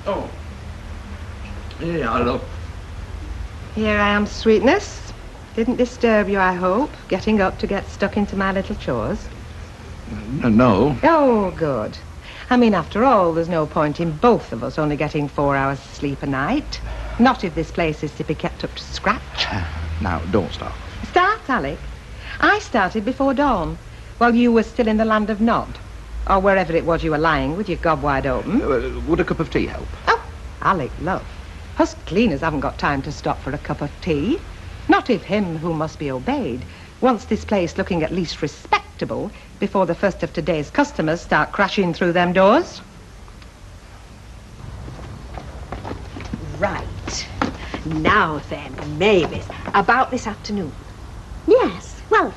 Oh. Yeah, love. Here I am, sweetness. Didn't disturb you, I hope, getting up to get stuck into my little chores. No. Oh, good. I mean, after all, there's no point in both of us only getting 4 hours sleep a night. Not if this place is to be kept up to scratch. Now, don't start. Start, Alec? I started before dawn, while you were still in the land of Nod. Or wherever it was you were lying with your gob wide open. Would a cup of tea help? Oh, Alec, love. Us cleaners haven't got time to stop for a cup of tea. Not if him who must be obeyed wants this place looking at least respectable before the first of today's customers start crashing through them doors. Right. Now then, Mavis, about this afternoon. Yes, well,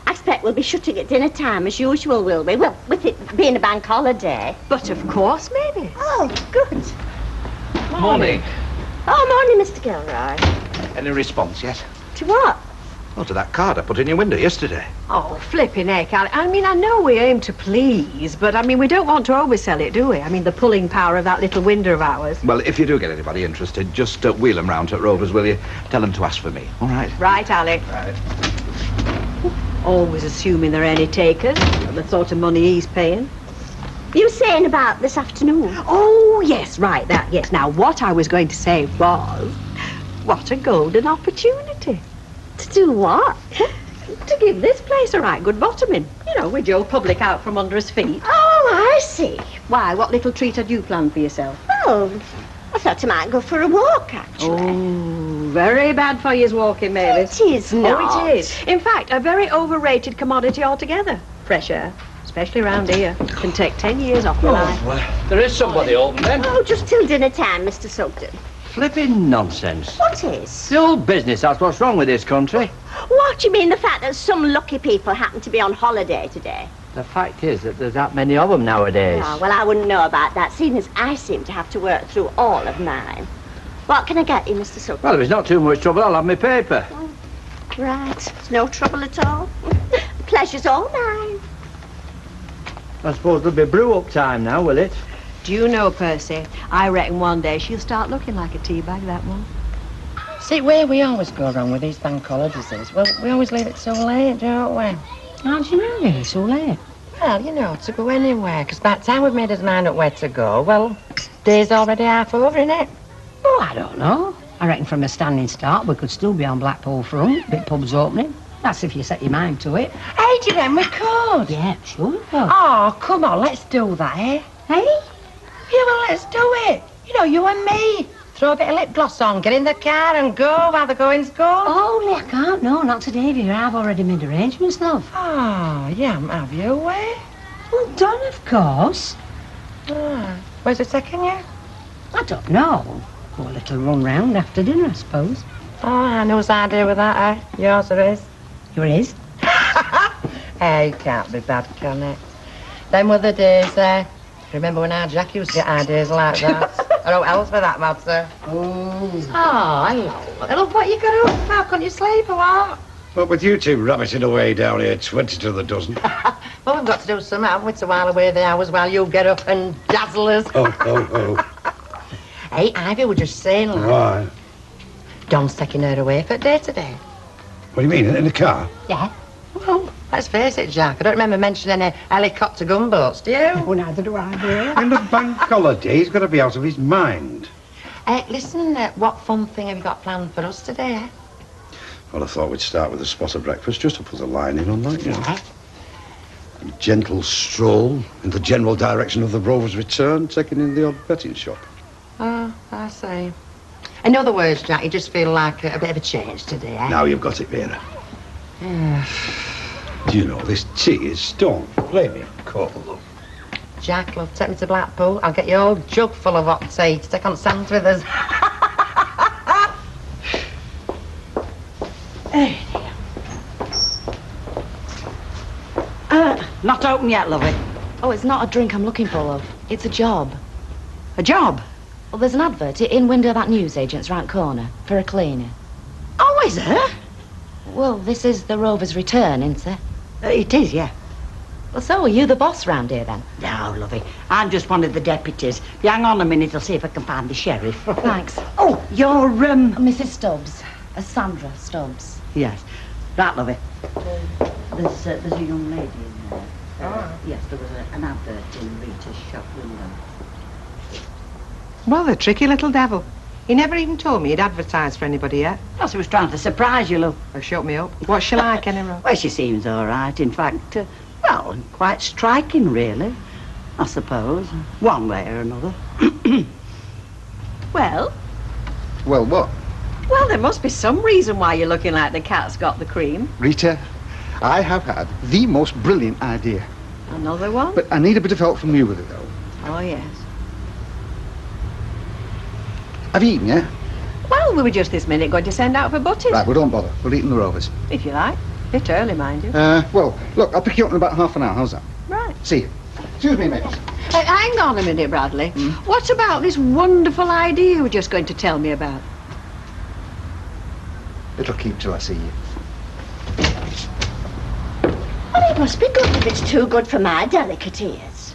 I expect we'll be shutting at dinner time as usual, will we? Well, with it being a bank holiday. But of course, Mavis. Oh, good. Morning. Oh, morning, Mr. Gilroy. Any response yet? To what? Oh, to that card I put in your window yesterday. Oh, flipping heck, Alec. I mean, I know we aim to please, but, I mean, we don't want to oversell it, do we? I mean, the pulling power of that little window of ours. Well, if you do get anybody interested, just wheel them round to Rovers, will you? Tell them to ask for me, all right? Right, Alec. Right. Always assuming there are any takers, the sort of money he's paying. You were saying about this afternoon? Oh, yes, right, that, yes. Now, what I was going to say was, what a golden opportunity. To do what? To give this place a right good bottoming. You know, with your public out from under his feet. Oh, I see. Why, what little treat had you planned for yourself? Oh, I thought I might go for a walk, actually. Oh, very bad for you walking, Mavis. It is not. Oh, it is. In fact, a very overrated commodity altogether. Fresh air, especially around here, can take 10 years off your life. Well, there is somebody open then. Oh, just till dinner time, Mr. Sugden. Flipping nonsense. What is? The old business, that's what's wrong with this country. What, you mean the fact that some lucky people happen to be on holiday today? The fact is that there's that many of them nowadays. Oh, well, I wouldn't know about that, seeing as I seem to have to work through all of mine. What can I get you, Mr. Sugden? Well, if it's not too much trouble, I'll have my paper. Right, it's no trouble at all. Pleasure's all mine. I suppose there'll be brew-up time now, will it? Do you know, Percy, I reckon one day she'll start looking like a tea bag, that one. See, where we always go wrong with these bank holidays is, well, we always leave it so late, don't we? How do you know really so late? Well, you know, to go anywhere, because by the time we've made his mind up where to go, well, day's already half over, innit? Oh, I don't know. I reckon from a standing start, we could still be on Blackpool Front, bit pubs opening. That's if you set your mind to it. Hey, do you then we could? Yeah, sure we could. Oh, come on, let's do that, eh? Hey? Yeah, well, let's do it. You know, you and me. Throw a bit of lip gloss on, get in the car and go while the going's good. Oh, I can't. No, not today, dear. I've already made arrangements, love. Oh, yeah, have you, eh? Well done, of course. Oh, where's it taking you? I don't know. Go a little run round after dinner, I suppose. Oh, I know whose idea with that, eh? Yours or his? Yours? Hey, can't be bad, can it? Them were the days, remember when our Jack used to get ideas like that? Or else for that matter. Oh, hello. Hello, what you got up? How couldn't you sleep or what? What with you two rabbiting away down here, 20 to the dozen? Well, we've got to do something, haven't we, to while away the hours while you get up and dazzle us. Oh. Hey, Ivy, we're just saying, like, Why? Don's taking her away for a day today. What do you mean, in the car? Yeah. Well, let's face it, Jack, I don't remember mentioning any helicopter gunboats, do you? Well, neither do I, dear. In the bank holiday, he's got to be out of his mind. Listen, what fun thing have you got planned for us today, eh? Well, I thought we'd start with a spot of breakfast, just to put a line in on that, you know. Yeah. A gentle stroll in the general direction of the Rovers' return, taking in the odd betting shop. Oh, I see. In other words, Jack, you just feel like a bit of a change today, eh? Now you've got it, Vera. Do you know, this tea is stone. Flaming cold. Jack, love, take me to Blackpool. I'll get you a whole jug full of hot tea to take on sands with us. Hey, dear. Not open yet, lovey. Oh, it's not a drink I'm looking for, love. It's a job. A job? Well, there's an advert in window of that newsagent's round corner for a cleaner. Oh, is there? Well, this is the Rover's return, isn't it? It is, yeah. Well, so are you the boss round here, then? No, lovey. I'm just one of the deputies. You hang on a minute, I'll see if I can find the sheriff. Thanks. Oh, you're, Mrs. Stubbs. Sandra Stubbs. Yes. Right, lovey. There's a young lady in there. Yes, there was an advert in Rita's shop window. Well, the tricky little devil. He never even told me he'd advertised for anybody yet. Plus, he was trying to surprise you, love. Oh, shut me up. What's she like, anyway? Well, she seems all right. In fact, well, quite striking, really. I suppose. One way or another. Well, Well, what? well, there must be some reason why you're looking like the cat's got the cream. Rita, I have had the most brilliant idea. Another one? But I need a bit of help from you with it, though. Oh, yes. Have you eaten, yeah? Well, we were just this minute going to send out for butties. Right, well, don't bother. We'll eat in the Rovers. If you like. Bit early, mind you. Well, look, I'll pick you up in about half an hour. How's that? Right. See you. Excuse me, mate. Hang on a minute, Bradley. What about this wonderful idea you were just going to tell me about? It'll keep till I see you. Well, it must be good if it's too good for my delicate ears.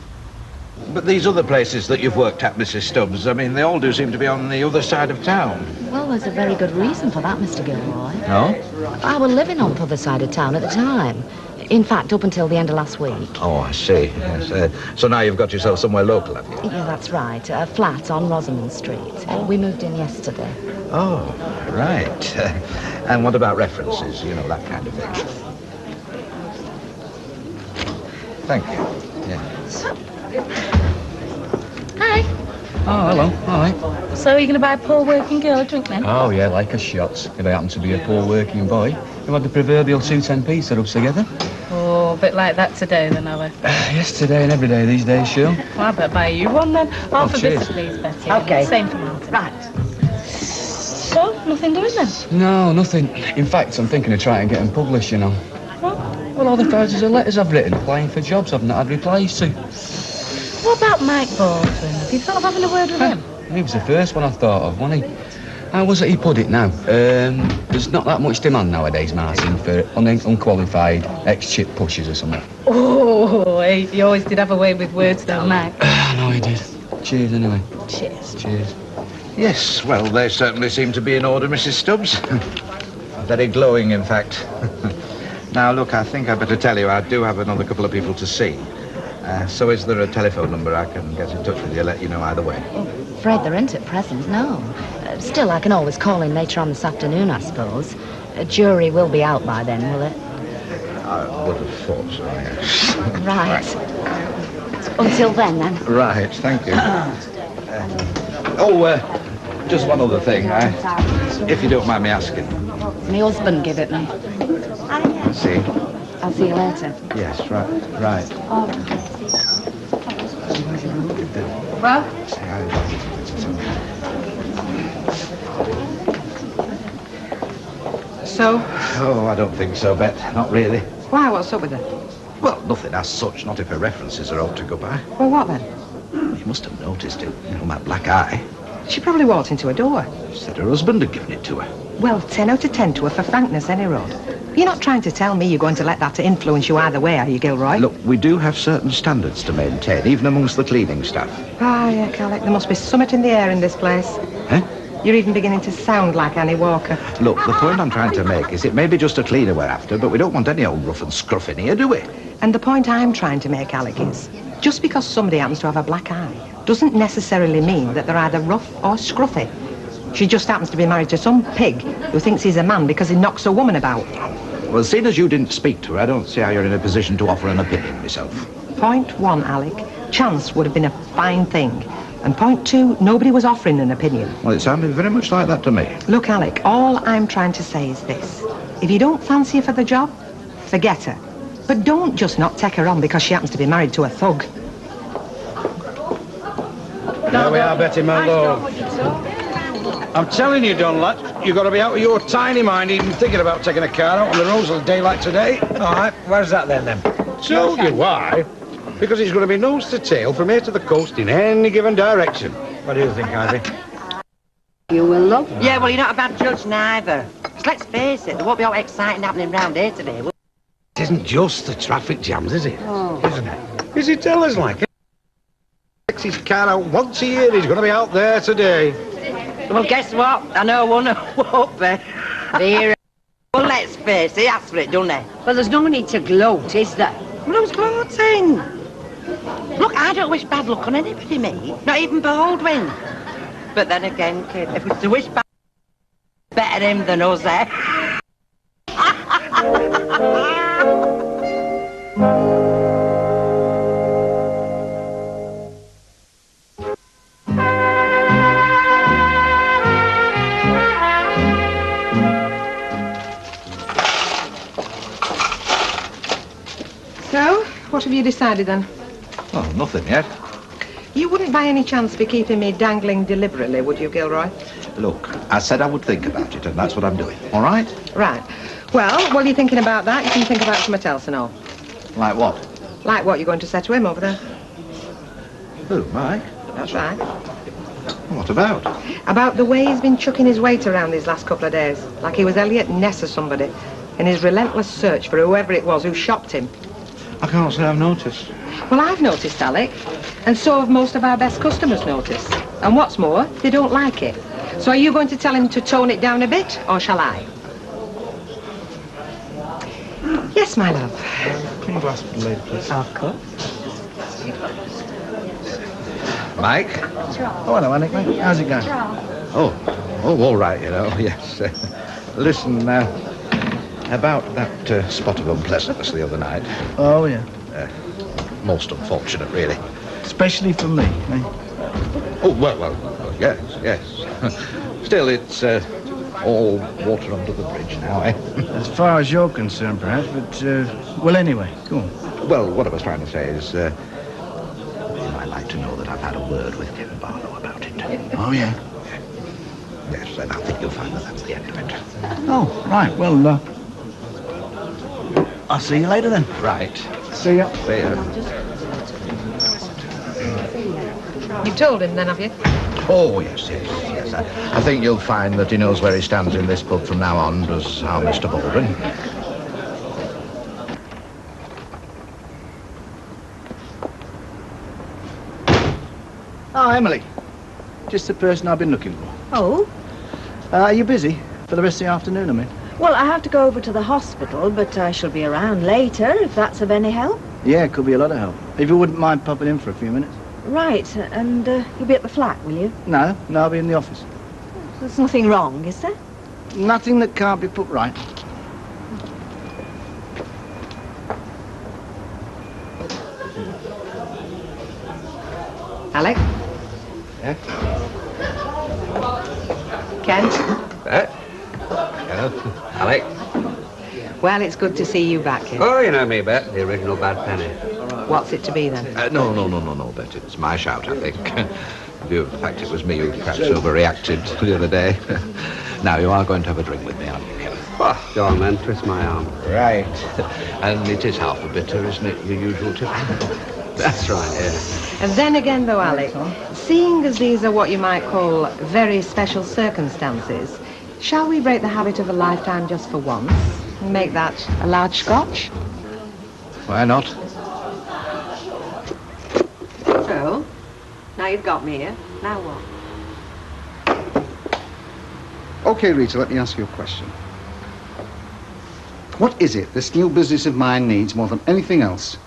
But these other places that you've worked at, Mrs. Stubbs, I mean, they all do seem to be on the other side of town. Well, there's a very good reason for that, Mr. Gilroy. No? I was living on the other side of town at the time. In fact, up until the end of last week. Oh, I see. Yes. So now you've got yourself somewhere local, have you? Yeah, that's right. A flat on Rosamond Street. We moved in yesterday. Oh, right. And what about references? You know, that kind of thing. Thank you. Yeah. Hi. Oh, hello. All right. So are you going to buy a poor working girl a drink then? Oh, yeah, like a shot. If I happen to be a poor working boy, who had the proverbial 210p set up together. Oh, a bit like that today then, are we? Yesterday and every day these days, sure. Well, I better buy you one then. Half of cheers. this, please, Betty. Okay. Same for Martin. Right. So, nothing doing then? No, nothing. In fact, I'm thinking of trying to get them published, you know. What? Well, all the thousands of letters I've written applying for jobs I've not had replies to. What about Mike Baldwin? Have you thought of having a word with him? He was the first one I thought of, wasn't he? How was it he put it now? There's not that much demand nowadays, Martin, for unqualified ex-chip pushers or something. Oh, he always did have a way with words, though, Mike. I know he did. Cheers, anyway. Cheers. Cheers. Yes, well, they certainly seem to be in order, Mrs. Stubbs. Very glowing, in fact. Now, look, I think I'd better tell you I do have another couple of people to see. So is there a telephone number I can get in touch with you, let you know either way? Afraid there isn't at present, no. Still, I can always call in later on this afternoon, I suppose. A jury will be out by then, will it? I would have thought so, yes. Right. Until then. Right, thank you. Just one other thing, if you don't mind me asking. My husband give it me. I see. I'll see you later. Yes, right. All right. Well? So? Oh, I don't think so, Bet. Not really. Why? What's up with her? Well, nothing as such, not if her references are out to go by. Well, what then? You must have noticed it, that black eye. She probably walked into a door. Said her husband had given it to her. Well, 10 out of 10 to her for frankness, any road. You're not trying to tell me you're going to let that influence you either way, are you, Gilroy? Look, we do have certain standards to maintain, even amongst the cleaning staff. Ah, yeah, Alec, there must be summit in the air in this place. Huh? You're even beginning to sound like Annie Walker. Look, the point I'm trying to make is it may be just a cleaner we're after, but we don't want any old rough and scruff in here, do we? And the point I'm trying to make, Alec, is just because somebody happens to have a black eye doesn't necessarily mean that they're either rough or scruffy. She just happens to be married to some pig who thinks he's a man because he knocks a woman about. Well, seeing as you didn't speak to her, I don't see how you're in a position to offer an opinion myself. Point one, Alec, chance would have been a fine thing. And point two, nobody was offering an opinion. Well, it sounded very much like that to me. Look, Alec, all I'm trying to say is this. If you don't fancy her for the job, forget her. But don't just not take her on because she happens to be married to a thug. There we are, Betty, my love. I'm telling you, Dunlap, you've got to be out of your tiny mind even thinking about taking a car out on the roads on a day like today. All right, where's that then? Told you why. Because it's going to be nose to tail from here to the coast in any given direction. What do you think, Ivy? You will, love? Yeah, well, you're not a bad judge neither. 'Cause let's face it, there won't be all exciting happening round here today, will It isn't just the traffic jams, is it? Oh. Isn't it? Is he tell us like it? Takes his car out once a year. He's going to be out there today. Well, guess what? I know one won't be. There. Well, let's face it, he asked for it, doesn't he? Well, there's no need to gloat, is there? Well, who's gloating? Look, I don't wish bad luck on anybody, me. Not even Baldwin. But then again, kid, if it's to wish bad, better him than us, eh? So, what have you decided then? Oh, nothing yet. You wouldn't by any chance be keeping me dangling deliberately, would you, Gilroy? Look, I said I would think about it, and that's what I'm doing. All right? Right. Well, while you're thinking about that, you can think about something else and all. Like what? Like what you're going to say to him over there. Who, Mike? That's right. What about? About the way he's been chucking his weight around these last couple of days. Like he was Elliot Ness or somebody. In his relentless search for whoever it was who shopped him. I can't say I've noticed. Well, I've noticed, Alec. And so have most of our best customers noticed. And what's more, they don't like it. So are you going to tell him to tone it down a bit, or shall I? Yes, my love. Can you glass for the lady, please? Of course. Mike? Oh, hello, Alec, mate. How's it going? Oh, all right, you know, yes. Listen, about that spot of unpleasantness the other night. Oh, yeah. Most unfortunate, really. Especially for me, eh? Oh, well, yes. Still, it's all water under the bridge now, eh? As far as you're concerned, perhaps, but, well, anyway, go on. Well, what I was trying to say is, you might like to know that I've had a word with Tim Barlow about it. Oh, yeah? Yes, and I think you'll find that that's the end of it. Oh, right, well, I'll see you later then. Right. See ya. See ya. You've told him then, have you? Oh, yes. I think you'll find that he knows where he stands in this pub from now on, does our Mr. Baldwin. Oh, Emily. Just the person I've been looking for. Oh? Are you busy? For the rest of the afternoon, I mean? Well, I have to go over to the hospital, but I shall be around later, if that's of any help. Yeah, it could be a lot of help. If you wouldn't mind popping in for a few minutes. Right, and you'll be at the flat, will you? No, I'll be in the office. There's nothing wrong, is there? Nothing that can't be put right. Alec? Yeah? Ken? Hello, Alec. Well, it's good to see you back, Ken. Oh, you know me, Bet, the original Bad Penny. What's it to be, then? No, Bet. It's my shout, I think. In view of the fact it was me who perhaps overreacted the other day. Now, you are going to have a drink with me, aren't you, Ken? Oh, go on, then. Twist my arm. Right. And it is half a bitter, isn't it? Your usual tip. That's right, yeah. And then again, though, Alec, seeing as these are what you might call very special circumstances, shall we break the habit of a lifetime just for once and make that a large scotch? Why not? So, now you've got me here. Now what? Okay, Rita, let me ask you a question. What is it this new business of mine needs more than anything else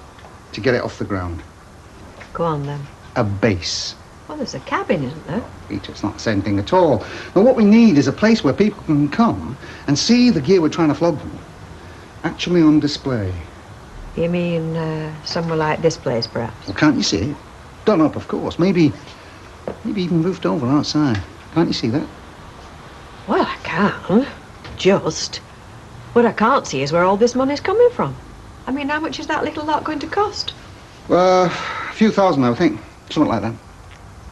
to get it off the ground? Go on, then. A base. Well, there's a cabin, isn't there? Rita, it's not the same thing at all. And what we need is a place where people can come and see the gear we're trying to flog them actually on display. You mean somewhere like this place, perhaps? Well, can't you see it? Done up, of course. Maybe even roofed over outside. Can't you see that? Well, I can. Just. What I can't see is where all this money's coming from. I mean, how much is that little lot going to cost? A few thousand, I would think. Something like that.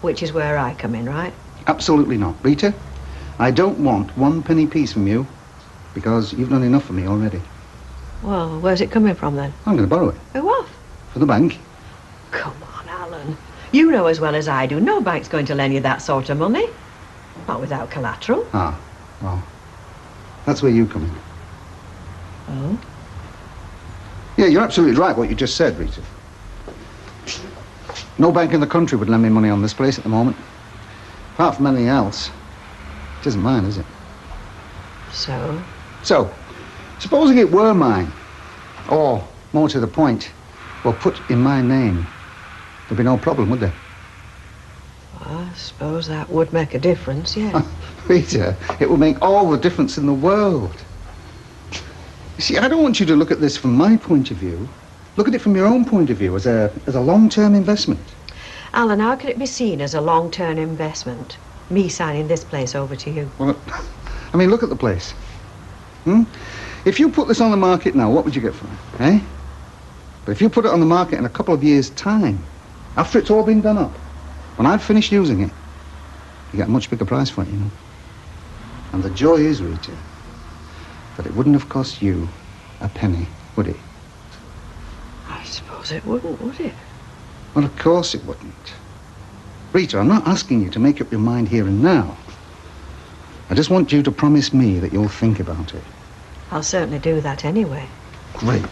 Which is where I come in, right? Absolutely not. Rita, I don't want one penny piece from you because you've done enough for me already. Well, where's it coming from, then? I'm going to borrow it. Who off? For the bank. Come on, Alan. You know as well as I do, no bank's going to lend you that sort of money. Not without collateral. Ah, well, that's where you come in. Oh? Yeah, you're absolutely right what you just said, Rita. No bank in the country would lend me money on this place at the moment. Apart from anything else, it isn't mine, is it? So? So, supposing it were mine, or, more to the point, were put in my name, there'd be no problem, would there? I suppose that would make a difference, yeah. Rita, it would make all the difference in the world. You see, I don't want you to look at this from my point of view. Look at it from your own point of view, as a long-term investment. Alan, how can it be seen as a long-term investment? Me signing this place over to you? Well, I mean, look at the place. If you put this on the market now, what would you get for it, eh? But if you put it on the market in a couple of years' time, after it's all been done up, when I've finished using it, you get a much bigger price for it, you know. And the joy is, Rita, that it wouldn't have cost you a penny, would it? I suppose it wouldn't, would it? Well, of course it wouldn't. Rita, I'm not asking you to make up your mind here and now. I just want you to promise me that you'll think about it. I'll certainly do that anyway. Great.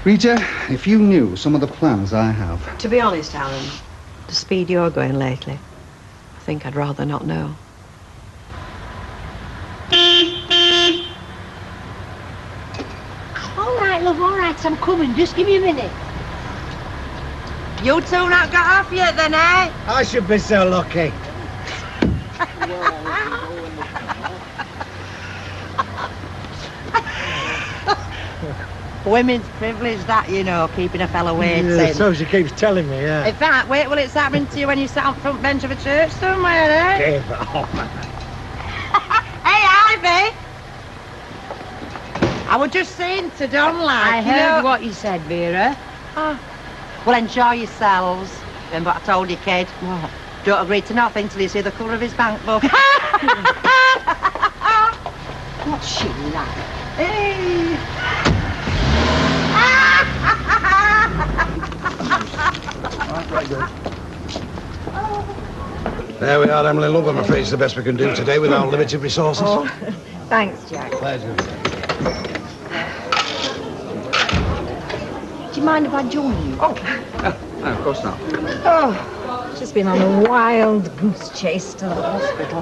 Rita, if you knew some of the plans I have... To be honest, Alan, the speed you're going lately, I think I'd rather not know. All right, love, all right, I'm coming. Just give me a minute. You two not got off yet then, eh? I should be so lucky. Women's privilege, that, you know, keeping a fellow waiting. Yeah, so she keeps telling me, yeah. In fact, wait till it's happening to you when you sat on front bench of a church somewhere, eh? Give off. Hey, Ivy! I was just saying to Don, like, I heard what you said, Vera. Oh. Well, enjoy yourselves. Remember what I told you, kid? What? Don't agree to nothing till you see the colour of his bank book. What's she like? Hey! There we are, Emily, love. I'm afraid it's the best we can do today with our limited resources. Oh, thanks, Jack. Pleasure. Do you mind if I join you? Oh, no, of course not. Oh, just been on a wild goose chase to the hospital.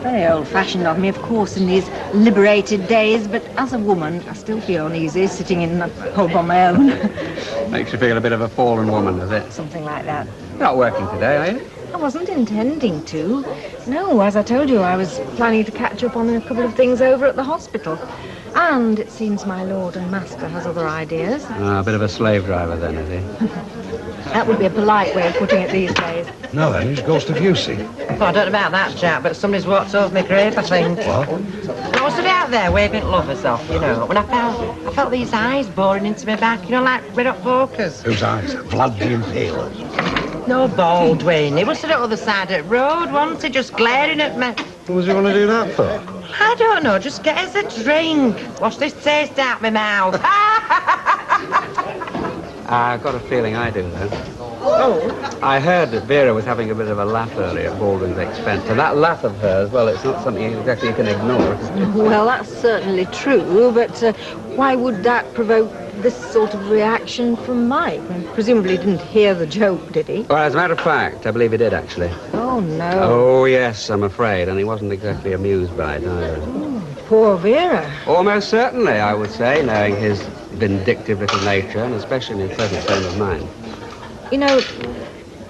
Very old-fashioned of me, of course, in these liberated days, but as a woman, I still feel uneasy sitting in a pub on my own. Makes you feel a bit of a fallen woman, does it? Something like that. You're not working today, are you? I wasn't intending to. No, as I told you, I was planning to catch up on a couple of things over at the hospital. And it seems my lord and master has other ideas. A bit of a slave driver, then, is he? That would be a polite way of putting it these days. No, then, who's ghost of you, see? Well, I don't know about that, Jack, but somebody's walked over my grave, I think. What? I was out there waving at lovers off, you know, when I felt these eyes boring into my back, you know, like red-hot focus. Whose eyes? Vlad the Impaler. No, Baldwin. He was stood at the other side of the road, wasn't he, just glaring at me. What was he want to do that for? I don't know, just get us a drink. Wash this taste out my mouth. I've got a feeling I do, then. Oh. I heard that Vera was having a bit of a laugh earlier at Baldwin's expense, and that laugh of hers, well, it's not something exactly you can ignore. Well, that's certainly true, but why would that provoke this sort of reaction from Mike? Presumably he didn't hear the joke, did he? Well, as a matter of fact, I believe he did, actually. Oh, no. Oh, yes, I'm afraid, and he wasn't exactly amused by it, either. Poor Vera. Almost certainly, I would say, knowing his vindictive little nature, and especially his present frame of mind. You know,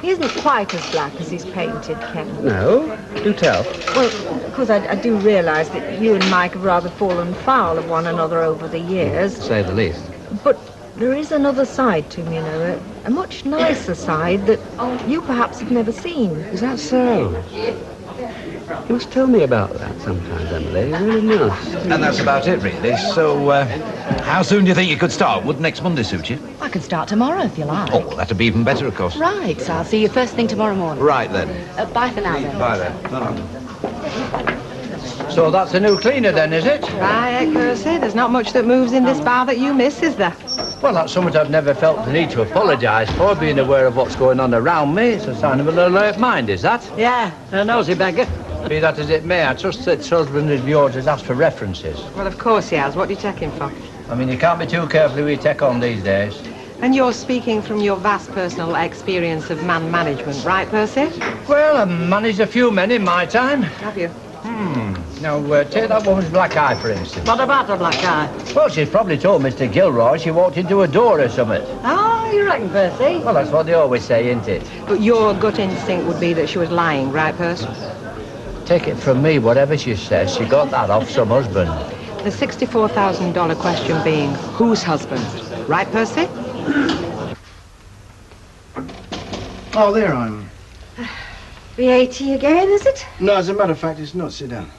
he isn't quite as black as he's painted, Ken. No? Do tell. Well, of course, I do realise that you and Mike have rather fallen foul of one another over the years. To say the least. But there is another side to him, you know, a much nicer side that you perhaps have never seen. Is that so? You must tell me about that sometimes, Emily. You really must. And that's about it, really. So, how soon do you think you could start? Would next Monday suit you? I can start tomorrow if you like. Oh, that'd be even better, of course. Right, so I'll see you first thing tomorrow morning. Right, then. Bye for now, then. Bye, then. No. So that's a new cleaner, then, is it? Right, Percy, there's not much that moves in this bar that you miss, is there? Well, that's something I've never felt the need to apologise for. Being aware of what's going on around me, it's a sign of an alert mind, is that? Yeah. A nosy beggar. Be that as it may, I trust that husband of yours has asked for references. Well, of course he has. What do you take him for? I mean, you can't be too careful who you take on these days. And you're speaking from your vast personal experience of man management, right, Percy? Well, I managed a few men in my time. Have you? Now, take that woman's black eye, for instance. What about the black eye? Well, she's probably told Mr. Gilroy she walked into a door or something. Oh, you reckon, Percy? Well, that's what they always say, isn't it? But your gut instinct would be that she was lying, right, Percy? Take it from me, whatever she says, she got that off some husband. The $64,000 question being, whose husband? Right, Percy? Oh, there I am. VAT again, is it? No, as a matter of fact, it's not. Sit down.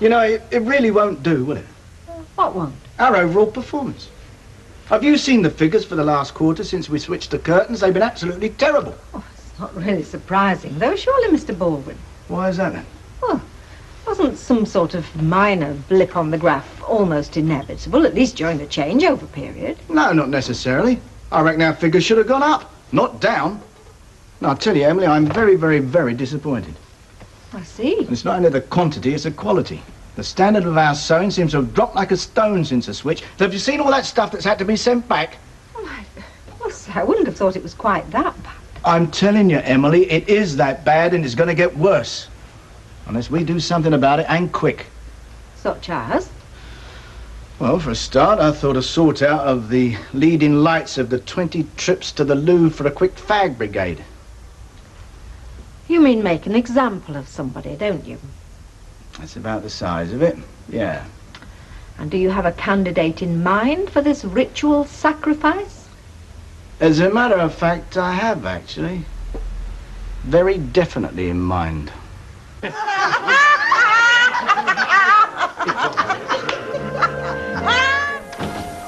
You know, it really won't do, will it? What won't? Our overall performance. Have you seen the figures for the last quarter since we switched the curtains? They've been absolutely terrible. Oh, it's not really surprising, though, surely, Mr. Baldwin. Why is that, then? Well, wasn't some sort of minor blip on the graph almost inevitable, at least during the changeover period? No, not necessarily. I reckon our figures should have gone up, not down. No, I tell you, Emily, I'm very, very, very disappointed. I see. And it's not only the quantity, it's the quality. The standard of our sewing seems to have dropped like a stone since the switch. So have you seen all that stuff that's had to be sent back? Well, sir, I wouldn't have thought it was quite that bad. I'm telling you, Emily, it is that bad and it's going to get worse. Unless we do something about it, and quick. Such as? Well, for a start, I thought a sort out of the leading lights of the 20 trips to the loo for a quick fag brigade. You mean make an example of somebody, don't you? That's about the size of it, yeah. And do you have a candidate in mind for this ritual sacrifice? As a matter of fact, I have, actually. Very definitely in mind.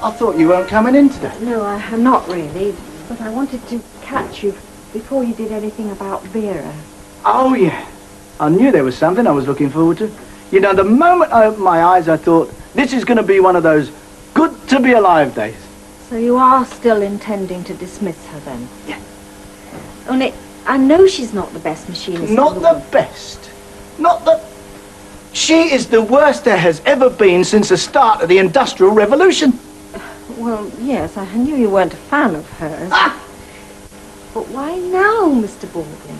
I thought you weren't coming in today. No, I'm not really. But I wanted to catch you before you did anything about Vera. Oh, yeah. I knew there was something I was looking forward to. You know, the moment I opened my eyes, I thought, this is going to be one of those good to be alive days. So you are still intending to dismiss her then? Yeah. Only, I know she's not the best machinist. Not the best. Not the... She is the worst there has ever been since the start of the Industrial Revolution. Well, yes, I knew you weren't a fan of hers. Ah! But why now, Mr. Baldwin?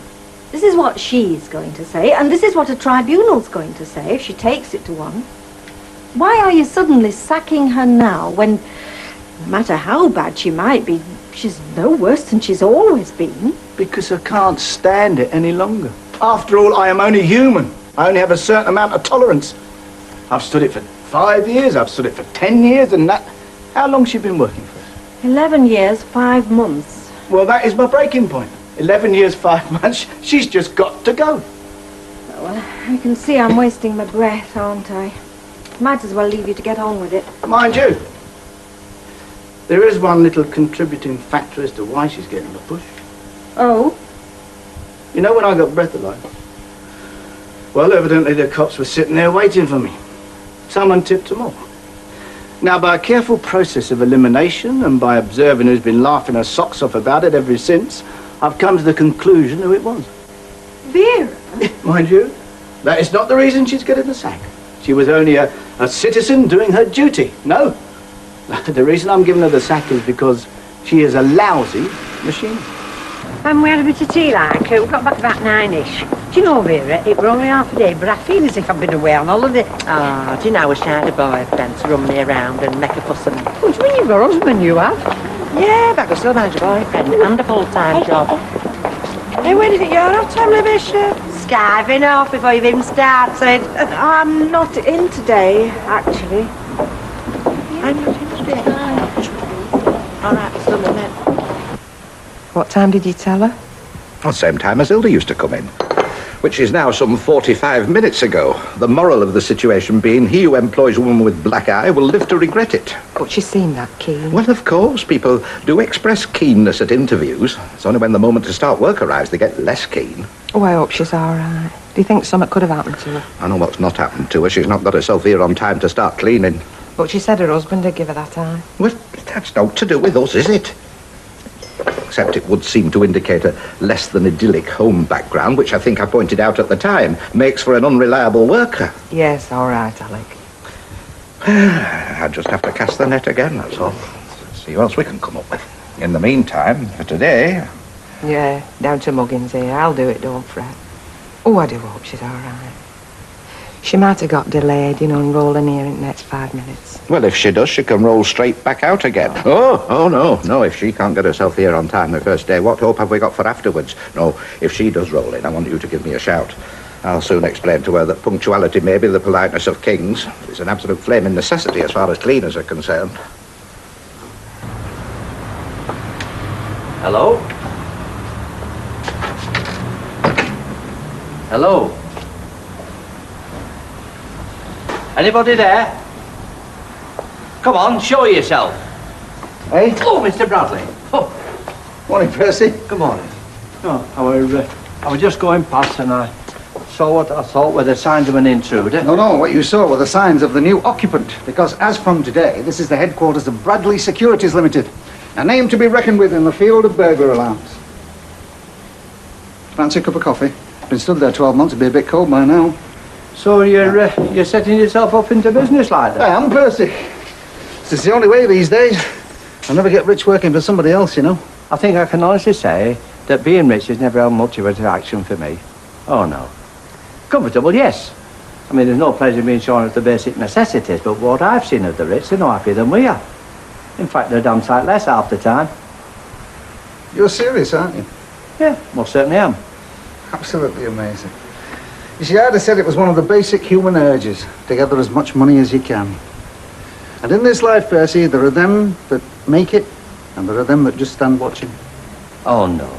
This is what she's going to say, and this is what a tribunal's going to say if she takes it to one. Why are you suddenly sacking her now when, no matter how bad she might be, she's no worse than she's always been? Because I can't stand it any longer. After all, I am only human. I only have a certain amount of tolerance. I've stood it for 5 years, I've stood it for 10 years, and that... How long's she been working for us? 11 years, 5 months. Well, that is my breaking point. 11 years, 5 months, she's just got to go. Well, I can see I'm wasting my breath, aren't I? Might as well leave you to get on with it. Mind you, there is one little contributing factor as to why she's getting the push. Oh? You know when I got breathalyzed? Well, evidently the cops were sitting there waiting for me. Someone tipped them off. Now, by a careful process of elimination and by observing who's been laughing her socks off about it ever since, I've come to the conclusion who it was. Vera? Mind you, that is not the reason she's getting the sack. She was only a citizen doing her duty. No. The reason I'm giving her the sack is because she is a lousy machinist. We had a bit of tea, like. We got back about 9-ish. Do you know, Vera, it were only half a day, but I feel as if I've been away on holiday. Ah, do you know I wish I had a boyfriend to run me around and make a fuss of me? What do you mean you've got a husband, you have? Yeah, but I could still manage a boyfriend and a full-time job. Hey, where did you go off, Tom Bishop? Skiving off before you've even started. I'm not in today, actually. I'm not in today. All right, just a minute. What time did you tell her? Well, same time as Hilda used to come in, which is now some 45 minutes ago. The moral of the situation being he who employs a woman with black eye will live to regret it. But she seemed that keen. Well, of course, people do express keenness at interviews. It's only when the moment to start work arrives they get less keen. Oh, I hope she's all right. Do you think something could have happened to her? I know what's not happened to her. She's not got herself here on time to start cleaning. But she said her husband had given her that eye. Well, that's not to do with us, is it? except it would seem to indicate a less than idyllic home background, which I think I pointed out at the time, makes for an unreliable worker. Yes, all right, Alec. I just have to cast the net again, that's all. See what else we can come up with. In the meantime, for today... Yeah, down to Muggins here. I'll do it, don't fret. Oh, I do hope she's all right. She might have got delayed, and roll in here in the next 5 minutes. Well, if she does, she can roll straight back out again. Oh, no, if she can't get herself here on time the first day, what hope have we got for afterwards? No, if she does roll in, I want you to give me a shout. I'll soon explain to her that punctuality may be the politeness of kings. It's an absolute flaming necessity as far as cleaners are concerned. Hello? Hello? Anybody there? Come on, show yourself. Hey? Oh, Mr. Bradley. Oh. Morning, Percy. Good morning. Oh, I was just going past and I saw what I thought were the signs of an intruder. No, what you saw were the signs of the new occupant, because as from today, this is the headquarters of Bradley Securities Limited, a name to be reckoned with in the field of burglar alarms. Fancy a cup of coffee? Been stood there 12 months, it'd be a bit cold by now. So you're setting yourself up into business like that? I am, Percy. It's the only way these days. I'll never get rich working for somebody else, I think I can honestly say that being rich has never had much of an attraction for me. Oh, no. Comfortable, yes. I mean, there's no pleasure in being shown as the basic necessities, but what I've seen of the rich, they're no happier than we are. In fact, they're a damn sight less half the time. You're serious, aren't you? Yeah, most certainly am. Absolutely amazing. You see, I'd have said it was one of the basic human urges, to gather as much money as you can. And in this life, Percy, there are them that make it, and there are them that just stand watching. Oh, no.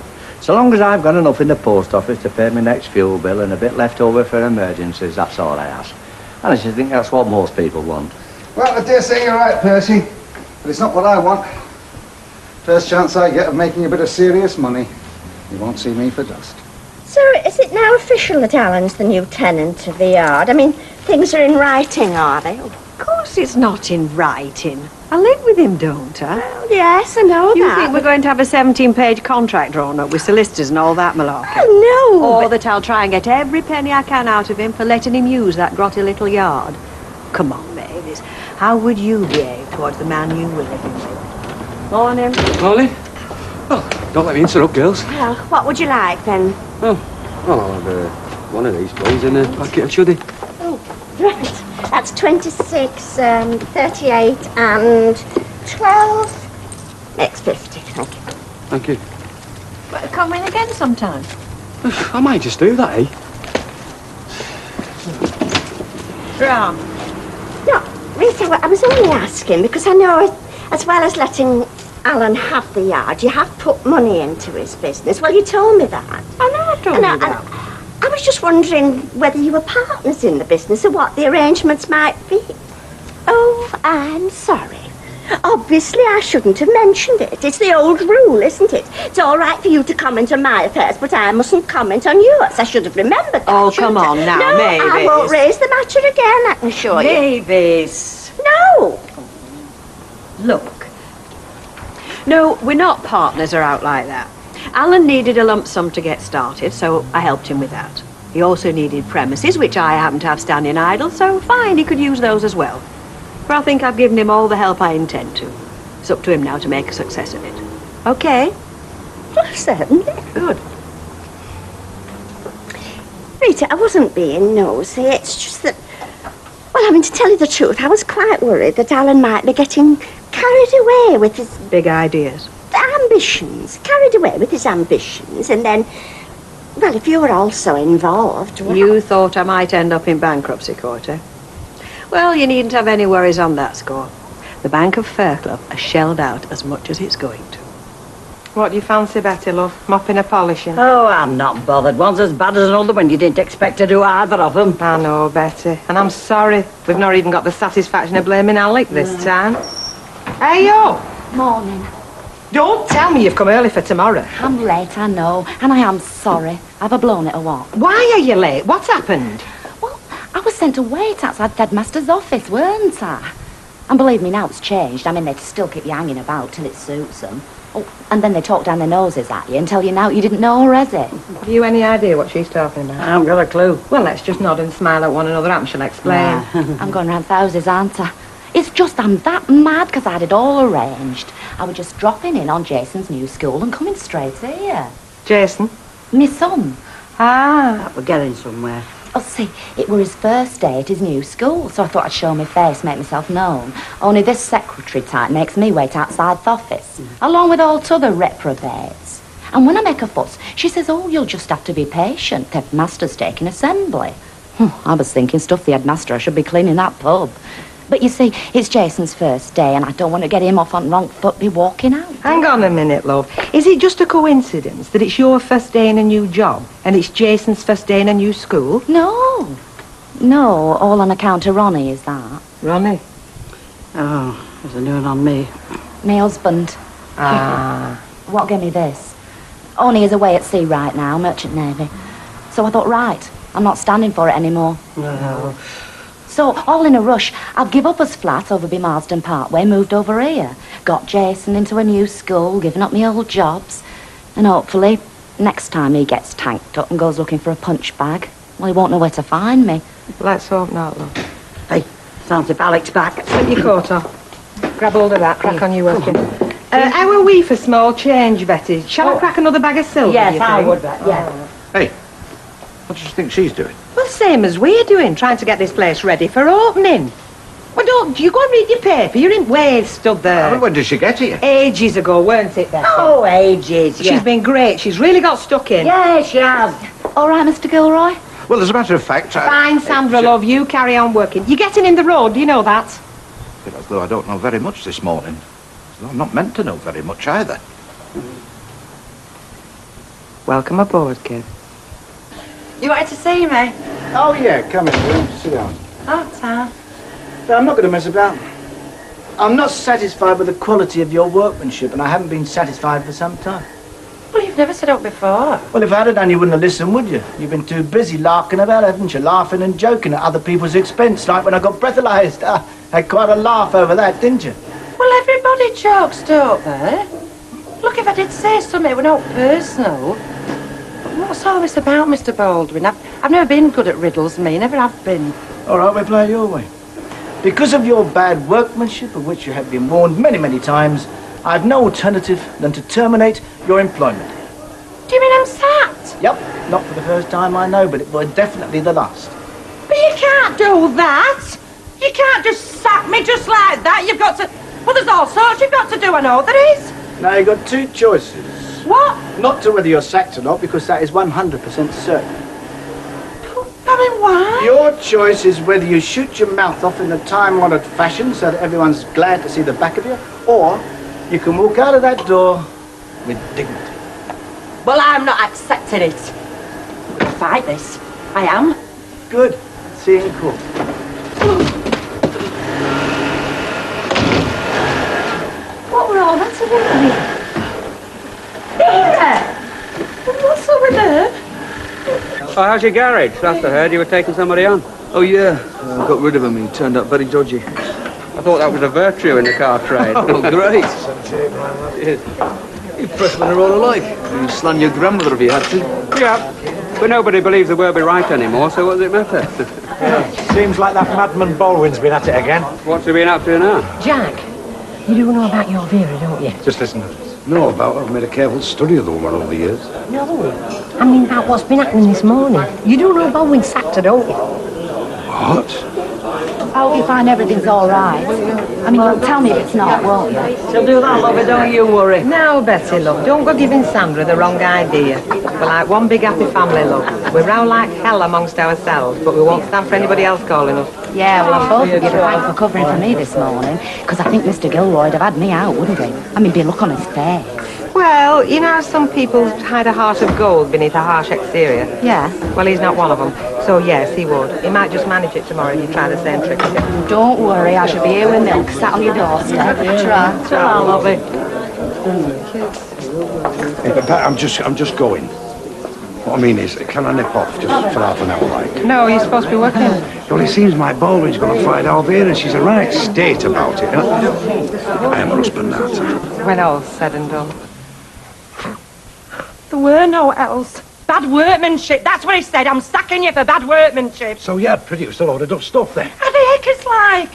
So long as I've got enough in the post office to pay my next fuel bill and a bit left over for emergencies, that's all I ask. And I just think that's what most people want. Well, I dare say you're right, Percy. But it's not what I want. First chance I get of making a bit of serious money, you won't see me for dust. So, is it now official that Alan's the new tenant of the yard? I mean, things are in writing, are they? Of course it's not in writing. I live with him, don't I? Well, yes, I know You that. think we're going to have a 17-page contract drawn up with solicitors and all that malarkey? Oh, no. Or that I'll try and get every penny I can out of him for letting him use that grotty little yard? Come on, Mavis. How would you behave towards the man you were living with? Morning. Morning. Oh, don't let me interrupt, girls. Well, what would you like, then? Oh, well, I'll have one of these, please, and a packet of chuddy. Oh, right. That's 26, 38, and 12. Makes 50, thank you. Thank you. But come in again sometime. I might just do that, eh? Right. No, Rita, I was only asking because I know as well as letting Alan have the yard, you have put money into his business. Well, you told me that. I know I told you that. I was just wondering whether you were partners in the business or what the arrangements might be. Oh, I'm sorry. Obviously, I shouldn't have mentioned it. It's the old rule, isn't it? It's all right for you to comment on my affairs, but I mustn't comment on yours. I should have remembered that. Oh, come on now, no, Mavis. I won't raise the matter again, I can assure you. Mavis. No. Look. No, we're not partners or out like that. Alan needed a lump sum to get started, so I helped him with that. He also needed premises, which I happen to have standing idle, so fine, he could use those as well. But I think I've given him all the help I intend to. It's up to him now to make a success of it. Okay? Well, certainly. Good. Rita, I wasn't being nosy. It's just that, well, I mean, to tell you the truth, I was quite worried that Alan might be getting carried away with his big ideas. Ambitions. Carried away with his ambitions, and then, well, if you were also involved... Well, You thought I might end up in bankruptcy court, eh? Well, you needn't have any worries on that score. The Bank of Fairclough has shelled out as much as it's going to. What do you fancy better, love? Mopping or polishing? Oh, I'm not bothered. One's as bad as another when you didn't expect to do either of them. I know, Betty. And I'm sorry. We've not even got the satisfaction of blaming Alec this time. Hey, yo! Morning. Don't tell me you've come early for tomorrow. I'm late, I know, and I am sorry. Have I blown it or what? Why are you late? What's happened? Well, I was sent to wait outside the headmaster's office, weren't I? And believe me, now it's changed. I mean, they still keep you hanging about till it suits them. Oh, and then they talk down their noses at you and tell you now you didn't know already. Have you any idea what she's talking about? I haven't got a clue. Well, let's just nod and smile at one another and she'll explain. I'm going round thousands, aren't I? It's just I'm that mad because I had it all arranged. I was just dropping in on Jason's new school and coming straight here. Jason? My son. Ah. We're getting somewhere. Oh, see, it were his first day at his new school, so I thought I'd show my face, make myself known. Only this secretary type makes me wait outside the office, along with all t'other reprobates. And when I make a fuss, she says, oh, you'll just have to be patient. The headmaster's taking assembly. I was thinking, stuff the headmaster, I should be cleaning that pub. But you see, it's Jason's first day, and I don't want to get him off on the wrong foot be walking out. Hang on a minute, love. Is it just a coincidence that it's your first day in a new job and it's Jason's first day in a new school? No. No, all on account of Ronnie, is that? Ronnie? Oh, there's a new one on me. My husband. Ah. What gave me this? Only is away at sea right now, Merchant Navy. So I thought, right, I'm not standing for it anymore. No. So, all in a rush, I've give up his flat over by Marsden Parkway, moved over here. Got Jason into a new school, given up my old jobs. And hopefully, next time he gets tanked up and goes looking for a punch bag, well, he won't know where to find me. Let's hope not, love. Hey, sounds like Alec's back. Slip your coat off. Grab hold of that, crack on your working. How are we for small change, Betty? Shall I crack another bag of silver, Yes, you I think? would, yeah. Hey, what do you think she's doing? Well, same as we're doing, trying to get this place ready for opening. Well, don't you go and read your paper. You're in Wales, stood there. When did she get here? Ages ago, weren't it, Betty? Oh, ages, yeah. She's been great. She's really got stuck in. Yeah, she has. All right, Mr. Gilroy? Well, as a matter of fact... Fine, Sandra, love. You carry on working. You're getting in the road, do you know that? I feel as though I don't know very much this morning. As though I'm not meant to know very much either. Welcome aboard, kid. You wanted to see me? Oh, yeah, come in, Will. Sit down. Oh, Tom. But I'm not going to mess about. I'm not satisfied with the quality of your workmanship, and I haven't been satisfied for some time. Well, you've never said up before. Well, if I had done, you wouldn't have listened, would you? You've been too busy larking about, haven't you? Laughing and joking at other people's expense, like when I got breathalyzed. I had quite a laugh over that, didn't you? Well, everybody jokes, don't they? Look, if I did say something, we're not personal. What's all this about, Mr. Baldwin? I've never been good at riddles, me. Never have been. All right, we play your way. Because of your bad workmanship, of which you have been warned many, many times, I have no alternative than to terminate your employment. Do you mean I'm sacked? Yep, not for the first time, I know, but it was definitely the last. But you can't do that. You can't just sack me just like that. You've got to... Well, there's all sorts you've got to do, I know there is. Now, you've got two choices. What? Not to whether you're sacked or not, because that is 100% certain. I mean, why? Your choice is whether you shoot your mouth off in a time-honoured fashion so that everyone's glad to see the back of you, or you can walk out of that door with dignity. Well, I'm not accepting it. I'm going to fight this. I am. Good. See you in court. What were all that about me? What's up with her? Oh, how's your garage? Last I heard, you were taking somebody on. Oh, yeah. I got rid of him. He turned up very dodgy. I thought that was a virtue in the car trade. Oh, great. You freshmen are all alike. You slang your grandmother if you had to. Yeah, but nobody believes the word be right anymore, so what does it matter? Seems like that madman Baldwin's been at it again. What's he been up to now? Jack, you do know about your Vera, don't you? Just listen to this. No, about I've made a careful study of the woman over the years. No. I mean about what's been happening this morning. You do know Baldwin sacked her, don't you? What? I hope you find everything's all right. I mean, you'll tell me if it's not, won't you? She'll do that, love, don't you worry. Now, Betty, love, don't go giving Sandra the wrong idea. We're like one big happy family, love. We're round like hell amongst ourselves, but we won't stand for anybody else calling us. Yeah, well, I both of you thank for covering for me this morning, because I think Mr. Gilroy'd have had me out, wouldn't he? I mean, the look on his face. Well, you know how some people hide a heart of gold beneath a harsh exterior? Yeah. Well, he's not one of them. So, yes, he would. He might just manage it tomorrow if you try the same trick again. Don't worry, I shall be here with milk, sat on your doorstep. Try. Ta-ra, lovey. Hey, but Pat, I'm just going. What I mean is, can I nip off just for half an hour, like? No, you're supposed to be working. Well, it seems my Baldwin's going to find Alvira. She's a right state about it. I am her husband now. When all's said and done. There were no else. Bad workmanship. That's what he said. I'm sacking you for bad workmanship. So you had produced a load of stuff then? How the heck is like?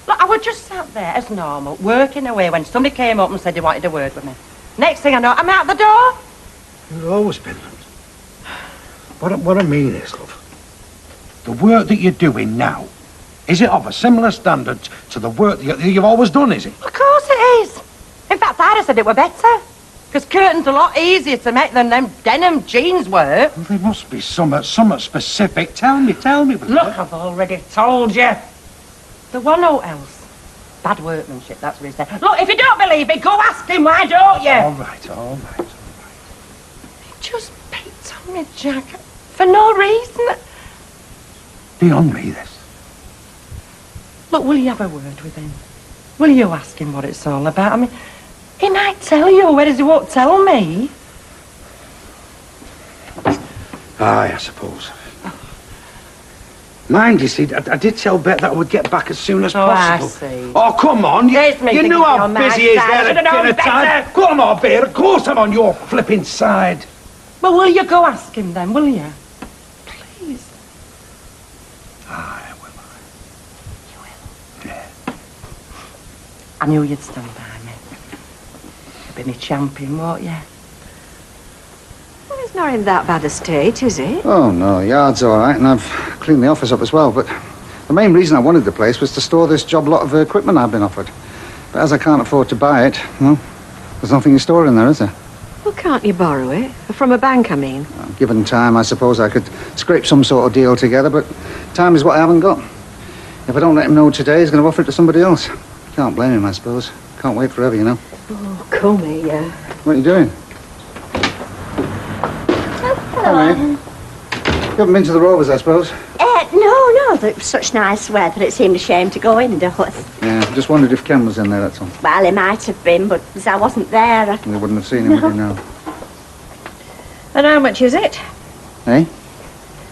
Look, I was just sat there as normal, working away when somebody came up and said he wanted a word with me. Next thing I know, I'm out the door. You've always been. What I mean is, love, the work that you're doing now, is it of a similar standard to the work that you've always done, is it? Of course it is. In fact, I'd have said it were better. Because curtains are a lot easier to make than them denim jeans were. Well, there must be something specific. Tell me. Look, I've already told you. There was no else. Bad workmanship, that's what he said. Look, if you don't believe me, go ask him, why don't you? All right. He just picked on me, Jack, for no reason. Beyond me, this. Look, will you have a word with him? Will you ask him what it's all about? I mean, he might tell you, whereas he won't tell me. Aye, I suppose. Mind you, see, I did tell Bet that I would get back as soon as possible. I see. Oh, come on. You knew how busy he is there at dinner time. Come on, Bear. Of course I'm on your flipping side. Well, will you go ask him then, will you? Please. Aye, will I? You will? Yeah. I knew you'd stand by me. You'd be my champion, won't you? Well, it's not in that bad a state, is it? Oh, no, the yard's all right, and I've cleaned the office up as well, but the main reason I wanted the place was to store this job lot of equipment I've been offered. But as I can't afford to buy it, well, there's nothing to store in there, is there? Well, can't you borrow it? From a bank, I mean. Well, given time, I suppose I could scrape some sort of deal together, but time is what I haven't got. If I don't let him know today, he's going to offer it to somebody else. Can't blame him, I suppose. Can't wait forever, you know. Oh, come here. What are you doing? Hello. You haven't been to the Rovers, I suppose? No, it was such nice weather, it seemed a shame to go indoors. Yeah, just wondered if Ken was in there, that's all. Well, he might have been, but as I wasn't there, You wouldn't have seen him, would you, now? And how much is it? Eh?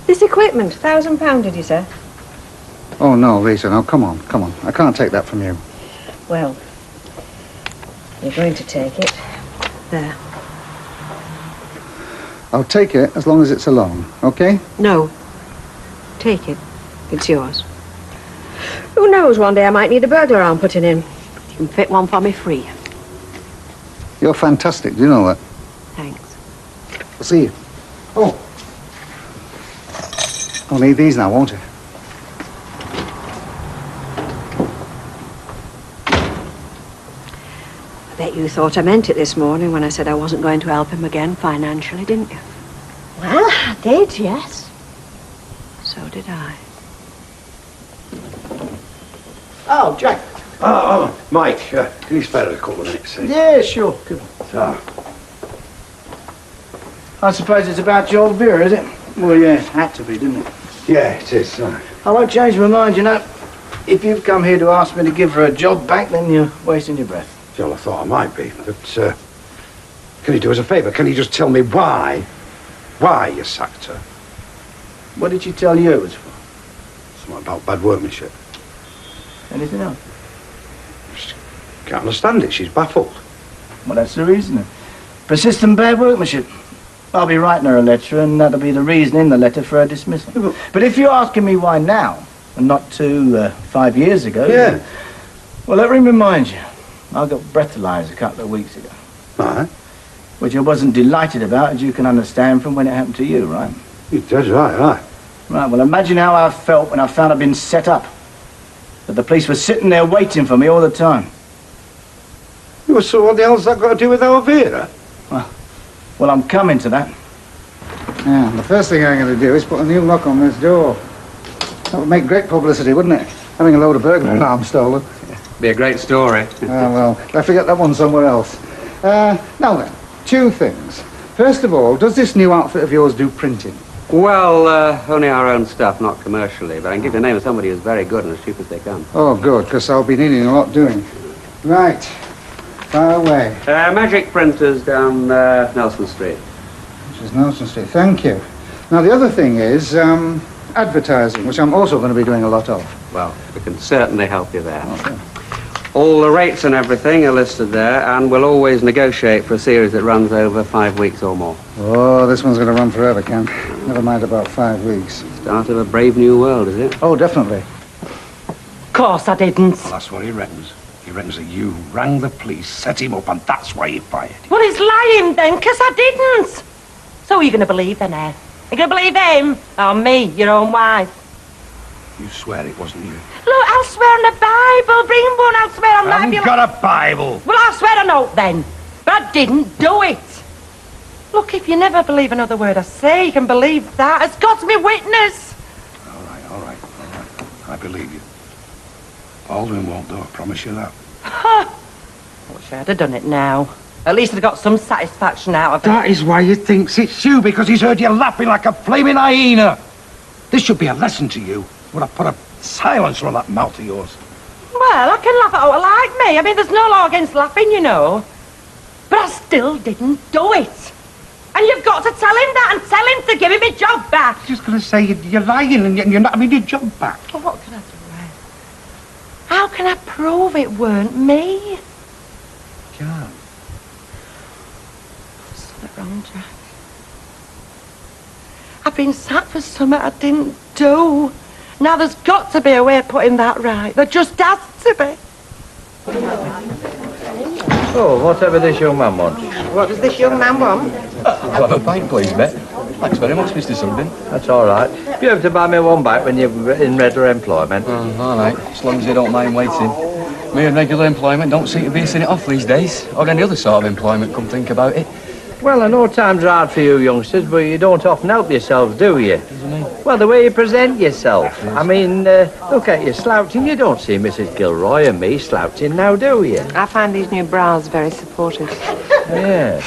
This equipment, £1,000, did you say? Oh, no, Lisa, no, come on. I can't take that from you. Well, you're going to take it. There. I'll take it as long as it's a loan, okay? No. Take it. It's yours. Who knows, one day I might need a burglar arm putting in. You can fit one for me free. You're fantastic, do you know that? Thanks. I'll see you. Oh. I'll need these now, won't you? I bet you thought I meant it this morning when I said I wasn't going to help him again financially, didn't you? well, I did, yes. So did I. Oh, Jack. Mike, can you spare a couple of minutes? Yeah, sure. Good. I suppose it's about your beer, is it? Well, yeah, it had to be, didn't it? Yeah, it is. I won't change my mind, you know. If you've come here to ask me to give her a job back, then you're wasting your breath. Well, I thought I might be, but can you do us a favour? Can you just tell me why you sacked her? What did she tell you it was for? Something about bad workmanship. Anything else? Can't understand it. She's baffled. Well, that's the reason. Persistent bad workmanship. I'll be writing her a letter, and that'll be the reason in the letter for her dismissal. But if you're asking me why now, and not 5 years ago... Yeah. Well, let me remind you. I got breathalyzed a couple of weeks ago. Right. Which I wasn't delighted about, as you can understand from when it happened to you, right? That's right. Right, well, imagine how I felt when I found I'd been set up. That the police were sitting there waiting for me all the time. Well, so what the hell's that got to do with Alvira? Well, I'm coming to that. Yeah, the first thing I'm going to do is put a new lock on this door. That would make great publicity, wouldn't it? Having a load of burglar alarms stolen. Be a great story. Well, I forget that one somewhere else. Now then, two things. First of all, does this new outfit of yours do printing? Well, only our own stuff, not commercially, but I can give you the name of somebody who's very good and as cheap as they come. Oh, good, because I'll be needing a lot doing. Right. Far away. Magic printers down Nelson Street. Which is Coronation Street. Thank you. Now, the other thing is advertising, which I'm also going to be doing a lot of. Well, we can certainly help you there. Okay. All the rates and everything are listed there, and we'll always negotiate for a series that runs over 5 weeks or more. Oh, this one's going to run forever, Ken. Never mind about 5 weeks. Start of a brave new world, is it? Oh, definitely. Of course I didn't. Well, that's what he reckons. He reckons that you rang the police, set him up, and that's why he fired. Well, he's lying then, because I didn't. So are you going to believe then, eh? You going to believe him? Or me, your own wife? You swear it wasn't you. Look, I'll swear on the Bible. Bring one, I'll swear on I that. haven't got a Bible. Well, I'll swear on oath then. But I didn't do it. Look, if you never believe another word I say, you can believe that. As God's my witness. All right. I believe you. Baldwin won't do, I promise you that. I wish I'd have done it now. At least I'd got some satisfaction out of it. That is why he thinks it's you, because he's heard you laughing like a flaming hyena. This should be a lesson to you. Would I put a silencer on that mouth of yours? Well, I can laugh at all like me. I mean, there's no law against laughing, you know. But I still didn't do it. And you've got to tell him that and tell him to give him his job back. He's just going to say you're lying and you're not having your job back. Well, what can I do, eh? How can I prove it weren't me? Can't. Something wrong, Jack. I've been sacked for something I didn't do. Now there's got to be a way of putting that right. There just has to be. So, whatever this young man wants. What does this young man want? I'll have a pint, please, Bet. Thanks very much, Mr. Sundin. That's all right. Be able to buy me one back when you're in regular employment. Oh, all right, as long as you don't mind waiting. Me and regular employment don't seem to be hitting it off these days, or any other sort of employment, come think about it. Well, I know times are hard for you youngsters, but you don't often help yourselves, do you? What do you mean? Well, the way you present yourself. I mean, look at you slouching. You don't see Mrs. Gilroy and me slouching now, do you? I find these new bras very supportive. Yeah.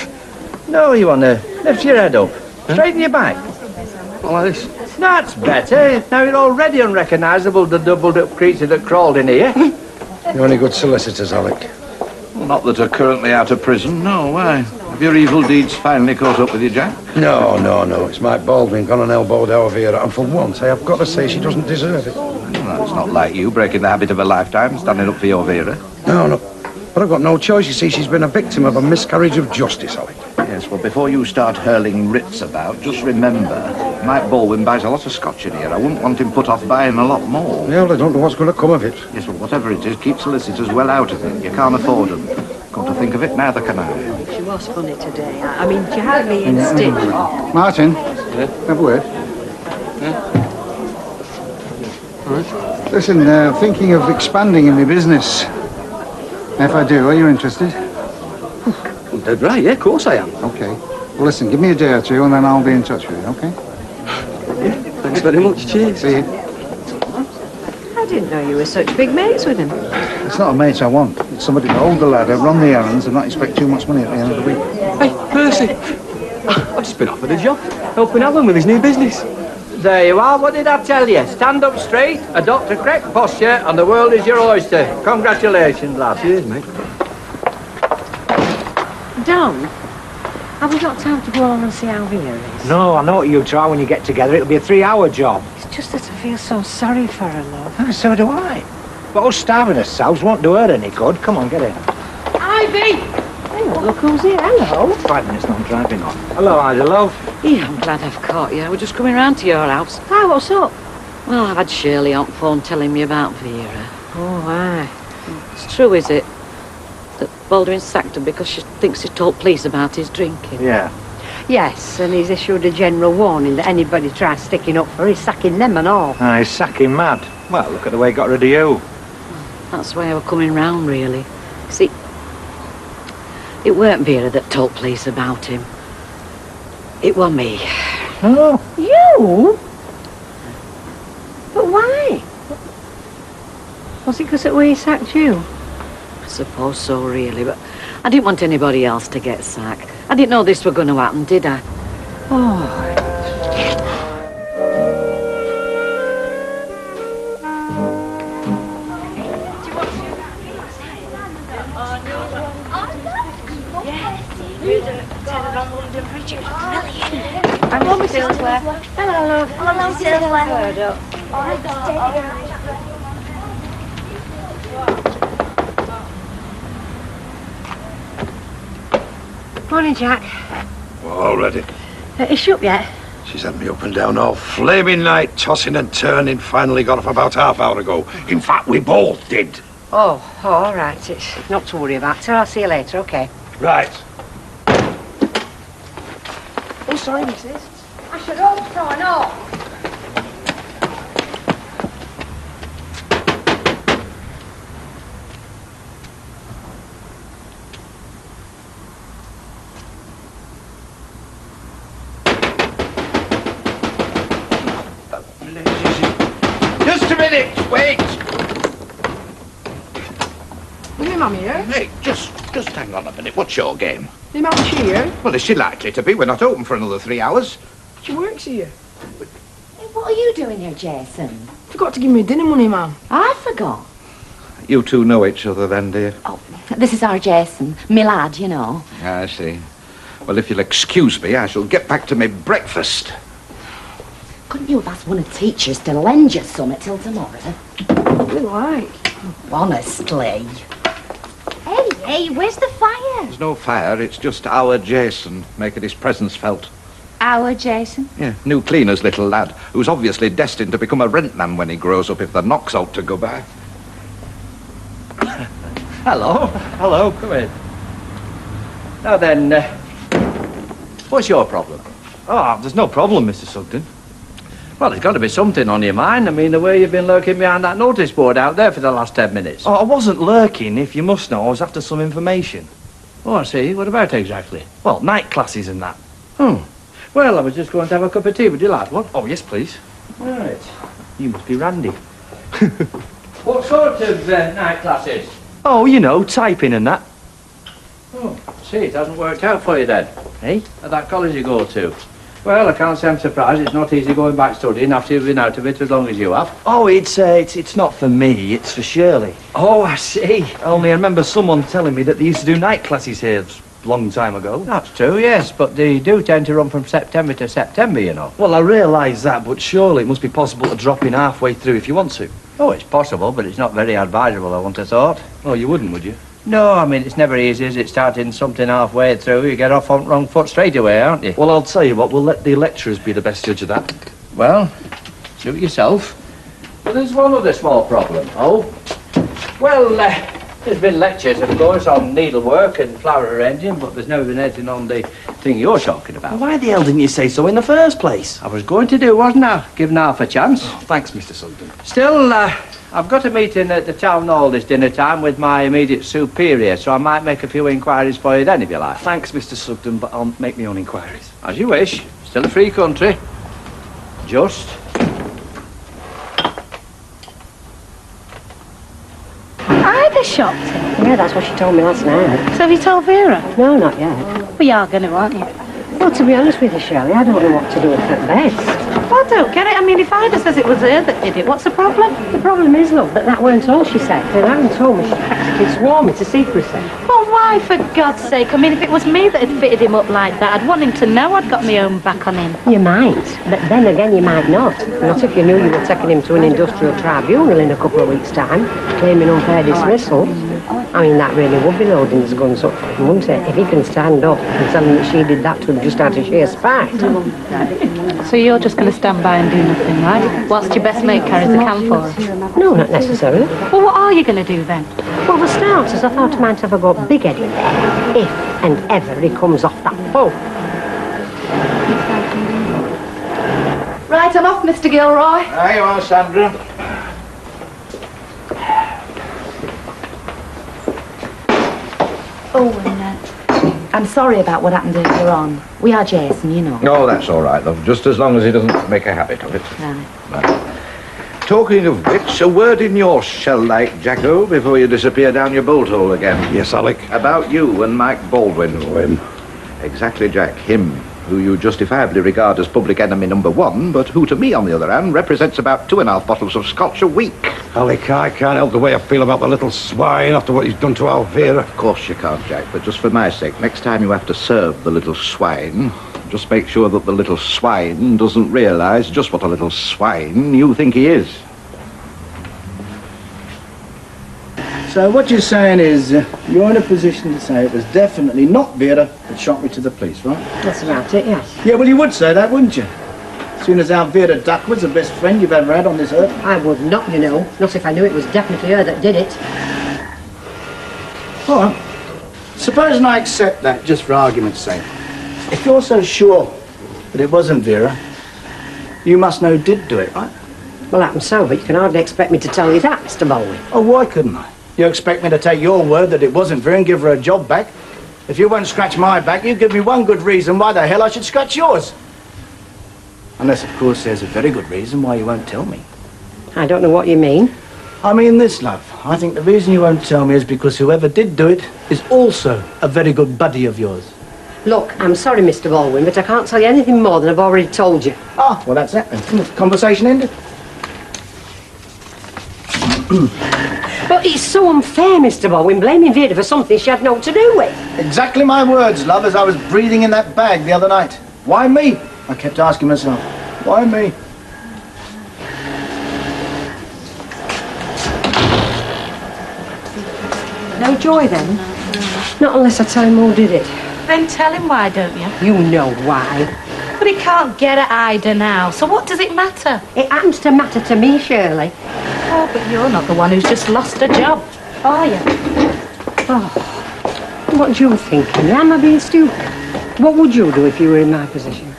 No, you want to lift your head up. Straighten your back. Not like this. That's better. Now you're already unrecognisable, the doubled-up creature that crawled in here. You're only good solicitors, Alec. Well, not that are currently out of prison, no, why? Have your evil deeds finally caught up with you, Jack? No. It's Mike Baldwin gone and elbowed our Vera, and for once I have got to say she doesn't deserve it. Well, that's not like you, breaking the habit of a lifetime, standing up for your Vera. No. But I've got no choice, you see. She's been a victim of a miscarriage of justice, Alec. Yes, well, before you start hurling writs about, just remember, Mike Baldwin buys a lot of scotch in here. I wouldn't want him put off buying a lot more. Yeah, well, I don't know what's going to come of it. Yes, well, whatever it is, keep solicitors well out of it. You can't afford them. Come to think of it, neither can I. She was funny today. I mean, she had me in stitch. Martin, have a word. Listen, thinking of expanding in my business. If I do, are you interested? Dead right, yeah, of course I am. Okay. Well, listen, give me a day or two and then I'll be in touch with you, okay? Thanks very much, cheers. See you. I didn't know you were such big mates with him. It's not a mate I want. It's somebody to hold the ladder, run the errands and not expect too much money at the end of the week. Hey, Percy. I've just been offered a job, helping Alan with his new business. There you are. What did I tell you? Stand up straight, adopt a correct posture, and the world is your oyster. Congratulations, lad. Cheers, mate. Don, have we got time to go along and see how Vera is? No, I know what you try when you get together. It'll be a 3-hour job. It's just that I feel so sorry for her, love. Oh, so do I. But us starving ourselves won't do her any good. Come on, get in. Ivy! Hang on, look who's here. Hello. 5 minutes and I'm driving on. Hello, Ida, love. Yeah, I'm glad I've caught you. We're just coming round to your house. Hi, what's up? Well, I've had Shirley on phone telling me about Vera. Oh, aye. It's true, is it? That Baldwin sacked her because she thinks he told police about his drinking. Yeah. Yes, and he's issued a general warning that anybody tries sticking up for, he's sacking them and all. He's sacking mad. Well, look at the way he got rid of you. That's why I was coming round, really. See, it weren't Vera that told police about him. It was me. Oh. You? But why? Was it because of the way he sacked you? I suppose so, really, but I didn't want anybody else to get sacked. I didn't know this were going to happen, did I? Oh. Hello, Mrs. Clare. Hello, love. Hello, Silver. Morning, Jack. Already. Is she up yet? She's had me up and down all flaming night, tossing and turning. Finally got off about half hour ago. In fact, we both did. Oh, all right. It's not to worry about. So I'll see you later, okay? Right. Oh, sorry, missus. I should hope so, no. Just a minute, wait. Is your mum here? Hey, just hang on a minute. What's your game? Your mum's here? Well, is she likely to be? We're not open for another 3 hours. She works here. What are you doing here, Jason? Forgot to give me dinner money, ma'am. I forgot. You two know each other then, dear? Oh, this is our Jason. Me lad, you know. I see. Well, if you'll excuse me, I shall get back to my breakfast. Couldn't you have asked one of the teachers to lend you some till tomorrow? What do you like? Honestly. Hey, where's the fire? There's no fire, it's just our Jason making his presence felt. Our Jason? Yeah, new cleaner's little lad, who's obviously destined to become a rentman when he grows up if the knock's out to go by. Hello. Hello, come in. Now then, what's your problem? Oh, there's no problem, Mr. Sugden. Well, there's got to be something on your mind. I mean, the way you've been lurking behind that notice board out there for the last 10 minutes. Oh, I wasn't lurking, if you must know. I was after some information. Oh, I see. What about exactly? Well, night classes and that. Well, I was just going to have a cup of tea. Would you like one? Oh, yes, please. Right. You must be Randy. What sort of night classes? Oh, you know, typing and that. Oh, see, it hasn't worked out for you then. Eh? At that college you go to. Well, I can't say I'm surprised. It's not easy going back studying after you've been out of it as long as you have. Oh, it's not for me, it's for Shirley. Oh, I see. Only I remember someone telling me that they used to do night classes here a long time ago. That's true, yes, but they do tend to run from September to September, you know. Well, I realise that, but surely it must be possible to drop in halfway through if you want to. Oh, it's possible, but it's not very advisable, I wouldn't have thought. Oh, you wouldn't, would you? No, I mean, it's never easy, is it? Starting something halfway through, you get off on the wrong foot straight away, aren't you? Well, I'll tell you what, we'll let the lecturers be the best judge of that. Well, suit yourself. But there's one other small problem. Oh? Well, there's been lectures, of course, on needlework and flower arranging, but there's never been anything on the thing you're talking about. Well, why the hell didn't you say so in the first place? I was going to do, wasn't I? Given half a chance. Oh, thanks, Mr. Sugden. Still, I've got a meeting at the town hall this dinner time with my immediate superior, so I might make a few inquiries for you then, if you like. Thanks, Mr. Sugden, but I'll make my own inquiries. As you wish. Still a free country. Just. Are they shocked? Yeah, that's what she told me last night. So have you told Vera? No, not yet. Well, you are going to, aren't you? Well, to be honest with you, Shirley, I don't know what to do with that best. Well, I don't get it. I mean, if Ida says it was her that did it, what's the problem? The problem is, love, that weren't all she said. Then Aaron told me she practically swore me to secrecy. Well, why, for God's sake? I mean, if it was me that had fitted him up like that, I'd want him to know I'd got my own back on him. You might, but then again you might not. Not if you knew you were taking him to an industrial tribunal in a couple of weeks' time, claiming unfair dismissal. I mean, that really would be loading his guns up for him, wouldn't it? If he can stand up and tell him that she did that to him just out of sheer spite. So you're just going to stand by and do nothing, right? Whilst your best mate carries the can for her? No, not necessarily. Well, what are you going to do then? Well, for starters, I thought I might have a go big Eddie there, if and ever he comes off that phone. Right, I'm off, Mr. Gilroy. There you are, Sandra. Oh, and I'm sorry about what happened earlier on. We are Jason, you know. Oh, that's all right, love. Just as long as he doesn't make a habit of it. Right. Talking of which, a word in your shell-like, Jacko, before you disappear down your bolt hole again. Yes, Alec. About you and Mike Baldwin. Oh, him. Exactly, Jack. Him. who you justifiably regard as public enemy number one, but who to me, on the other hand, represents about 2.5 bottles of Scotch a week. Alec, I can't help the way I feel about the little swine after what he's done to Alvira. Of course you can't, Jack, but just for my sake, next time you have to serve the little swine, just make sure that the little swine doesn't realise just what a little swine you think he is. So what you're saying is you're in a position to say it was definitely not Vera that shot me to the police, right? That's about it, yes. Yeah, well, you would say that, wouldn't you? As soon as Alvira Duckwood's the best friend you've ever had on this earth. I would not, you know. Not if I knew it was definitely her that did it. All right. Supposing I accept that, just for argument's sake. If you're so sure that it wasn't Vera, you must know who did do it, right? Well, happens so, but you can hardly expect me to tell you that, Mr. Baldwin. Oh, why couldn't I? You expect me to take your word that it wasn't Vera and give her a job back? If you won't scratch my back, you give me one good reason why the hell I should scratch yours. Unless, of course, there's a very good reason why you won't tell me. I don't know what you mean. I mean this, love. I think the reason you won't tell me is because whoever did do it is also a very good buddy of yours. Look, I'm sorry, Mr. Baldwin, but I can't tell you anything more than I've already told you. Ah, well, that's that then. Conversation ended. But it's so unfair, Mr. Baldwin, blaming Vera for something she had naught to do with. Exactly my words, love, as I was breathing in that bag the other night. Why me? I kept asking myself, why me? No joy then? Not unless I tell him who did it. Then tell him why, don't you? You know why. But he can't get at Ida now, so what does it matter? It happens to matter to me, Shirley. Oh, but you're not the one who's just lost a job, are you? Oh, what do you think? Am I being stupid? What would you do if you were in my position?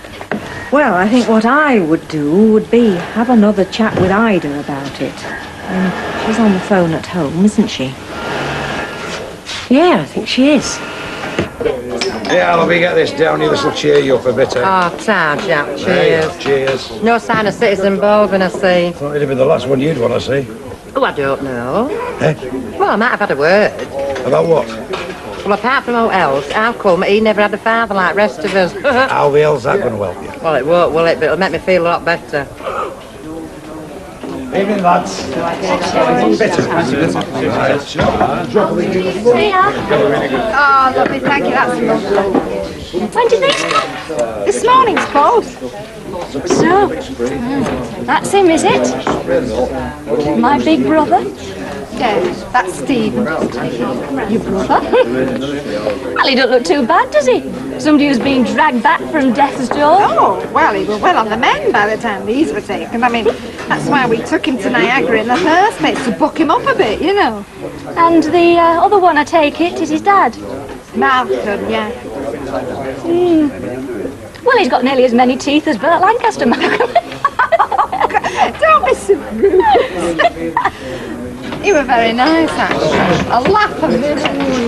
Well, I think what I would do would be have another chat with Ida about it. She's on the phone at home, isn't she? Yeah, I think she is. Yeah, let me get this down here. This will cheer you up a bit, eh? Oh, ta, Jack. Cheers. Hey, cheers. No sign of Citizen Baldwin, I see. Thought it'd be the last one you'd want to see. Oh, I don't know. Eh? Well, I might have had a word. About what? Well, apart from all else, how come he never had a father like rest of us? How the hell's that going to help you? Well, it won't, will it? But it'll make me feel a lot better. Evening, lads. Oh, lovely, thank you, that's lovely. When did they start? This morning, suppose. So, that's him, is it? My big brother? Yes, that's Stephen. Your brother? Well, he don't look too bad, does he? Somebody who's been dragged back from death's door. Oh, well, he was well on the mend by the time these were taken. I mean, that's why we took him to Niagara in the first place, to buck him up a bit, you know. And the other one, I take it, is his dad? Malcolm, yeah. Well, he's got nearly as many teeth as Burt Lancaster, Malcolm. Don't be so rude. You were very nice, actually. A laugh of it.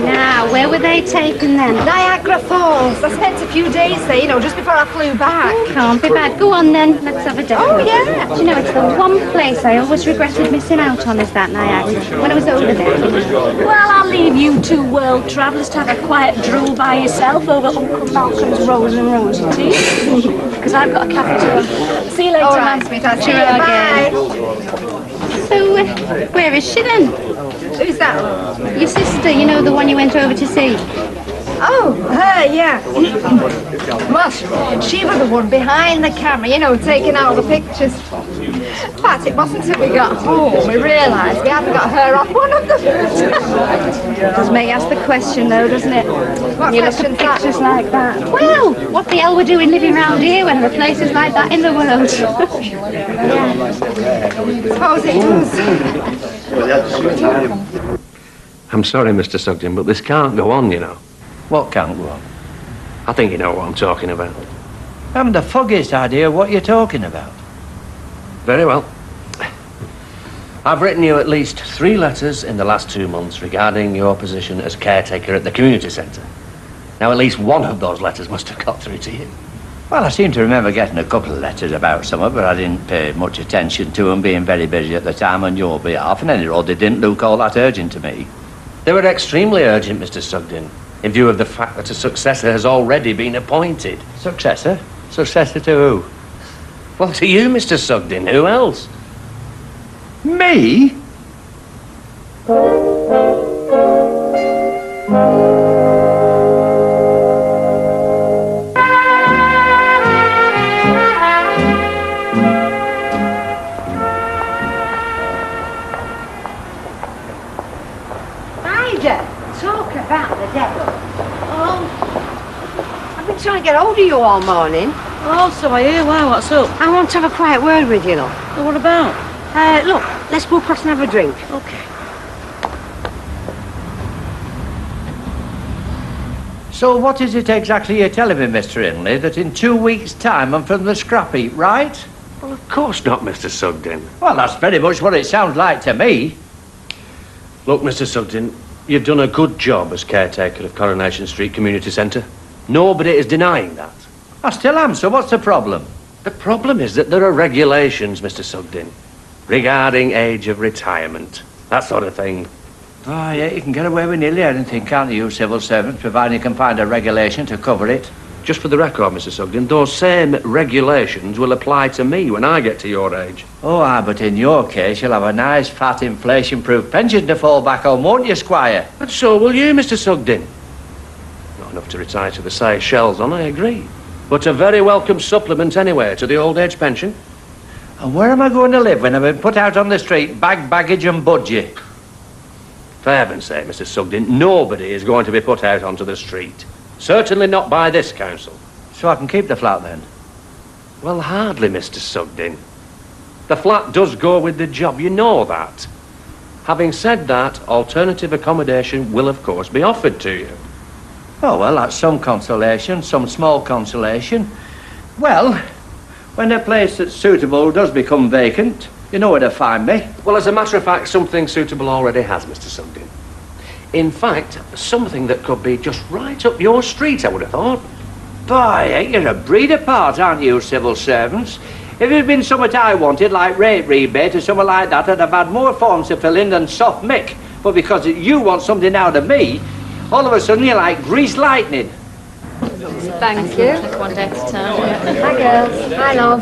Now, where were they taken then? Niagara Falls. I spent a few days there, you know, just before I flew back. Can't be bad. Go on then, let's have a day. Oh, yeah. Do you know, it's the one place I always regretted missing out on is that Niagara, when I was over there. Well, I'll leave you two world travellers to have a quiet drool by yourself over Uncle Malcolm's Rose and Rosy tea. Because I've got a cafe to run. See you later, All right, man. sweetheart. See you Bye. So, where is she then? Who's that? Your sister, you know, the one you went over to see. Oh, her, yeah. Well, she was the one behind the camera, you know, taking all the pictures. In fact, it wasn't until we got home we realised we hadn't got her off one of them. Does make you ask the question, though, doesn't it? What question's that? Pictures like that. Well, what the hell we're doing living round here when there are places like that in the world? Yeah. Suppose it does. I'm sorry, Mr. Sugden, but this can't go on, you know. What can't go on? I think you know what I'm talking about. I haven't the foggiest idea what you're talking about. Very well. I've written you at least 3 letters in the last 2 months regarding your position as caretaker at the community centre. Now, at least one of those letters must have got through to you. Well, I seem to remember getting a couple of letters about something, but I didn't pay much attention to them, being very busy at the time on your behalf, and any road they didn't look all that urgent to me. They were extremely urgent, Mr. Sugden. in view of the fact that a successor has already been appointed. Successor? Successor to who? Well, to you, Mr. Sugden. Who else? Me? Ida, talk about the devil. Oh, I've been trying to get hold of you all morning. Oh, so I hear. Why, what's up? I want to have a quiet word with you, love. Well, what about? Look, let's go across and have a drink. Okay. So what is it exactly you're telling me, Mr. Inley, that in 2 weeks' time I'm from the scrap heap, right? Well, of course not, Mr. Sugden. Well, that's very much what it sounds like to me. Look, Mr. Sugden, you've done a good job as caretaker of Coronation Street Community Centre. Nobody is denying that. I still am, so what's the problem? The problem is that there are regulations, Mr. Sugden, regarding age of retirement, that sort of thing. Oh, yeah, you can get away with nearly anything, can't you, civil servants, providing you can find a regulation to cover it. Just for the record, Mr. Sugden, those same regulations will apply to me when I get to your age. Oh, aye, but in your case, you'll have a nice, fat, inflation-proof pension to fall back on, won't you, Squire? But so will you, Mr. Sugden. Not enough to retire to the Seychelles on, I agree. But a very welcome supplement, anyway, to the old age pension. And where am I going to live when I've been put out on the street, bag, baggage and budgie? For heaven's sake, Mr. Sugden, nobody is going to be put out onto the street. Certainly not by this council. So I can keep the flat, then? Well, hardly, Mr. Sugden. The flat does go with the job, you know that. Having said that, alternative accommodation will, of course, be offered to you. Oh, well, that's some consolation, some small consolation. Well, when a place that's suitable does become vacant, you know where to find me. Well, as a matter of fact, something suitable already has, Mr. Sugden. In fact, something that could be just right up your street, I would have thought. Boy, you're a breed apart, aren't you, civil servants? If it had been something I wanted, like rate rebate or something like that, I'd have had more forms to fill in than soft mick. But because you want something out of me, all of a sudden you're like greased lightning. Thank you. One next time. Hi, girls. Hi, love.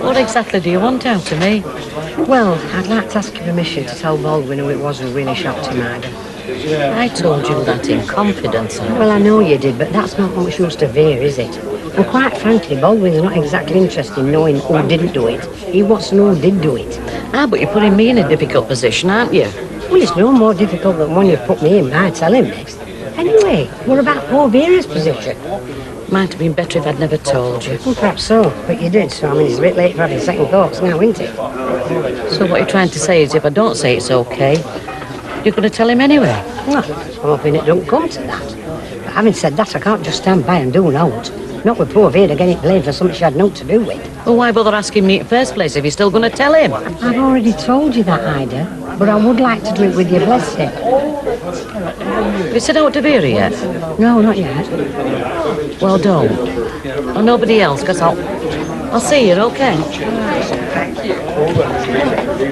What exactly do you want out of me? Well, I'd like to ask your permission to tell Baldwin who it was who really shocked him, Ida. I told you that in confidence. Well, I know you did, but that's not much use to veer, is it? And quite frankly, Baldwin's not exactly interested in knowing who didn't do it. He wants to know who did do it. Ah, but you're putting me in a difficult position, aren't you? Well, it's no more difficult than one you've put me in by telling me. Anyway, what about poor Vera's position? Might have been better if I'd never told you. Well, perhaps so, but you did, so I mean, it's a bit late for having second thoughts now, isn't it? So what you're trying to say is if I don't say it's okay, you're going to tell him anyway? Well, I'm hoping it don't come to that. But having said that, I can't just stand by and do naught. Not with poor Vera getting blamed for something she had naught to do with. Well, why bother asking me in the first place if you're still going to tell him? I've already told you that, Ida, but I would like to do it with your blessing. Have you said out to Vera yet? No, not yet. Well, don't. Or nobody else, because I'll see you, okay?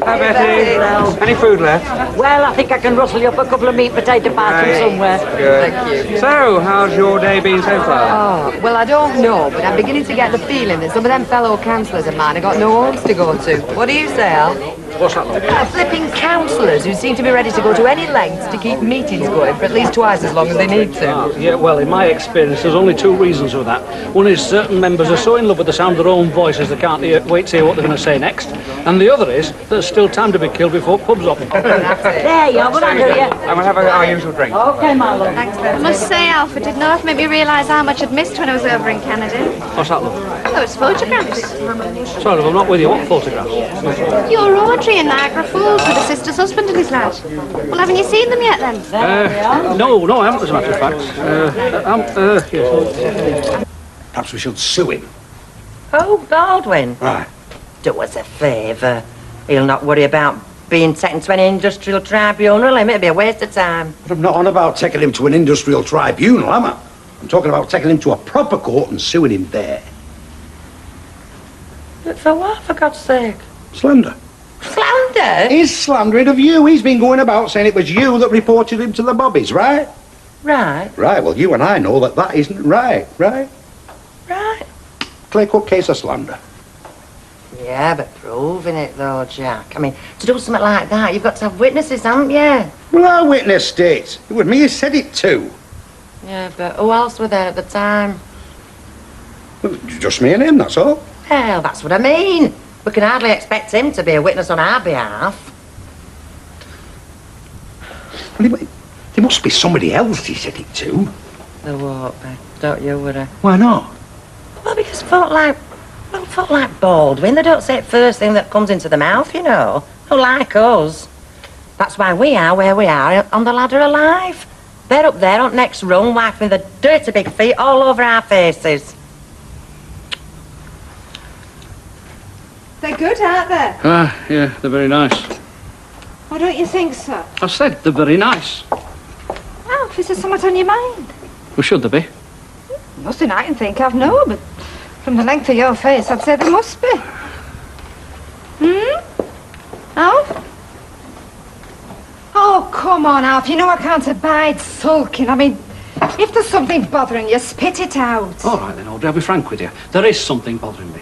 Hi, Betty. Any food left? Well, I think I can rustle you up a couple of meat potato pies from somewhere. Good. Thank you. So, how's your day been so far? Oh, well, I don't know, but I'm beginning to get the feeling that some of them fellow councillors of mine have got no homes to go to. What do you say, Al? What's that? Flipping councillors who seem to be ready to go to any lengths to keep meetings going for at least twice as long as they need to. Yeah, well, in my experience, there's only two reasons for that. One is certain members are so in love with the sound of their own voices they can't wait to hear what they're going to say next. And the other is there's still time to be killed before pubs open. There you are, under you. And we'll have our usual drink. Okay, my love. Thanks, I must say, Alfred did not make me realise how much I'd missed when I was over in Canada. What's that, love? Those photographs. Sorry, love, I'm not with you. What photographs? Your Audrey in Niagara Falls with a sister's husband and his lad. Well, haven't you seen them yet, then? No, I haven't, as a matter of fact. Yes. Perhaps we should sue him. Oh, Baldwin. Right. Do us a favour. He'll not worry about being taken to any industrial tribunal. It'd be a waste of time. But I'm not on about taking him to an industrial tribunal, am I? I'm talking about taking him to a proper court and suing him there. But for what, for God's sake? Slander. Slander? He's slandering of you. He's been going about saying it was you that reported him to the bobbies, right? Right. Right, well, you and I know that that isn't right, right? Right. Clear-cut case of slander. Yeah, but proving it though, Jack. I mean, to do something like that, you've got to have witnesses, haven't you? Well, I witnessed it. It was me who said it too. Yeah, but who else were there at the time? Well, just me and him, that's all. Hell, that's what I mean. We can hardly expect him to be a witness on our behalf. Well, there must be somebody else he said it to. There won't be. Don't you worry. Why not? Well, because folk like Baldwin, they don't say it first thing that comes into the mouth, you know. Who like us. That's why we are where we are on the ladder of life. They're up there on next rung, wiping the dirty big feet all over our faces. They're good, aren't they? Ah, yeah, they're very nice. Why don't you think so? I said they're very nice. Alf, is there something on your mind? Well, should there be? Nothing I can think of, no, but from the length of your face, I'd say there must be. Alf? Oh, come on, Alf. You know I can't abide sulking. I mean, if there's something bothering you, spit it out. All right then, Audrey, I'll be frank with you. There is something bothering me.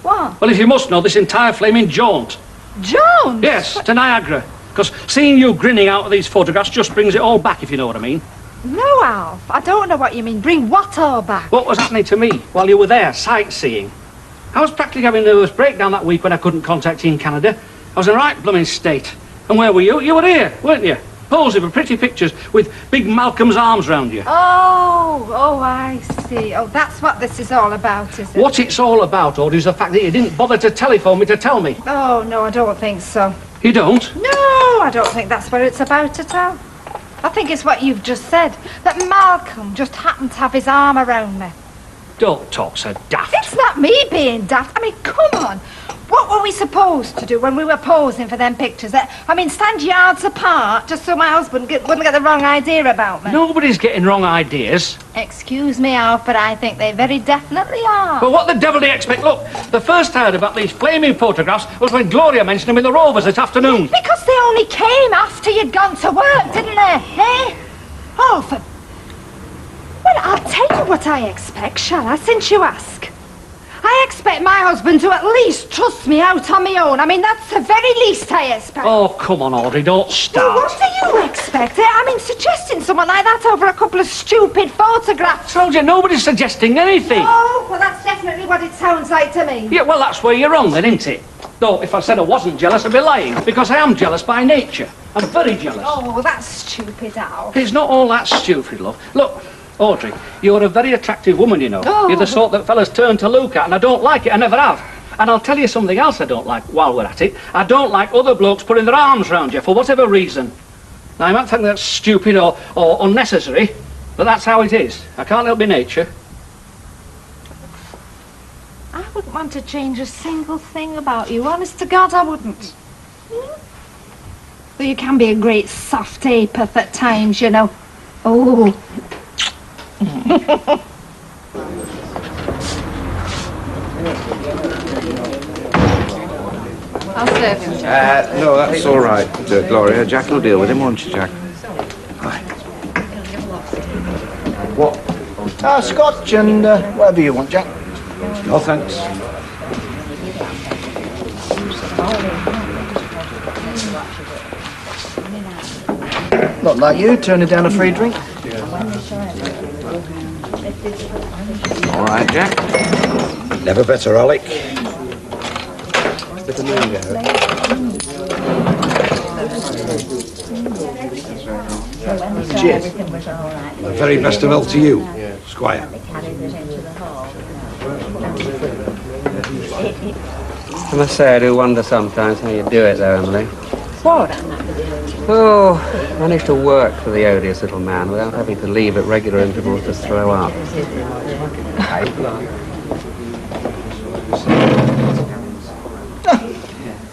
What? Well, if you must know, this entire flaming jaunt. Jones? Yes, to Niagara. Because seeing you grinning out of these photographs just brings it all back, if you know what I mean. No, Alf. I don't know what you mean. Bring what all back? What was happening to me while you were there, sightseeing? I was practically having a nervous breakdown that week when I couldn't contact you in Canada. I was in a right blooming state. And where were you? You were here, weren't you? Posing for pretty pictures with big Malcolm's arms round you. Oh, I see. Oh, that's what this is all about, is it? What it's all about, Audrey, is the fact that you didn't bother to telephone me to tell me. Oh, no, I don't think so. You don't? No, I don't think that's what it's about at all. I think it's what you've just said, that Malcolm just happened to have his arm around me. Don't talk so daft. It's not me being daft. I mean, come on. What were we supposed to do when we were posing for them pictures? I mean, stand yards apart just so my husband wouldn't get the wrong idea about me. Nobody's getting wrong ideas. Excuse me, Alf, but I think they very definitely are. But what the devil do you expect? Look, the first I heard about these flaming photographs was when Gloria mentioned them in the Rovers this afternoon. Because they only came after you'd gone to work, didn't they? Eh? Oh, for... Well, I'll tell you what I expect, shall I, since you ask? I expect my husband to at least trust me out on my own. I mean, that's the very least I expect. Oh, come on, Audrey, don't start. Well, what do you expect? I mean, suggesting someone like that over a couple of stupid photographs. I told you, nobody's suggesting anything. Oh, well, that's definitely what it sounds like to me. Yeah, well, that's where you're wrong then, isn't it? Though, if I said I wasn't jealous, I'd be lying, because I am jealous by nature. I'm very jealous. Oh, well, that's stupid, Al. It's not all that stupid, love. Look, Audrey, you're a very attractive woman, you know. Oh. You're the sort that fellas turn to look at, and I don't like it. I never have. And I'll tell you something else I don't like while we're at it. I don't like other blokes putting their arms round you for whatever reason. Now, I might think that's stupid or unnecessary, but that's how it is. I can't help my nature. I wouldn't want to change a single thing about you. Honest to God, I wouldn't. Though you can be a great soft ape at times, you know. Oh. I'll serve him. No, that's all right, Gloria. Jack will deal with him, won't you, Jack? What? Scotch and whatever you want, Jack. No, thanks. Not like you, turning down a free drink. All right, Jack. Never better, Alec. Cheers. The very best of health to you, Squire. I must say I do wonder sometimes how you do it though, Emily. What? Oh, manage to work for the odious little man without having to leave at regular intervals to throw up.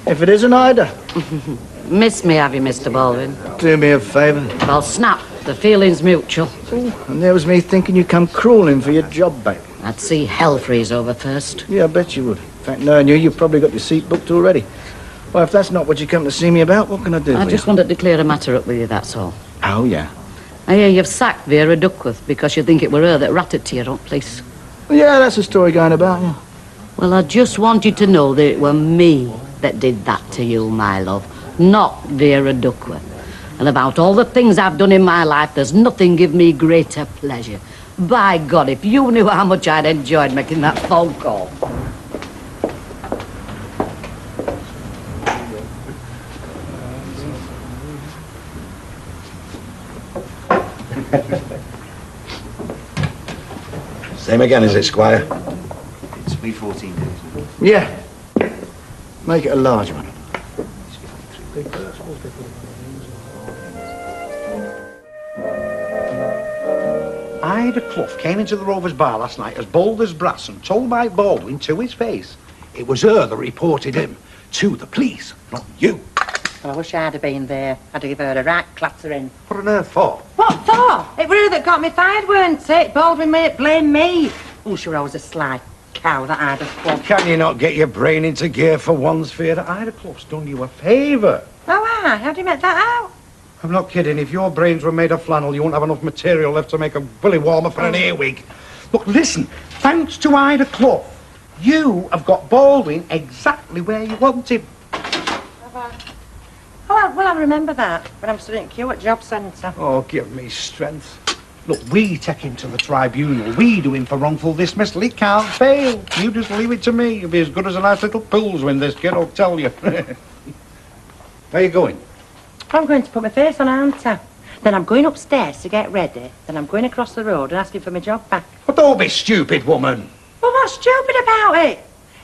If it isn't Ida. Miss me, have you, Mr. Baldwin? Do me a favour. Well, snap. The feeling's mutual. And there was me thinking you'd come crawling for your job back. I'd see hell freeze over first. Yeah, I bet you would. In fact, knowing you, you've probably got your seat booked already. Well, if that's not what you come to see me about, what can I do I for just you? wanted to clear a matter up with you, that's all. Oh, yeah. I hear you've sacked Vera Duckworth because you think it were her that ratted to your own place. Yeah, that's the story going about, yeah. Well, I just want you to know that it were me that did that to you, my love, not Vera Duckworth. And about all the things I've done in my life, there's nothing give me greater pleasure. By God, if you knew how much I'd enjoyed making that phone call. Same again, is it, Squire? It's me 14 days. Yeah. Make it a large one. Ida Clough came into the Rovers bar last night as bold as brass and told Mike Baldwin to his face it was her that reported him to the police, not you. I wish I'd have been there. I'd have given her a right clattering. What on earth for? What for? It were her that got me fired, weren't it? Baldwin made it blame me. Oh, sure, I was a sly cow, that Ida Clough. Can you not get your brain into gear for once, Vera? Ida Clough's done you a favour. Oh, why? How do you make that out? I'm not kidding. If your brains were made of flannel, you wouldn't have enough material left to make a willy warmer for an earwig. Look, listen. Thanks to Ida Clough, you have got Baldwin exactly where you want him. Oh, well, I remember that when I'm studying Q at Job Centre. Oh, give me strength. Look, we take him to the tribunal. We do him for wrongful dismissal. He can't fail. You just leave it to me. You'll be as good as a nice little pool's win, this kid, I'll tell you. Where you going? I'm going to put my face on, aren't I? Then I'm going upstairs to get ready. Then I'm going across the road and asking for my job back. But don't be stupid, woman. Well, what's stupid about it?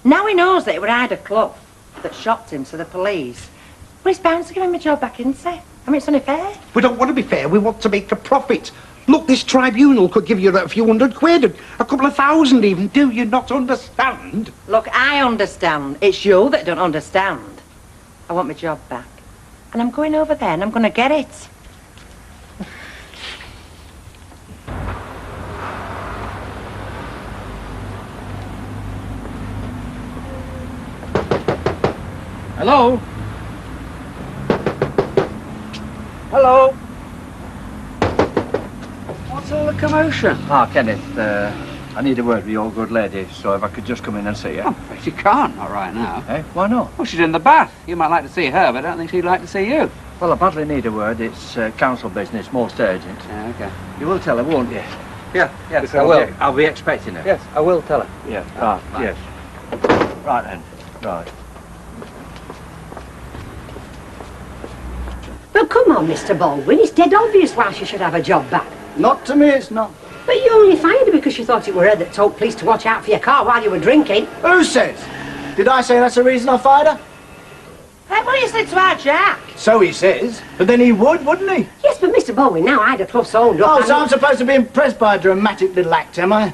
Now he knows that it was Ida Clough that shot him to the police. Well, he's bound to give him my job back, isn't he? I mean, it's only fair. We don't want to be fair. We want to make a profit. Look, this tribunal could give you a few £100, a couple of thousand even. Do you not understand? Look, I understand. It's you that don't understand. I want my job back. And I'm going over there and I'm going to get it. Hello? Hello? What's all the commotion? Ah, Kenneth, I need a word with your good lady, so if I could just come in and see her. Oh, but you can't, not right now. Eh? Why not? Well, she's in the bath. You might like to see her, but I don't think she'd like to see you. Well, I badly need a word. It's council business, most urgent. Yeah, okay. You will tell her, won't you? Yeah, yes, I will. I'll be expecting her. Yes, I will tell her. Yeah, right, yes. Right then, right. Well, come on, Mr. Baldwin. It's dead obvious why she should have a job back. Not to me, it's not. But you only fired her because you thought it were her that told police to watch out for your car while you were drinking. Who says? Did I say that's the reason I fired her? Hey, what you said to our Jack? So he says. But then he would, wouldn't he? Yes, but Mr. Baldwin, now Ida Clough's owned up. Oh, so I'm supposed to be impressed by a dramatic little act, am I?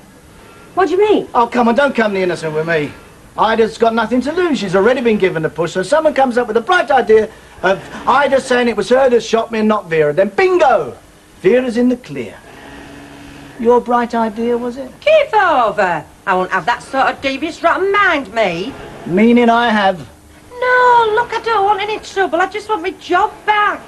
What do you mean? Oh, come on, don't come the innocent with me. Ida's got nothing to lose. She's already been given the push, so someone comes up with a bright idea of Ida saying it was her that shot me and not Vera. Then bingo! Vera's in the clear. Your bright idea, was it? Keep over. I won't have that sort of devious rotten mind, me. Meaning I have. No, look, I don't want any trouble. I just want my job back.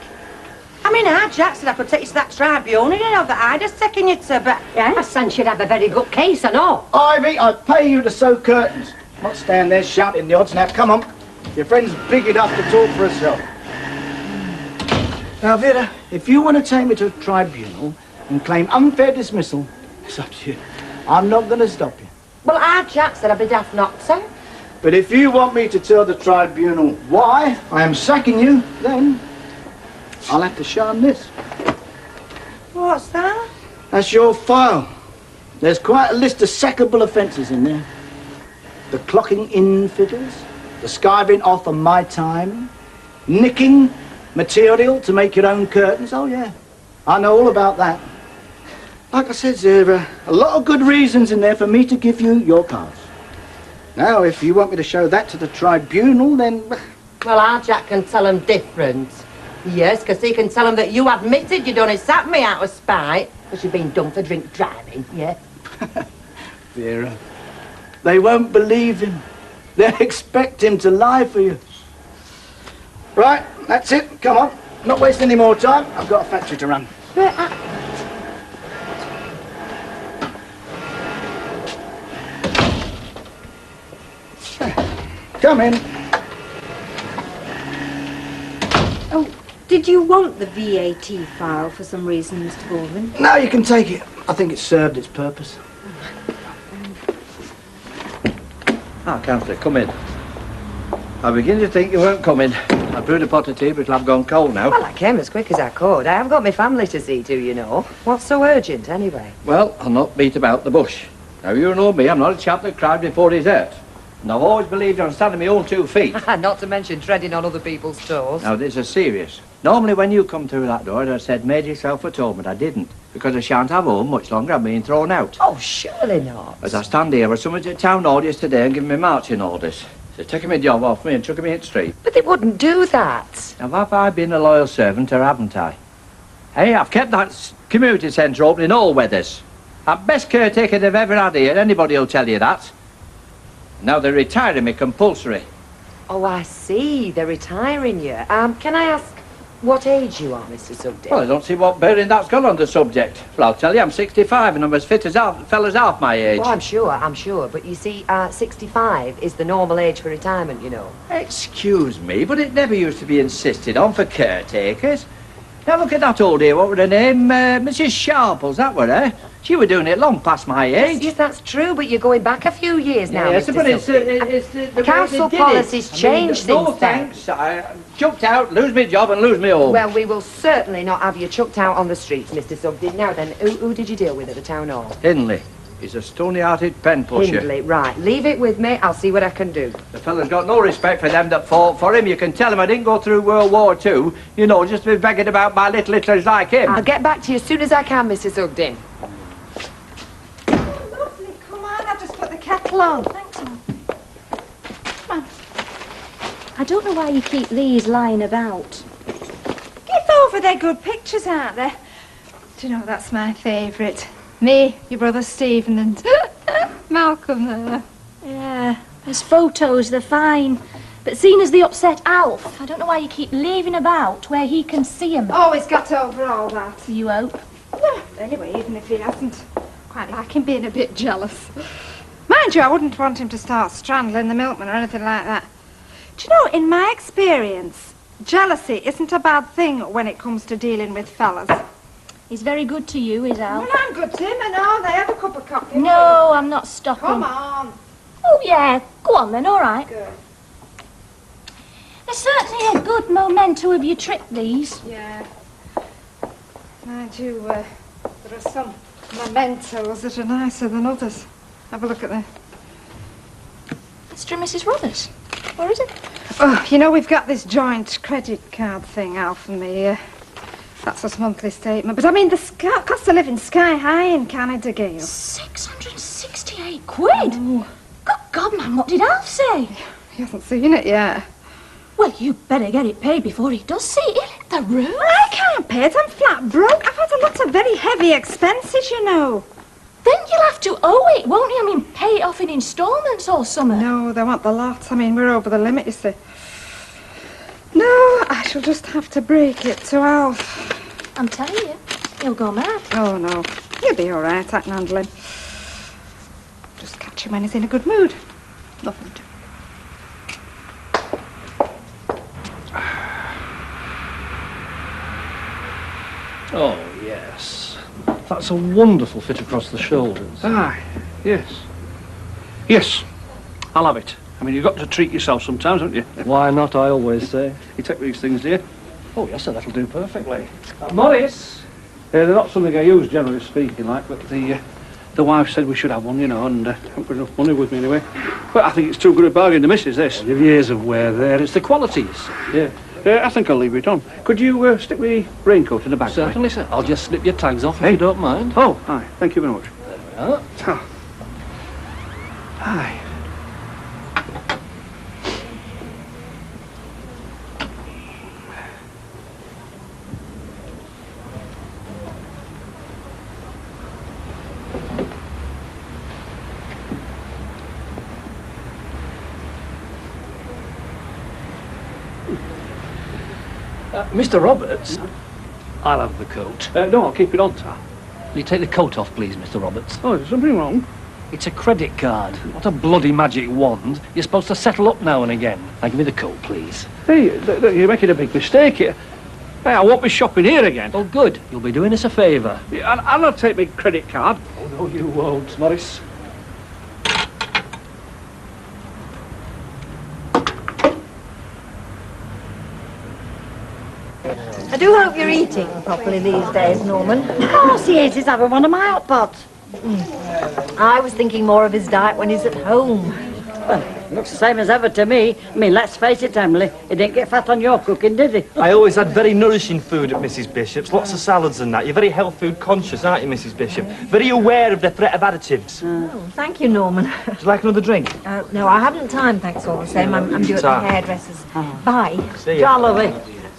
I mean, our Jack said I could take you to that tribunal, you know, that Ida's taking you to, but... Yes, and she'd have a very good case and all. Ivy, I'd pay you to sew curtains. Not stand there shouting the odds. Now, come on. Your friend's big enough to talk for herself. Now, Vera, if you want to take me to a tribunal and claim unfair dismissal, it's up to you. I'm not going to stop you. Well, our Jack said I'd be daft not to. But if you want me to tell the tribunal why I am sacking you, then I'll have to show them this. What's that? That's your file. There's quite a list of sackable offences in there. The clocking in figures, the skiving off of my time, nicking material to make your own curtains. Oh, yeah, I know all about that. Like I said, there are a lot of good reasons in there for me to give you your cards. Now, if you want me to show that to the tribunal, then... Well, our Jack can tell them different. Yes, because he can tell them that you admitted you'd only sacked me out of spite, because you've been done for drink driving, yeah? Vera, they won't believe him. They'll expect him to lie for you. Right, that's it. Come on. Not wasting any more time. I've got a factory to run. But Come in. Oh, did you want the VAT file for some reason, Mr. Baldwin? No, you can take it. I think it's served its purpose. Councillor, come in. I begin to think you weren't coming. I brewed a pot of tea, but it'll have gone cold now. Well, I came as quick as I could. I have got my family to see to, you know. What's so urgent, anyway? Well, I'll not beat about the bush. Now, you know me, I'm not a chap that cried before he's hurt. And I've always believed on standing my own 2 feet. Not to mention treading on other people's toes. Now, this is serious. Normally, when you come through that door, I'd have said, made yourself at home, but I didn't. Because I shan't have home much longer. I'm being thrown out. Oh, surely not. As I stand here, I was summoned at town hall yesterday and given me marching orders. They're taking my job off me and chucking me in the street. But they wouldn't do that. Now, have I been a loyal servant or haven't I? Hey, I've kept that community centre open in all weathers. I'm best caretaker they've ever had here. Anybody will tell you that. Now they're retiring me compulsory. Oh, I see. They're retiring you. Can I ask what age you are, Mr. Sugden? Well, I don't see what bearing that's got on the subject. Well, I'll tell you, I'm 65 and I'm as fit as fellas half my age. Oh, I'm sure. But you see, 65 is the normal age for retirement, you know. Excuse me, but it never used to be insisted on for caretakers. Now look at that old dear, what were her name? Mrs. Sharples, that were her. She were doing it long past my age. Yes, that's true, but you're going back a few years now, Yes, Mr. but it's Sugden. the Council policy's changed no since then. thanks. I chucked out, lose my job and lose my home. Well, we will certainly not have you chucked out on the streets, Mr. Sugden. Now then, who did you deal with at the town hall? Hindley. He's a stony-hearted pen pusher. Hindley, right. Leave it with me. I'll see what I can do. The fella's got no respect for them that fought for him. You can tell him I didn't go through World War II. You know, just to be begging about by little hitlers like him. I'll get back to you as soon as I can, Mr. Sugden. Lovely, come on, I've just put the kettle on. Thanks, Mum. Come on. I don't know why you keep these lying about. Give over, they're good pictures, aren't they? Do you know, that's my favourite. Me, your brother Stephen and Malcolm there. Yeah, as photos, they're fine. But seeing as they upset Alf, I don't know why you keep leaving about where he can see 'em. Oh, he's got over all that. You hope. Yeah, anyway, even if he hasn't, quite like him being a bit jealous. Mind you, I wouldn't want him to start strangling the milkman or anything like that. Do you know, in my experience, jealousy isn't a bad thing when it comes to dealing with fellas. He's very good to you, is Alf. Well, I'm good to him, and all. They have a cup of coffee. No, I'm not stopping. Come on. Oh, yeah. Go on then, all right. Good. They're certainly a good memento of your trip, these. Yeah. Mind you, there are some mementos that are nicer than others. Have a look at them. Mr. and Mrs. Roberts. Where is it? Oh, you know, we've got this joint credit card thing, Alf and me. That's us monthly statement. But I mean, the cost of living sky high in Canada, Gail. 668 quid? Oh. Good God, man, what did Alf say? He hasn't seen it yet. Well, you better get it paid before he does see it. He'll hit the roof. Well, I can't pay it. I'm flat broke. I've had a lot of very heavy expenses, you know. Then you'll have to owe it, won't you? I mean, pay it off in instalments or something. No, they want the lot. I mean, we're over the limit, you see. No, I shall just have to break it to Alf. I'm telling you, he'll go mad. Oh, no. He'll be all right. I can handle him. Just catch him when he's in a good mood. Nothing to. Oh, yes. That's a wonderful fit across the shoulders. Aye, yes. Yes, I'll have it. I mean, you've got to treat yourself sometimes, haven't you? Why not, I always say. You take these things, dear? Oh, yes, sir, that'll do perfectly. Morris! They're not something I use, generally speaking, like, but the wife said we should have one, you know, and I haven't got enough money with me anyway. But I think it's too good a bargain to miss, is this? You've years of wear there. It's the qualities. Yeah. I think I'll leave it on. Could you stick me raincoat in the bag? Certainly, sir. I'll just slip your tags off if you don't mind. Oh, aye. Thank you very much. There we are. Oh. Aye. Mr. Roberts? I'll have the coat. No, I'll keep it on, sir. Will you take the coat off, please, Mr. Roberts? Oh, is there something wrong? It's a credit card, not a bloody magic wand. You're supposed to settle up now and again. Now, give me the code, please. Hey, you're making a big mistake here. Hey, I won't be shopping here again. Oh, good. You'll be doing us a favour. Yeah, and I'll take my credit card. Oh, no, you won't, Morris. I do hope you're eating properly these days, Norman. Of course he is. He's having one of my hot pots. I was thinking more of his diet when he's at home. Well, looks the same as ever to me. I mean, let's face it, Emily. He didn't get fat on your cooking, did he? I always had very nourishing food at Mrs. Bishop's. Lots of salads and that. You're very health food conscious, aren't you, Mrs. Bishop? Very aware of the threat of additives. Oh, thank you, Norman. Would you like another drink? No, I haven't time, thanks all the same. I'm due at the hairdresser's. Bye. See ya. Lovely.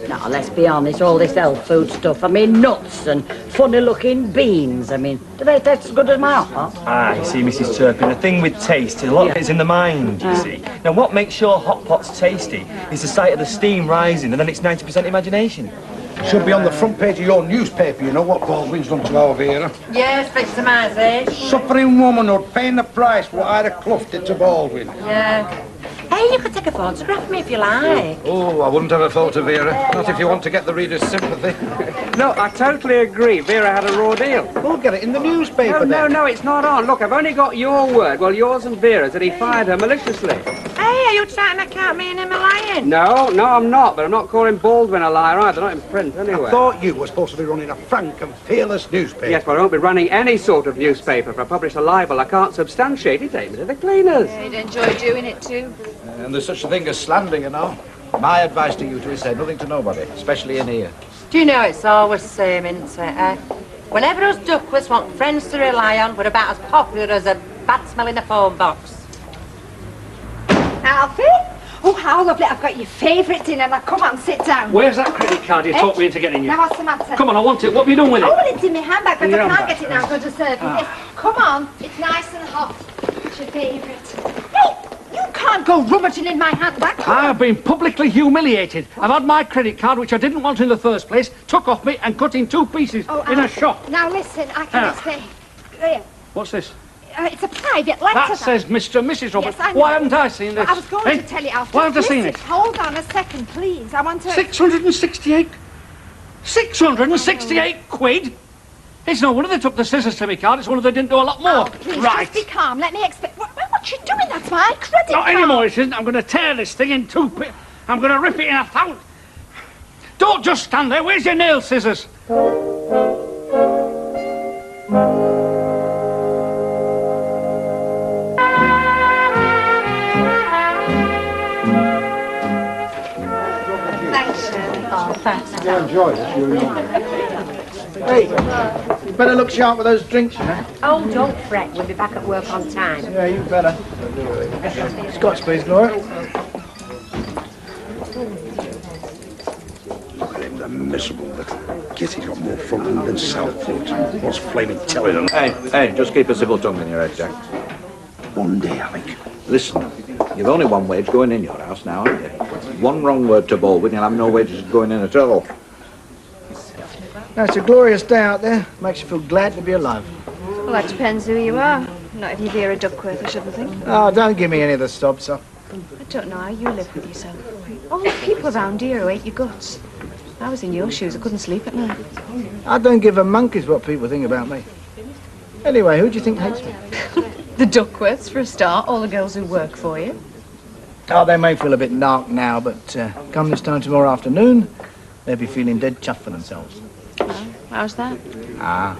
Now, let's be honest, all this health food stuff, I mean, nuts and funny-looking beans, I mean, do they taste as good as my hot pot? Ah, you see, Mrs. Turpin, the thing with taste, a lot of it's in the mind, you see. Now, what makes your hot pots tasty is the sight of the steam rising, and then it's 90% imagination. Should be on the front page of your newspaper, you know what Baldwin's done to our Vera. Yes, victimisation. Suffering womanhood, paying the price what Ida Clough did to Baldwin. Yeah. Hey, you could take a photograph of me if you like. Oh, I wouldn't have a photo, Vera. Not if you want to get the reader's sympathy. No, I totally agree. Vera had a raw deal. We'll get it in the newspaper No, it's not on. Look, I've only got your word, well, yours and Vera's, that he fired her maliciously. Hey, are you trying to count me and him a lying? No, I'm not, but I'm not calling Baldwin a liar either, not in print anyway. I thought you were supposed to be running a frank and fearless newspaper. Yes, but I won't be running any sort of newspaper. If I publish a libel, I can't substantiate it, aimed at the cleaners. Yeah, he'd enjoy doing it too. And there's such a thing as slander, you know. My advice to you two is say nothing to nobody, especially in here. Do you know, it's always the same, isn't it? Whenever us Duckworths want friends to rely on, we're about as popular as a bad smell in a phone box. Alfie? Oh, how lovely. I've got your favourite dinner. Now, come on, sit down. Where's that credit card you talked me into getting you? Now, what's the matter? Come on, I want it. What have you done with it? Oh, well, it's in my handbag, but In your I can't handbag? get it now. I'm going to serve you this. Come on. It's nice and hot. It's your favourite. Hey, you can't go rummaging in my handbag. I have been publicly humiliated. I've had my credit card, which I didn't want in the first place, took off me and cut in two pieces in a shop. Now, listen, I can explain. Here. What's this? It's a private letter. That says Mr. and Mrs. Roberts. Yes, I know. Why haven't I seen this? I was going Eh? to tell you, Alfie. Why haven't I seen Listen, it? Hold on a second, please. I want to... 668? 668 quid? It's no wonder they took the scissors to me card. It's wonder they didn't do a lot more. Oh, please, right. just be calm. Let me explain. What you doing? That's my credit Not card. anymore, it isn't. I'm going to tear this thing in two bits. I'm going to rip it in a thousand. Don't just stand there. Where's your nail scissors? Thanks, Shirley. Oh, thanks. You enjoy this, you Hey, you better look sharp with those drinks, you know. Oh, don't fret. We'll be back at work on time. Yeah, you better. Scotch, please, Gloria. Look at him, the miserable little git. He's got more front than Southwood. What's flaming telling him? Hey, just keep a civil tongue in your head, Jack. One day, Alec. Listen, you've only one wage going in your house now, haven't you? One wrong word to Baldwin, you'll have no wages going in at all. Now, it's a glorious day out there. Makes you feel glad to be alive. Well, that depends who you are. Not if you're Vera Duckworth, I shouldn't think. Oh, don't give me any of the stobs up. I don't know how you live with yourself. All the people around here who hate your guts. I was in your shoes, I couldn't sleep at night. I don't give a monkey's what people think about me. Anyway, who do you think hates me? The Duckworths, for a start, all the girls who work for you. Oh, they may feel a bit narked now, but come this time tomorrow afternoon, they'll be feeling dead chuffed for themselves. Oh, how's that? Ah.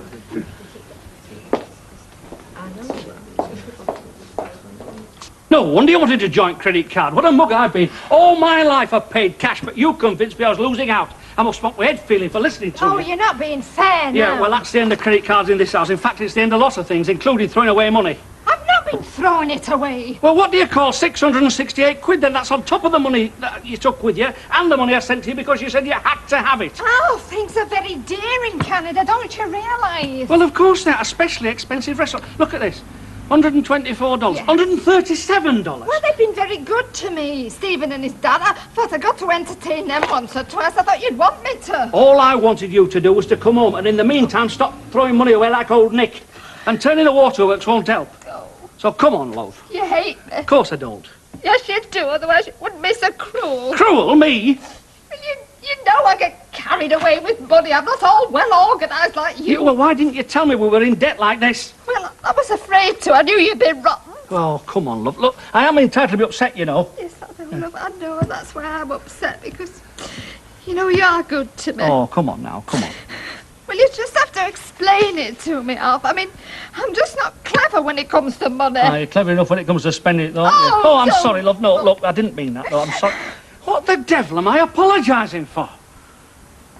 No wonder you wanted a joint credit card. What a mug I've been. All my life I've paid cash, but you convinced me I was losing out. I must want my head feeling for listening to Oh, you. you're not being fair now. Yeah, well, that's the end of credit cards in this house. In fact, it's the end of lots of things, including throwing away money. I've not been throwing it away. Well, what do you call 668 quid then? That's on top of the money that you took with you and the money I sent to you because you said you had to have it. Oh, things are very dear in Canada, don't you realise? Well, of course they're especially expensive restaurant. Look at this. $124, $137. Well, they've been very good to me, Stephen and his dad. I thought I got to entertain them once or twice. I thought you'd want me to. All I wanted you to do was to come home and in the meantime stop throwing money away like old Nick. And turning the waterworks won't help. So come on, love. You hate me. Of course I don't. Yes, you do, otherwise you wouldn't be so cruel. Cruel, me? You know I get carried away with money. I'm not all well organised like you. Well, why didn't you tell me we were in debt like this? Well, I was afraid to. I knew you'd been rotten. Oh, come on, love. Look, I am entitled to be upset, you know. Yes, I know, love. I know, and that's why I'm upset, because, you know, you are good to me. Oh, come on now, come on. Well, you just have to explain it to me, Alf. I mean, I'm just not clever when it comes to money. You're clever enough when it comes to spending it, though, aren't you? Oh, I'm don't- sorry, love. No, look, I didn't mean that, though. I'm sorry. What the devil am I apologising for?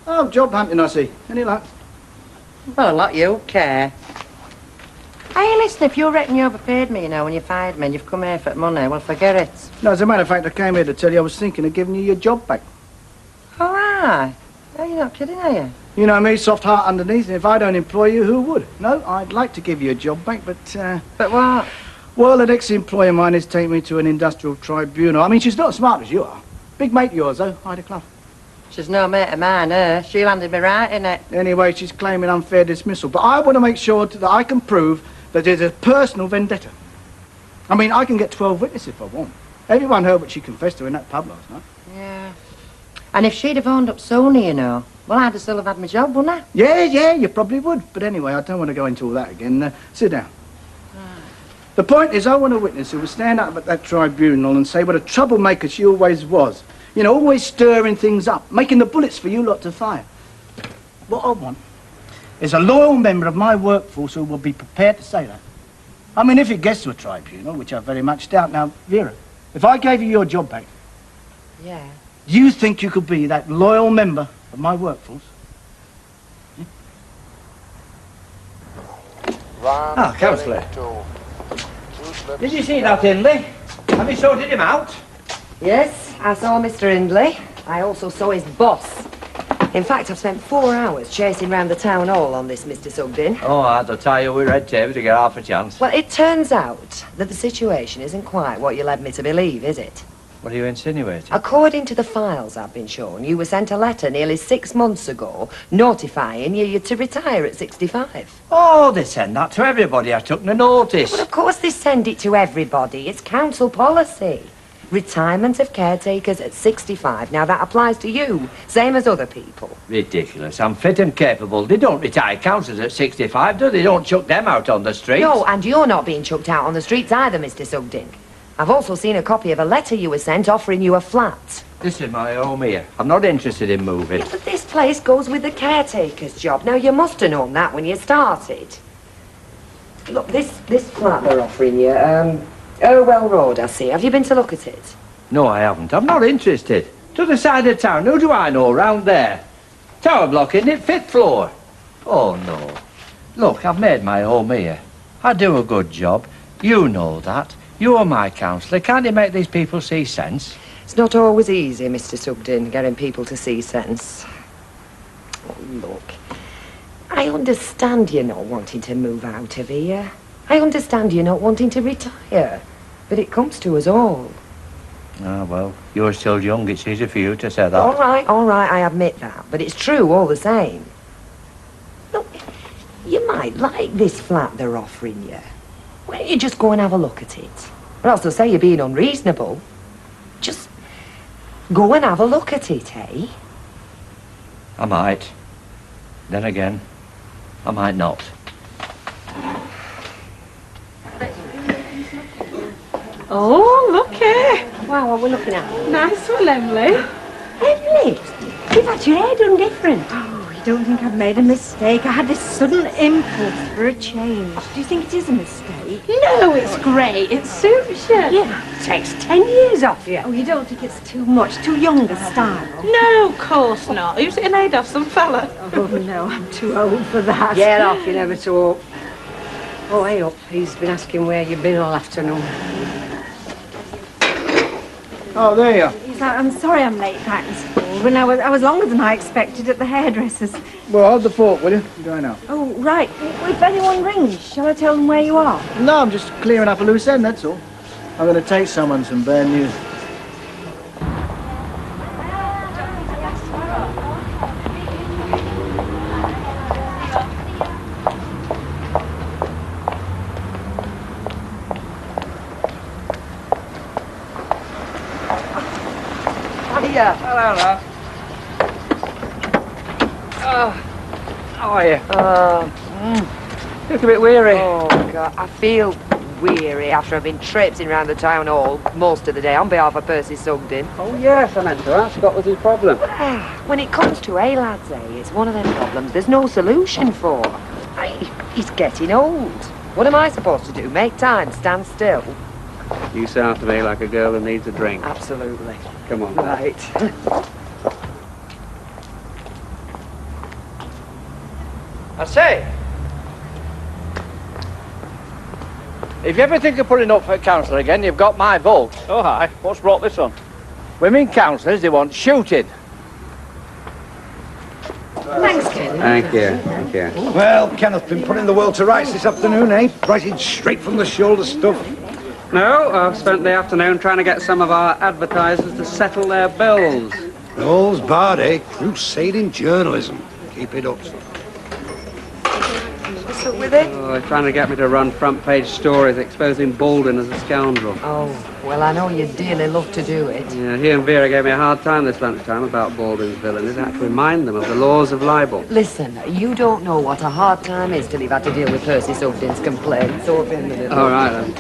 Oh, job hunting, I see. Any luck? Well, a lot you care. Hey, listen, if you reckon you overpaid me, you know, when you fired me and you've come here for money, well, forget it. No, as a matter of fact, I came here to tell you I was thinking of giving you your job back. All right. Oh, you're not kidding, are you? You know me, soft heart underneath, and if I don't employ you, who would? No, I'd like to give you a job back, but, But what? Well, an ex-employer of mine is taking me to an industrial tribunal. I mean, she's not as smart as you are. Big mate of yours, though, Ida Clough. She's no mate of mine, her. She landed me right in it. Anyway, she's claiming unfair dismissal, but I want to make sure that I can prove that there's a personal vendetta. I mean, I can get 12 witnesses if I want. Everyone heard what she confessed to in that pub last night. Yeah. And if she'd have owned up sooner, you know, well, I'd have still have had my job, wouldn't I? Yeah, you probably would. But anyway, I don't want to go into all that again. Sit down. The point is, I want a witness who will stand up at that tribunal and say what a troublemaker she always was. You know, always stirring things up, making the bullets for you lot to fire. What I want is a loyal member of my workforce who will be prepared to say that. I mean, if it gets to a tribunal, which I very much doubt. Now, Vera, if I gave you your job back, Yeah. do you think you could be that loyal member of my workforce? Ah, Councillor. Did you see that, Hindley? Have you sorted him out? Yes, I saw Mr. Hindley. I also saw his boss. In fact, I've spent 4 hours chasing round the town hall on this Mr. Sugden. Oh, I had to tie you with red tape to get half a chance. Well, it turns out that the situation isn't quite what you led me to believe, is it? What are you insinuating? According to the files I've been shown, you were sent a letter nearly 6 months ago notifying you to retire at 65. Oh, they send that to everybody. I took no notice. Well, of course they send it to everybody. It's council policy. Retirement of caretakers at 65. Now, that applies to you, same as other people. Ridiculous. I'm fit and capable. They don't retire councillors at 65, do they? They don't chuck them out on the streets. No, and you're not being chucked out on the streets either, Mr. Sugden. I've also seen a copy of a letter you were sent offering you a flat. This is my home here. I'm not interested in moving. Yeah, but this place goes with the caretaker's job. Now, you must have known that when you started. Look, this flat they're offering you, Irwell Road, I see. Have you been to look at it? No, I haven't. I'm not interested. To the side of town. Who do I know round there? Tower block, isn't it? 5th floor. Oh, no. Look, I've made my home here. I do a good job. You know that. You're my councillor. Can't you make these people see sense? It's not always easy, Mr. Sugden, getting people to see sense. Oh, look. I understand you're not wanting to move out of here. I understand you're not wanting to retire. But it comes to us all. Ah, well, you're still young. It's easy for you to say that. All right, I admit that. But it's true all the same. Look, you might like this flat they're offering you. Why don't you just go and have a look at it? Or else they'll say you're being unreasonable. Just go and have a look at it, eh? I might. Then again, I might not. Oh, look here. Wow, what are we looking at? Nice one, Emily. Emily, you've had your hair done different. Oh, you don't think I've made a mistake? I had this sudden impulse for a change. Do you think it is a mistake? No, it's great. It suits you. Yeah. It takes 10 years off you. Oh, you don't think it's too much, too young a style? No, of course not. Who's it made off? Some fella? Oh, no, I'm too old for that. Get off, you're never too old. Oh, hey up. He's been asking where you've been all afternoon. Oh, there you are. He's like, I'm sorry I'm late back to school. When I was longer than I expected at the hairdresser's. Well, hold the fort, will you? I'm going out. Oh, right. If anyone rings, shall I tell them where you are? No, I'm just clearing up a loose end, that's all. I'm going to take someone some bad news. hiya. Hello, lad. Oh, how are you? Look a bit weary. Oh, God, I feel weary after I've been traipsing around the town hall most of the day on behalf of Percy Sugden. Oh, yes, I meant to ask. What was his problem? When it comes to lads, it's one of them problems there's no solution for. He's getting old. What am I supposed to do? Make time, stand still? You sound to me like a girl who needs a drink. Absolutely. Come on. Right. I say, if you ever think of putting up for councillor again, you've got my vote. Oh, hi. What's brought this on? Women councillors, they want shooting. Thanks, Ken. Thank you. Thank you. Well, Kenneth's been putting the world to rights this afternoon, eh? Writing straight from the shoulder stuff. No, I've spent the afternoon trying to get some of our advertisers to settle their bills. All's bad, eh? Crusading journalism. Keep it up. What's up with it? Oh, they're trying to get me to run front-page stories exposing Baldwin as a scoundrel. Oh, well, I know you dearly love to do it. Yeah, he and Vera gave me a hard time this lunchtime about Baldwin's villainies. I had to remind them of the laws of libel. Listen, you don't know what a hard time is till you've had to deal with Percy Sugden's complaints. So in the middle. All right, then.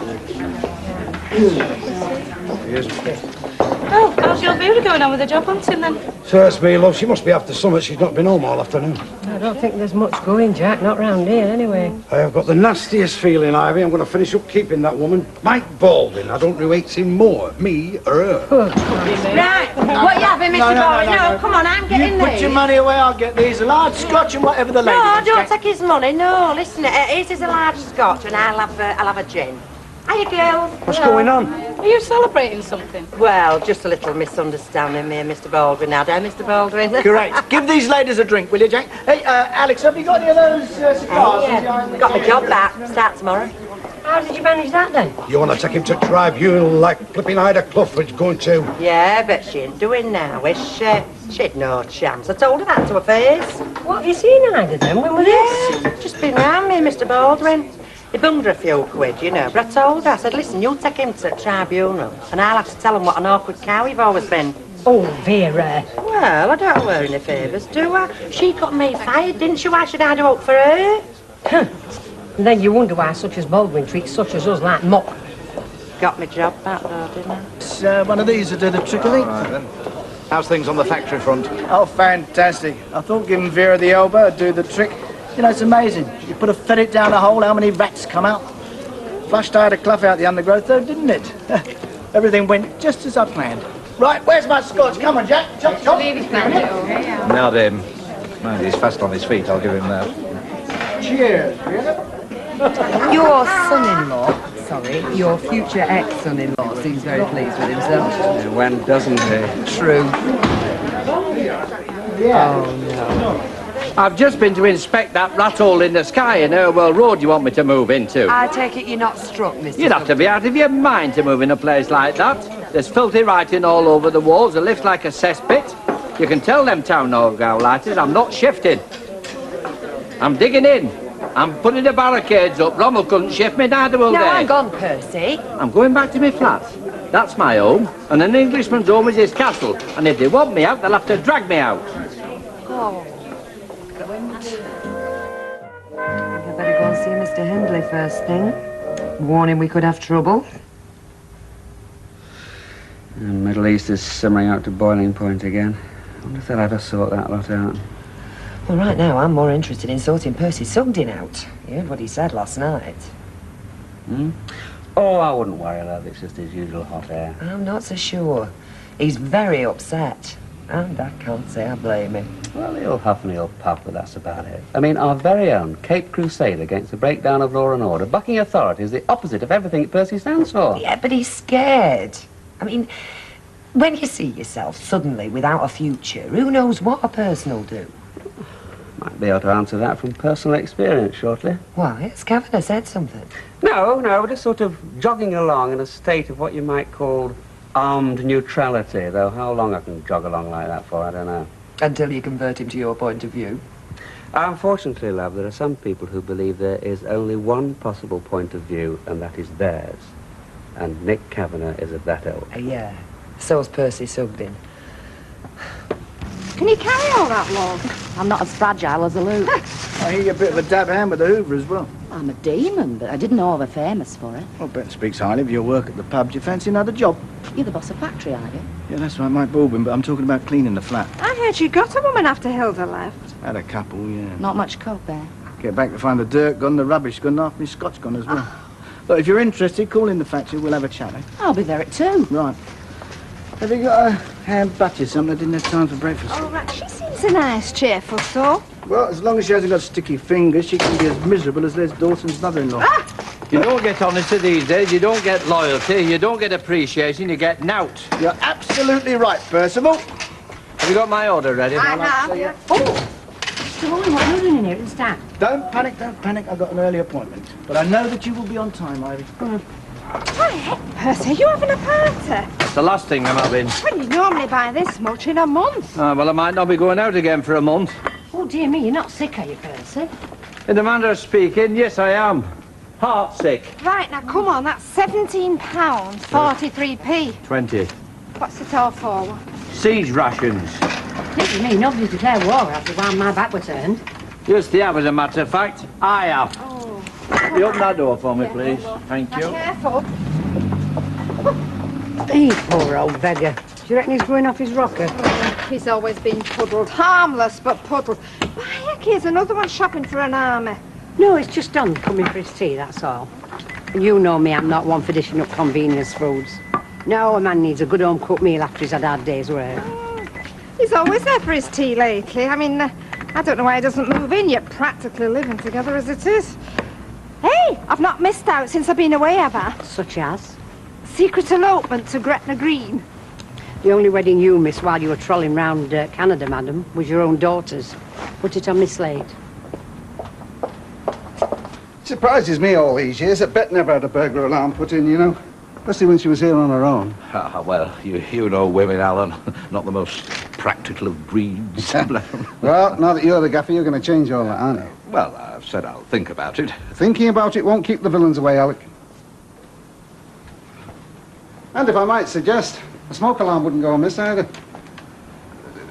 Oh, how's your Vera going on with the job hunting then? Search me, love. She must be after something. She's not been home all afternoon. I don't think there's much going, Jack. Not round here, anyway. I have got the nastiest feeling, Ivy. I'm going to finish up keeping that woman. Mike Baldwin. I don't know who hates him more, me or her. Right, what you having, Mr. Baldwin? No, come on, I'm getting You put your money away, I'll get these. A large scotch and whatever the lady No, wants. don't take his money. No, listen, his is a large scotch and I'll have a gin. Hiya, girls. What's going on? Are you celebrating something? Well, just a little misunderstanding me and Mr. Baldwin now, don't Mr. Baldwin? Great. Give these ladies a drink, will you, Jack? Hey, Alex, have you got any of those cigars? Yeah. Got my job back. Start tomorrow. How did you manage that, then? You want to take him to tribunal like flipping Ida Clough was going to? Yeah, but she ain't doing now, is she? She'd no chance. I told her that to her face. What, have you seen either then? When was this? Just been round me, Mr. Baldwin. He bunged her a few quid, you know, but I told her, I said, listen, you take him to tribunal and I'll have to tell him what an awkward cow you've always been. Oh, Vera. Well, I don't owe her any favours, do I? She got me fired, didn't she? Why should I do up for her? And then you wonder why such as Baldwin treats such as us like muck. Got my job back, though, didn't I? It's one of these to do the trick, I think. All right, then. How's things on the factory front? Oh, fantastic. I thought giving Vera the elbow would do the trick. You know, it's amazing. You put a ferret down a hole, how many rats come out? Flushed Ida Clough out the undergrowth, though, didn't it? Everything went just as I planned. Right, where's my scotch? Come on, Jack. Chop, chop. Now, Dame. Mind, he's fast on his feet. I'll give him that. Cheers. Your son-in-law, your future ex-son-in-law seems very pleased with himself. Yeah, when doesn't he? True. Yeah. Oh, no. I've just been to inspect that rat hole in the sky in Irwell Road you want me to move into. I take it you're not struck, Mr. You'd have to be out of your mind to move in a place like that. There's filthy writing all over the walls, the lift's like a cesspit. You can tell them town lighters I'm not shifting. I'm digging in. I'm putting the barricades up. Rommel couldn't shift me, neither will they. No, hang on, Percy. I'm going back to my flat. That's my home, and an Englishman's home is his castle. And if they want me out, they'll have to drag me out. Oh. I better go and see Mr. Hindley first thing. Warn him we could have trouble. The Middle East is simmering out to boiling point again. I wonder if they'll ever sort that lot out. Well, right now, I'm more interested in sorting Percy Sugden out. You heard what he said last night. Oh, I wouldn't worry, love. It's just his usual hot air. I'm not so sure. He's very upset. And I can't say I blame him. Well, he'll huff and he'll puff, but that's about it. I mean, our very own Cape Crusade against the breakdown of law and order, bucking authority is the opposite of everything Percy stands for. Yeah, but he's scared. I mean, when you see yourself suddenly without a future, who knows what a person will do? Might be able to answer that from personal experience shortly. Why, has Kavanagh said something? No, we're just sort of jogging along in a state of what you might call armed neutrality, though how long I can jog along like that for, I don't know. Until you convert him to your point of view. Unfortunately, love, there are some people who believe there is only one possible point of view, and that is theirs. And Nick Kavanagh is of that ilk. Yeah, so's Percy Sugden. Can you carry all that load? I'm not as fragile as a Luke. I hear you're a bit of a dab hand with the Hoover as well. I'm a demon, but I didn't know I was famous for it. Well, Ben speaks highly of your work at the pub. Do you fancy another job? You're the boss of factory, aren't you? Yeah, that's right, Mike Baldwin, but I'm talking about cleaning the flat. I heard you got a woman after Hilda left. Had a couple, yeah. Not much coke there. Get back to find the dirt gone, the rubbish gone, half my scotch gone as well. Look, if you're interested, call in the factory, we'll have a chat, eh? I'll be there at 2. Right. Have you got a ham butter or something? I didn't have time for breakfast. Oh, right. She seems a nice, cheerful soul. Well, as long as she hasn't got sticky fingers, she can be as miserable as Les Dawson's mother-in-law. You don't get honesty these days, you don't get loyalty, you don't get appreciation, you get nout. You're absolutely right, Percival. Have you got my order ready? I have, yeah. Oh! Come on, what are you doing in here? It's time. Don't panic, don't panic. I've got an early appointment. But I know that you will be on time, Ivy. Hey, Percy, you having a party? It's the last thing I'm having. Well, you normally buy this much in a month. Well, I might not be going out again for a month. Oh, dear me, you're not sick, are you, Percy? In the manner of speaking, yes, I am. Heart sick. Right, now, come on, that's £17, 43p. 20. What's it all for? Siege rations. This is me, nobody declared war after while my back was turned. Just the as a matter of fact, I have. Oh. Will you open that door for me, please? Thank Now, you. careful. He poor old beggar. Do you reckon he's going off his rocker? He's always been puddled. Harmless, but puddled. Why, heck, here's another one shopping for an army. No, it's just Don coming for his tea, that's all. And you know me, I'm not one for dishing up convenience foods. No, a man needs a good home-cooked meal after he's had a hard day's work. He's always there for his tea lately. I mean, I don't know why he doesn't move in, yet practically living together as it is. Hey, I've not missed out since I've been away, have I? Such as? Secret elopement to Gretna Green. The only wedding you missed while you were trolling round Canada, madam, was your own daughter's. Put it on Miss Slade. Surprises me all these years that Bet never had a burglar alarm put in, you know. Especially when she was here on her own. Well, you know women, Alan. Not the most practical of breeds. Well, now that you're the gaffer, you're going to change all that, aren't you? Well, I've said I'll think about it. Thinking about it won't keep the villains away, Alec. And if I might suggest, a smoke alarm wouldn't go amiss either.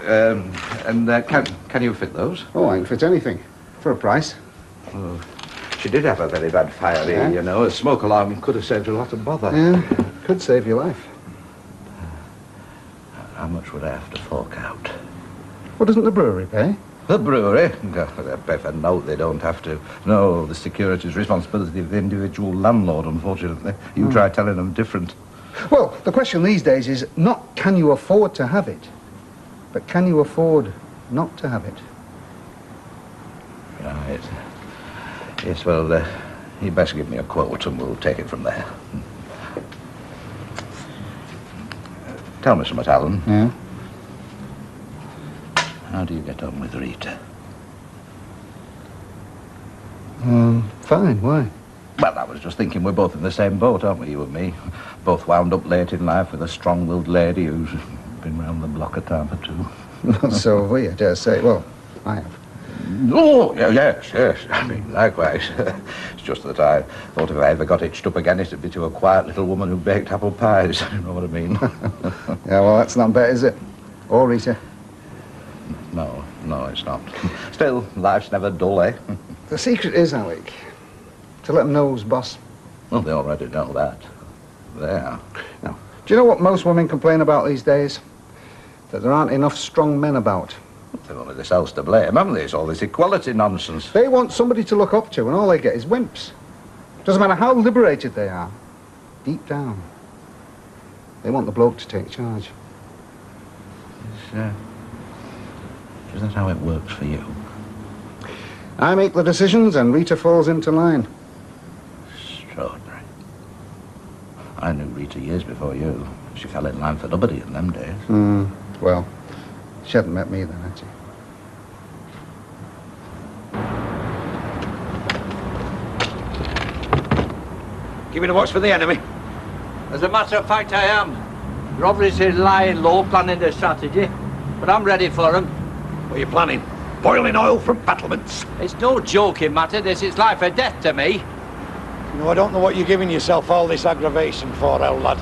Can you fit those? Oh, I can fit anything. For a price. Oh, she did have a very bad fire here, you know. A smoke alarm could have saved a lot of bother. Yeah, could save your life. How much would I have to fork out? What doesn't the brewery pay? The brewery? They pay for note, they don't have to. No, the security's responsibility of the individual landlord, unfortunately. You try telling them different. Well, the question these days is not can you afford to have it, but can you afford not to have it? Right. Yes, well, you'd best give me a quote and we'll take it from there. Tell me something, Alan. Yeah? How do you get on with Rita? Fine, why? Well, I was just thinking we're both in the same boat, aren't we, you and me? Both wound up late in life with a strong-willed lady who's been round the block a time or two. So have we, I dare say. Well, I have. Oh, yes. I mean, likewise. It's just that I thought if I ever got hitched up again, it'd be to a quiet little woman who baked apple pies. You know what I mean? Yeah, well, that's not bad, is it? Or Rita? No, it's not. Still, life's never dull, eh? The secret is, Alec, to let them know who's boss. Well, they already know that. There. Now, do you know what most women complain about these days? That there aren't enough strong men about. They've only themselves to blame, haven't they? It's all this equality nonsense. They want somebody to look up to, and all they get is wimps. Doesn't matter how liberated they are. Deep down, they want the bloke to take charge. Is that how it works for you? I make the decisions, and Rita falls into line. Extraordinary. I knew Rita years before you. She fell in line for nobody in them days. Well, she hadn't met me then, had she? Give me the watch for the enemy. As a matter of fact, I am. You're obviously lying low, planning their strategy, but I'm ready for them. What are you planning? Boiling oil from battlements? It's no joking matter, this. It's life or death to me. You know, I don't know what you're giving yourself all this aggravation for, old lad.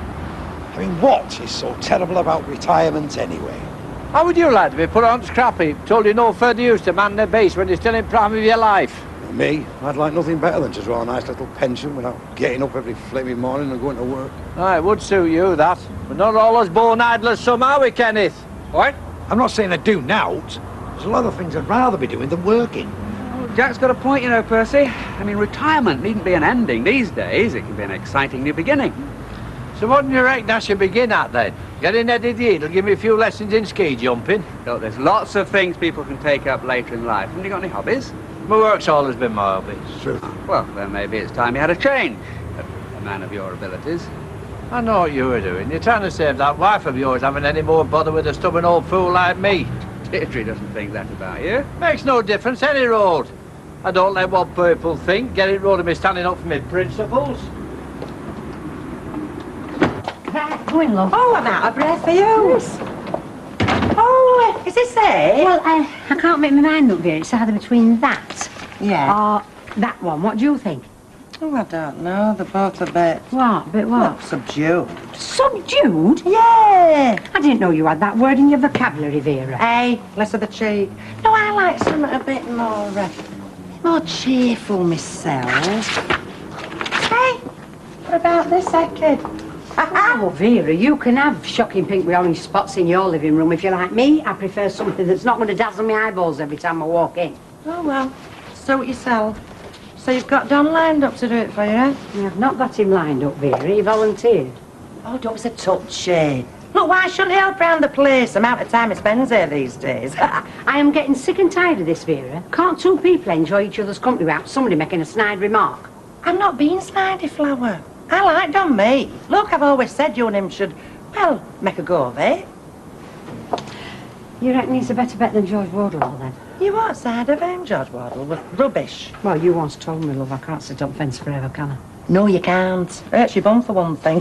I mean, what is so terrible about retirement anyway? How would you like to be put on scrap heap, told you no further use to man the base when you're still in prime of your life? Me? I'd like nothing better than to draw a nice little pension without getting up every flaming morning and going to work. Aye, it would suit you, that. But not all us born idlers some, are we, Kenneth? What? I'm not saying I do now. There's a lot of things I'd rather be doing than working. Jack's got a point, you know, Percy. I mean, retirement needn't be an ending these days. It can be an exciting new beginning. So what do you reckon I should begin at, then? Getting Eddie the Eagle, give me a few lessons in ski jumping? Look, there's lots of things people can take up later in life. Haven't you got any hobbies? My work's always been my hobby. It's true. Well, then maybe it's time you had a change. A man of your abilities. I know what you were doing. You're trying to save that wife of yours having any more bother with a stubborn old fool like me. Deirdre doesn't think that about you. Makes no difference any road. I don't let what people think get it road of me standing up for my principles. Right, go in, love. Oh, I'm out of breath for you. Yes. Oh, is this it? Well, I can't make my mind up, Vera. It's either between that or that one. What do you think? Oh, I don't know. They're both a bit... What? A bit what? Subdued. Subdued? Yeah. I didn't know you had that word in your vocabulary, Vera. Hey, less of the cheek. No, I like something a bit more cheerful myself. Hey, what about this, kid? Oh, Vera, you can have shocking pink with orange spots in your living room if you like. Me, I prefer something that's not going to dazzle my eyeballs every time I walk in. Oh, well, suit yourself. So you've got Don lined up to do it for you, eh? I've not got him lined up, Vera. He volunteered. Oh, don't be so touchy. Look, why shouldn't he help round the place? The amount of time he spends here these days. I am getting sick and tired of this, Vera. Can't two people enjoy each other's company without somebody making a snide remark? I'm not being snidey, Flower. I like Don, mate. Look, I've always said you and him should, well, make a go of it. You reckon he's a better bet than George Wardle, then? You what side of him, George Wardle? Was rubbish. Well, you once told me, love, I can't sit on fence forever, can I? No, you can't. Hurts your bum for one thing.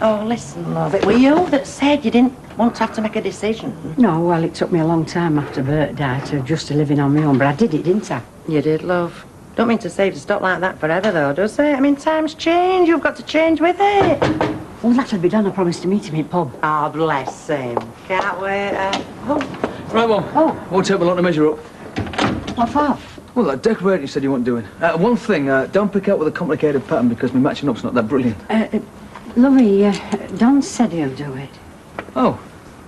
Oh, listen, love, it were you that said you didn't want to have to make a decision. No, well, it took me a long time after Bert died to adjust to living on my own, but I did it, didn't I? You did, love. Don't mean to say to stop like that forever, though, does it? I mean, times change. You've got to change with it. Well, that'll be done. I promised to meet him in pub. Oh, bless him. Can't wait. Right, Mum. Oh. Won't take me long to measure up. What for? Well, that decorating you said you weren't doing. One thing, don't pick out with a complicated pattern because my matching up's not that brilliant. Lovey, Don said he'll do it. Oh,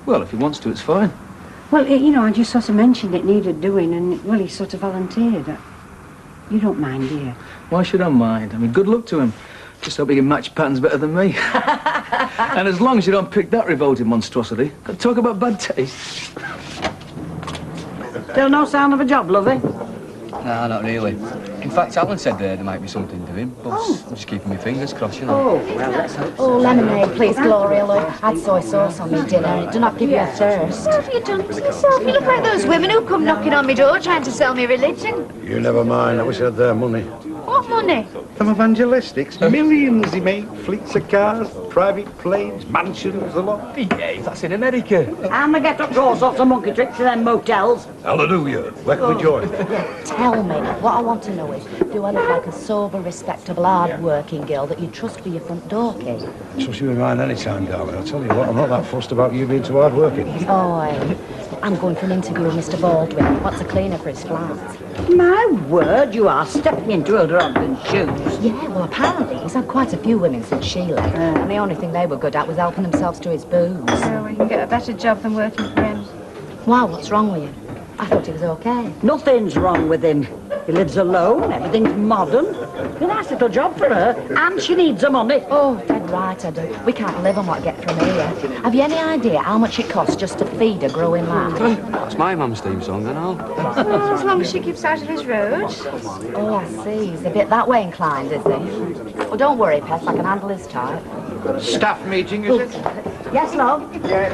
well, if he wants to, it's fine. Well, you know, I just sort of mentioned it needed doing, and, well, he sort of volunteered. You don't mind, do you? Why should I mind? I mean, good luck to him. Just hope he can match patterns better than me. And as long as you don't pick that revolting monstrosity, talk about bad taste. Still no sign of a job, Lovey? No, not really. In fact, Alan said there might be something doing, but I'm just keeping my fingers crossed, you know. Oh, well, let's hope so. Oh, lemonade, please, Gloria, look. Add soy sauce on my dinner. It do not give you a thirst. What have you done to yourself? You look like those women who come knocking on my door trying to sell me religion. You never mind. I wish I had their money. What money? Some evangelistics. Millions he made. Fleets of cars, private planes, mansions, a lot. Behave, that's in America. I'm gonna get up to all sorts of monkey tricks to them motels. Hallelujah. Where can we join? Tell me, what I want to know is, do I look like a sober, respectable, hard-working girl that you trust for your front door key? Trust you in mine any time, darling. I'll tell you what, I'm not that fussed about you being too hard working. Oh, I'm going for an interview with Mr. Baldwin. What's a cleaner for his flat? My word, you are stepping into Elder Ogden's shoes. Yeah, well, apparently he's had quite a few women since she left, and the only thing they were good at was helping themselves to his booze. So we can get a better job than working for him. Wow, what's wrong with you? I thought he was okay. Nothing's wrong with him. He lives alone, everything's modern. A nice little job for her, and she needs the money. Oh, dead right I do. We can't live on what I get from here. Have you any idea how much it costs just to feed a growing lamb? That's my mum's theme song and all. Well, as long as she keeps out of his road. Oh, I see. He's a bit that way inclined, is he? Well, don't worry, Pet. I can handle his type. Staff meeting, is it? Yes, love? Yes.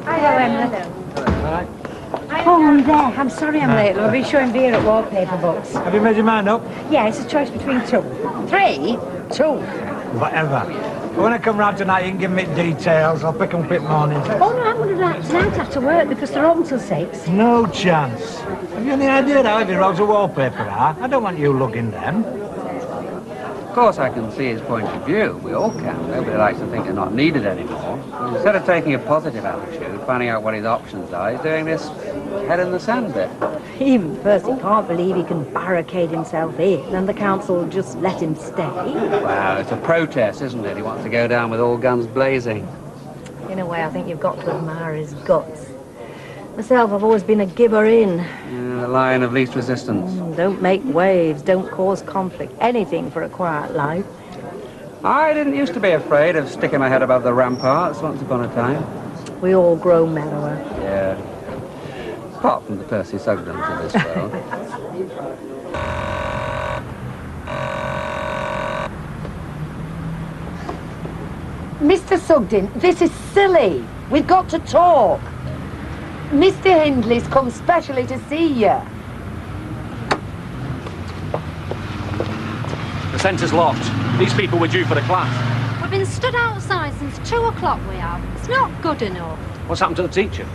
Hello, Emily. Oh, I'm there. I'm sorry I'm late, love. He's showing beer at wallpaper books. Have you made your mind up? Yeah, it's a choice between two. 3? 2. Whatever. When I come round tonight, you can give me details. I'll pick them up in the morning. Oh, no, I'm going to do that tonight after work because they're open till 6. No chance. Have you any idea how heavy rolls of wallpaper are? I don't want you lugging them. course, I can see his point of view. We all can. Nobody likes to think they're not needed anymore. But instead of taking a positive attitude, finding out what his options are, he's doing this head in the sand bit. Even Percy can't believe he can barricade himself in and the council will just let him stay. Well, it's a protest, isn't it? He wants to go down with all guns blazing. In a way, I think you've got to admire his guts. Myself, I've always been a gibber in. Yeah, the line of least resistance. Don't make waves, don't cause conflict, anything for a quiet life. I didn't used to be afraid of sticking my head above the ramparts once upon a time. We all grow mellower. Yeah. Apart from the Percy Sugdens of this world. Mr. Sugden, this is silly. We've got to talk. Mr. Hindley's come specially to see you. The centre's locked. These people were due for the class. We've been stood outside since 2 o'clock, we have. It's not good enough. What's happened to the teacher?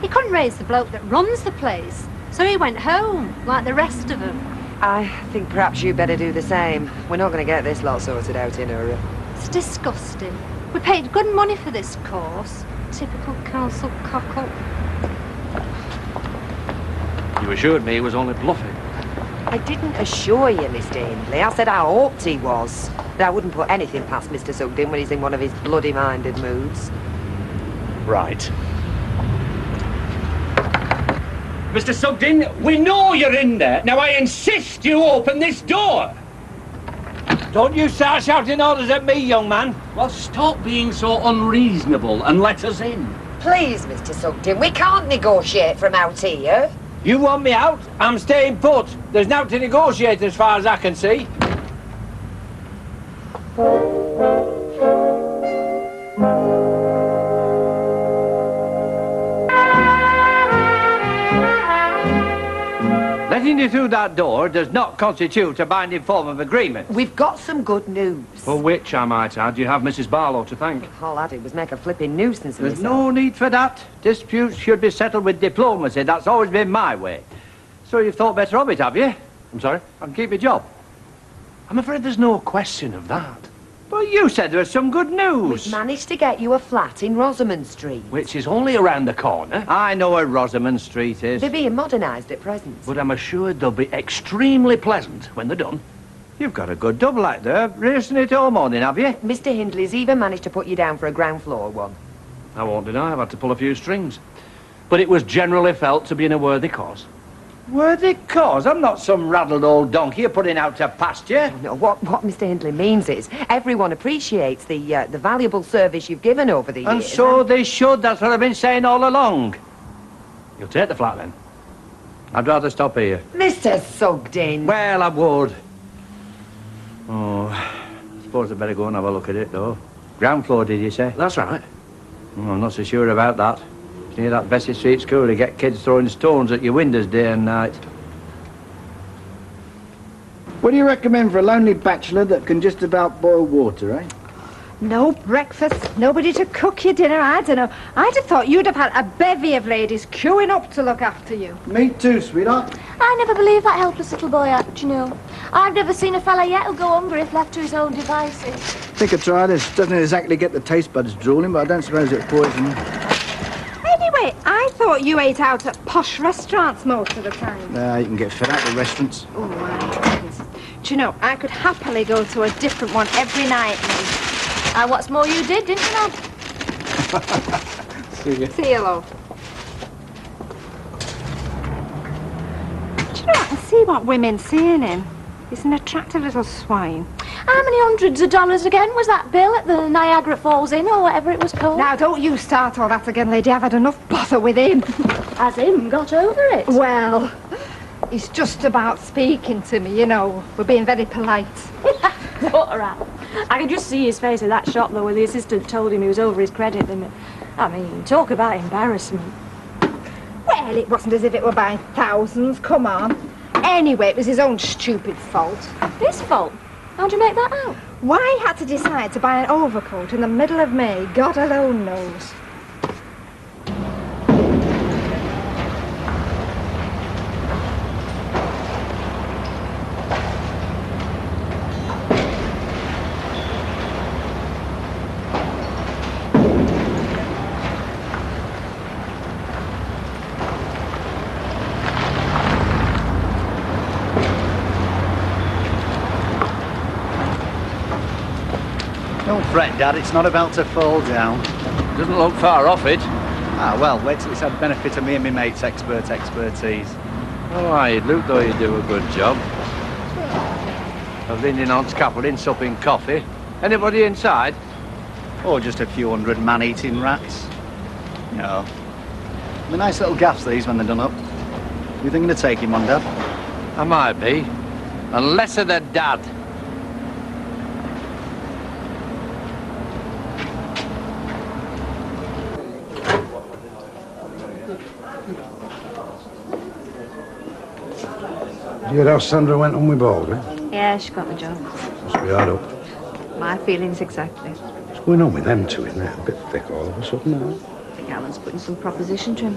He couldn't raise the bloke that runs the place, so he went home, like the rest of them. I think perhaps you better do the same. We're not going to get this lot sorted out in a hurry. It's disgusting. We paid good money for this course. Typical council cockle. You assured me he was only bluffing. I didn't assure you, Mr. Hindley. I said I hoped he was. But I wouldn't put anything past Mr. Sugden when he's in one of his bloody-minded moods. Right. Mr. Sugden, we know you're in there. Now I insist you open this door. Don't you start shouting orders at me, young man. Well, stop being so unreasonable and let us in. Please, Mr. Sugden, we can't negotiate from out here. You want me out? I'm staying put. There's nothing to negotiate as far as I can see. Letting you through that door does not constitute a binding form of agreement. We've got some good news. For which, I might add, you have Mrs. Barlow to thank. All I did was make a flipping nuisance of There's myself. no need for that. Disputes should be settled with diplomacy. That's always been my way. So you've thought better of it, have you? I'm sorry? I can keep your job. I'm afraid there's no question of that. Well, you said there was some good news. We've managed to get you a flat in Rosamond Street. Which is only around the corner. I know where Rosamond Street is. They're being modernised at present. But I'm assured they'll be extremely pleasant when they're done. You've got a good double act there. Rehearsing it all morning, have you? Mr. Hindley's even managed to put you down for a ground floor one. I won't deny I've had to pull a few strings. But it was generally felt to be in a worthy cause. Worthy cause? I'm not some raddled old donkey you're putting out to pasture. No, what Mr. Hindley means is everyone appreciates the valuable service you've given over the years. And so they should. That's what I've been saying all along. You'll take the flat then? I'd rather stop here. Mr. Sugden. Well, I would. Oh, I suppose I'd better go and have a look at it, though. Ground floor, did you say? That's right. Oh, I'm not so sure about that. It's near that Bessie Street school. You get kids throwing stones at your windows day and night. What do you recommend for a lonely bachelor that can just about boil water, eh? No breakfast, nobody to cook your dinner. I don't know. I'd have thought you'd have had a bevy of ladies queuing up to look after you. Me too, sweetheart. I never believed that helpless little boy act, you know. I've never seen a fella yet who'll go hungry if left to his own devices. Think I'd try this. Doesn't exactly get the taste buds drooling, but I don't suppose it's poison. Anyway, I thought you ate out at posh restaurants most of the time. You can get fed out with restaurants. Oh, my goodness. Do you know, I could happily go to a different one every night. And what's more, you did, didn't you, love? See you. See you, love. Do you know, I can see what women see in him. He's an attractive little swine. How many hundreds of dollars again was that bill at the Niagara Falls Inn, or whatever it was called? Now, don't you start all that again, lady. I've had enough bother with him. Has him got over it? Well, he's just about speaking to me, you know. We're being very polite. What a rat. I can just see his face at that shop, though, where the assistant told him he was over his credit limit. I mean, talk about embarrassment. Well, it wasn't as if it were by thousands. Come on. Anyway, it was his own stupid fault. His fault? How'd you make that out? Why he had to decide to buy an overcoat in the middle of May, God alone knows. Don't fret, Dad. It's not about to fall down. Doesn't look far off it. Ah, well, wait till it's had the benefit of me and my mate's expertise. Oh, aye, look though you do a good job. Of leaning on scaffolding, supping coffee. Anybody inside? Or just a few hundred man-eating rats. No. They're nice little gaffs, these, when they're done up. You thinking of taking one, Dad? I might be. Unless of the dad. You heard how Sandra went on with Baldwin? Yeah, she got the job. Must be hard up. My feelings exactly. What's going on with them two in there? A bit thick all of a sudden, huh? I think Alan's putting some proposition to him.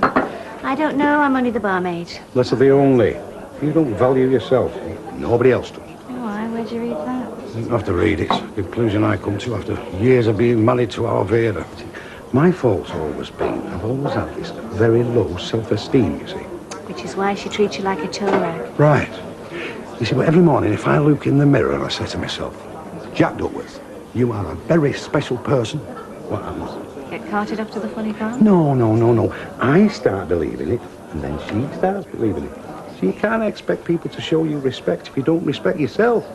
I don't know, I'm only the barmaid. Less of the only. You don't value yourself. Nobody else does. Why? Where'd you read that? You don't have to read it. It's a conclusion I come to after years of being married to our Vera. My fault's always been, I've always had this very low self-esteem, you see. Which is why she treats you like a tow rag. Right. You see, but every morning if I look in the mirror and I say to myself, Jack Duckworth, you are a very special person, what happens? Get carted off to the funny farm? No. I start believing it, and then she starts believing it. So you can't expect people to show you respect if you don't respect yourself.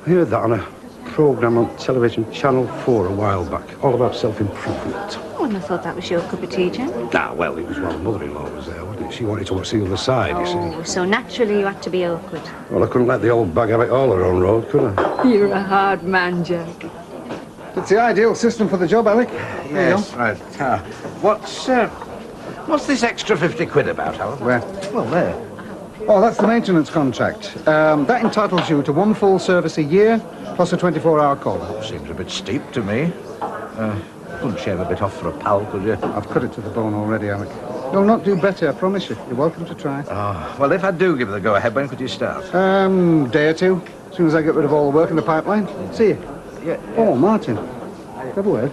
I heard that on a programme on television, Channel 4, a while back, all about self-improvement. Oh, and I thought that was your cup of tea, Jen. Ah, well, it was while mother-in-law was there, wasn't it? She wanted to see the other side, you see. Oh, so naturally you had to be awkward. Well, I couldn't let the old bag have it all her own road, could I? You're a hard man, Jack. It's the ideal system for the job, Alec. Yes, right. What's this extra 50 quid about, Alan? Where? Well, there. Oh, that's the maintenance contract. That entitles you to one full service a year, plus a 24-hour call. Seems a bit steep to me. Couldn't shave a bit off for a pal, could you? I've cut it to the bone already, Alec. You'll not do better, I promise you. You're welcome to try. Oh, well, if I do give it the go-ahead, when could you start? Day or two. As soon as I get rid of all the work in the pipeline. See you. Yeah. Oh, Martin. Have a word.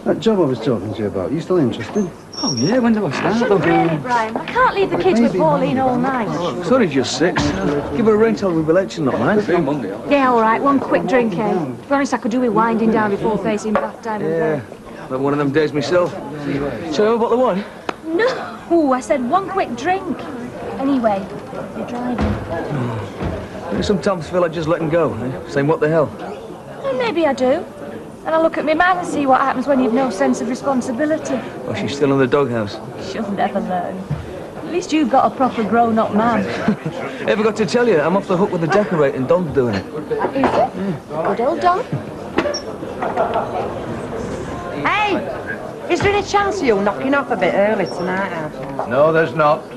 That job I was talking to you about, you still interested? Oh, yeah, when do I start? Really, Brian, I can't leave the kids with Pauline all night. It's only just 6. Give her a ring till we'll be lecturing, not mine. Yeah, all right, one quick drink, eh? To be honest, I could do with winding down before facing bath time and Yeah, bed. had one of them days myself. So, have a bottle of wine? No, I said one quick drink. Anyway, you're driving. I sometimes feel like just letting go, saying what the hell. Well, maybe I do. And I look at my man and see what happens when you've no sense of responsibility. Oh, she's still in the doghouse. She'll never learn. At least you've got a proper grown-up man. Ever got to tell you, I'm off the hook with the decorating. Don's doing it. Is it? Good old Don. Hey! Is there any chance of you knocking off a bit early tonight, Alfie? No, there's not.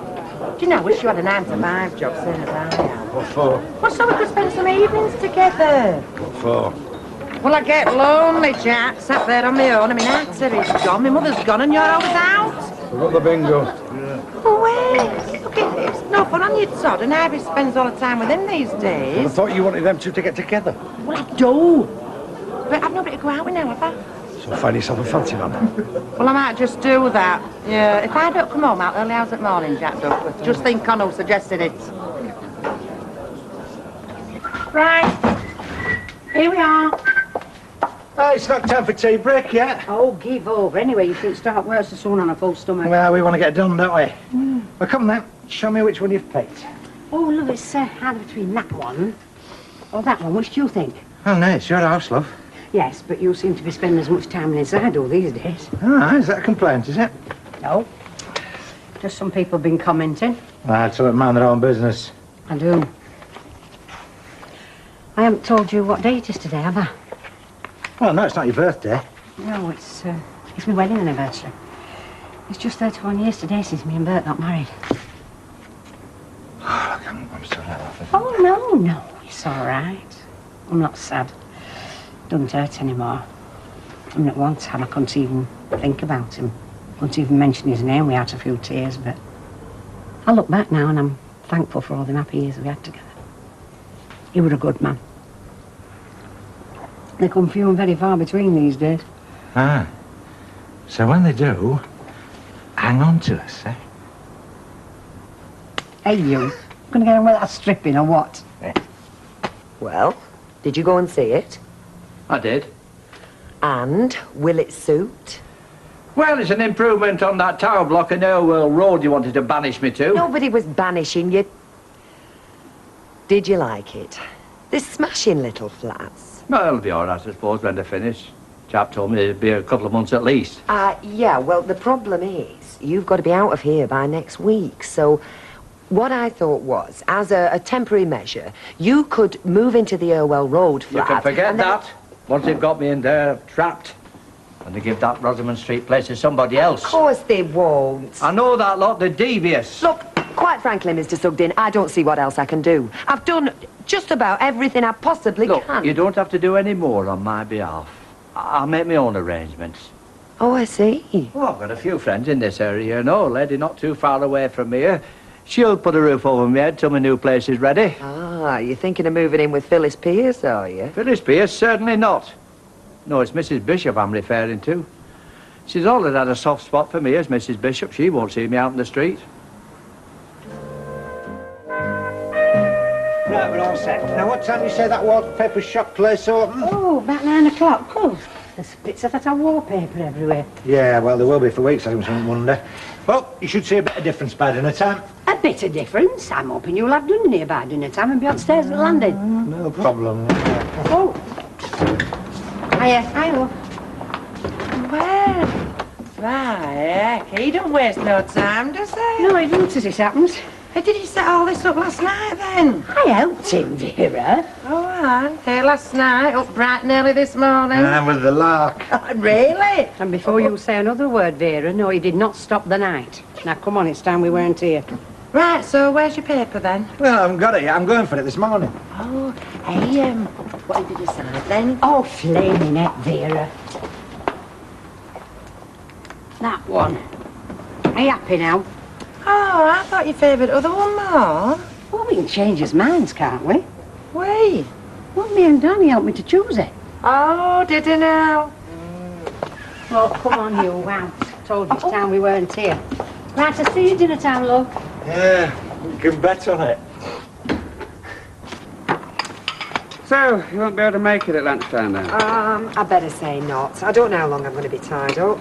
Do you know, I wish you had a 9-to-5 job, same as I have. What for? Well, so we could spend some evenings together. What for? Well, I get lonely, Jack. Sat there on my own. I mean, Actor is gone, my mother's gone, and you're always out. We've got the bingo. Oh, wait. Look, it's no fun on your Todd, and Ivy spends all the time with him these I days. thought you wanted them two to get together. Well, I do. But I've nobody to go out with now, have I? So find yourself a fancy man. Well, I might just do that. Yeah, if I don't come home out early hours at morning, Jack Duckworth, just think on who suggested it. Right. Here we are. It's not time for tea break yet. Oh, give over. Anyway, you shouldn't start worse than someone on a full stomach. Well, we want to get done, don't we? Well, come then. Show me which one you've picked. Oh, look, it's either between that one or that one. Which do you think? Oh, no, it's your house, love. Yes, but you seem to be spending as much time inside I do these days. Ah, is that a complaint, is it? No. Just some people been commenting. Well, to let mind their own business. I do. I haven't told you what day it is today, have I? Well, no, it's not your birthday. No, it's my wedding anniversary. It's just 31 years today since me and Bert got married. Oh, I'm still laughing. Oh, no, it's all right. I'm not sad. Doesn't hurt anymore. I mean, at one time I couldn't even think about him. Couldn't even mention his name without a few tears, but I look back now and I'm thankful for all the happy years we had together. He was a good man. They come few and very far between these days. Ah. So when they do, hang on to us, eh? Hey, you. Gonna get on with that stripping or what? Well, Did you go and see it? I did. And will it suit? Well, it's an improvement on that tower block in Earlwell Road you wanted to banish me to. Nobody was banishing you. Did you like it? This smashing little flats. Well, it'll be all right, I suppose, when they're finished. Chap told me it'd be a couple of months at least. Yeah, well, the problem is, you've got to be out of here by next week, so what I thought was, as a temporary measure, you could move into the Earlwell Road flat. You can forget that. Once they've got me in there, trapped. And they give that Rosamond Street place to somebody else. Of course they won't. I know that lot, they're devious. Look, quite frankly, Mr. Sugden, I don't see what else I can do. I've done just about everything I possibly can. You don't have to do any more on my behalf. I'll make my own arrangements. Oh, I see. Well, I've got a few friends in this area, you know, a lady not too far away from here. She'll put a roof over my head till my new place is ready. Ah, you're thinking of moving in with Phyllis Pierce, are you? Phyllis Pierce? Certainly not. No, it's Mrs. Bishop I'm referring to. She's always had a soft spot for me as Mrs. Bishop. She won't see me out in the street. Right, we're all set. Now, what time you say that wallpaper shop place open? Oh, about 9 o'clock. Oh, there's bits of that wallpaper everywhere. Yeah, well, there will be for weeks, I shouldn't wonder. Well, you should see a bit of difference by dinner time. A bit of difference. I'm hoping you'll have done near by dinner time and be upstairs at the landing. No problem. Oh. Hiya, love. Well, heck, he don't waste no time, does he? No, he doesn't as it happens. Hey, did he set all this up last night, then? I helped him, Vera. Oh, and here last night, up bright and early this morning. And with the lark. Oh, really? And before you say another word, Vera, no, he did not stop the night. Now, come on, it's time we weren't here. Right, so where's your paper, then? Well, I haven't got it yet. I'm going for it this morning. Oh, hey, what did you decide, then? Oh, flaming heck, Vera. That one. Are you happy now? Oh, I thought you favoured other one more. Well, we can change his minds, can't we? We? Well, me and Danny helped me to choose it. Oh, did you now? Oh, come on, you. Wow. Told you it's time we weren't here. Right, I'll see you dinner time, love. Yeah, you can bet on it. So, you won't be able to make it at lunchtime, then? I better say not. I don't know how long I'm going to be tied up.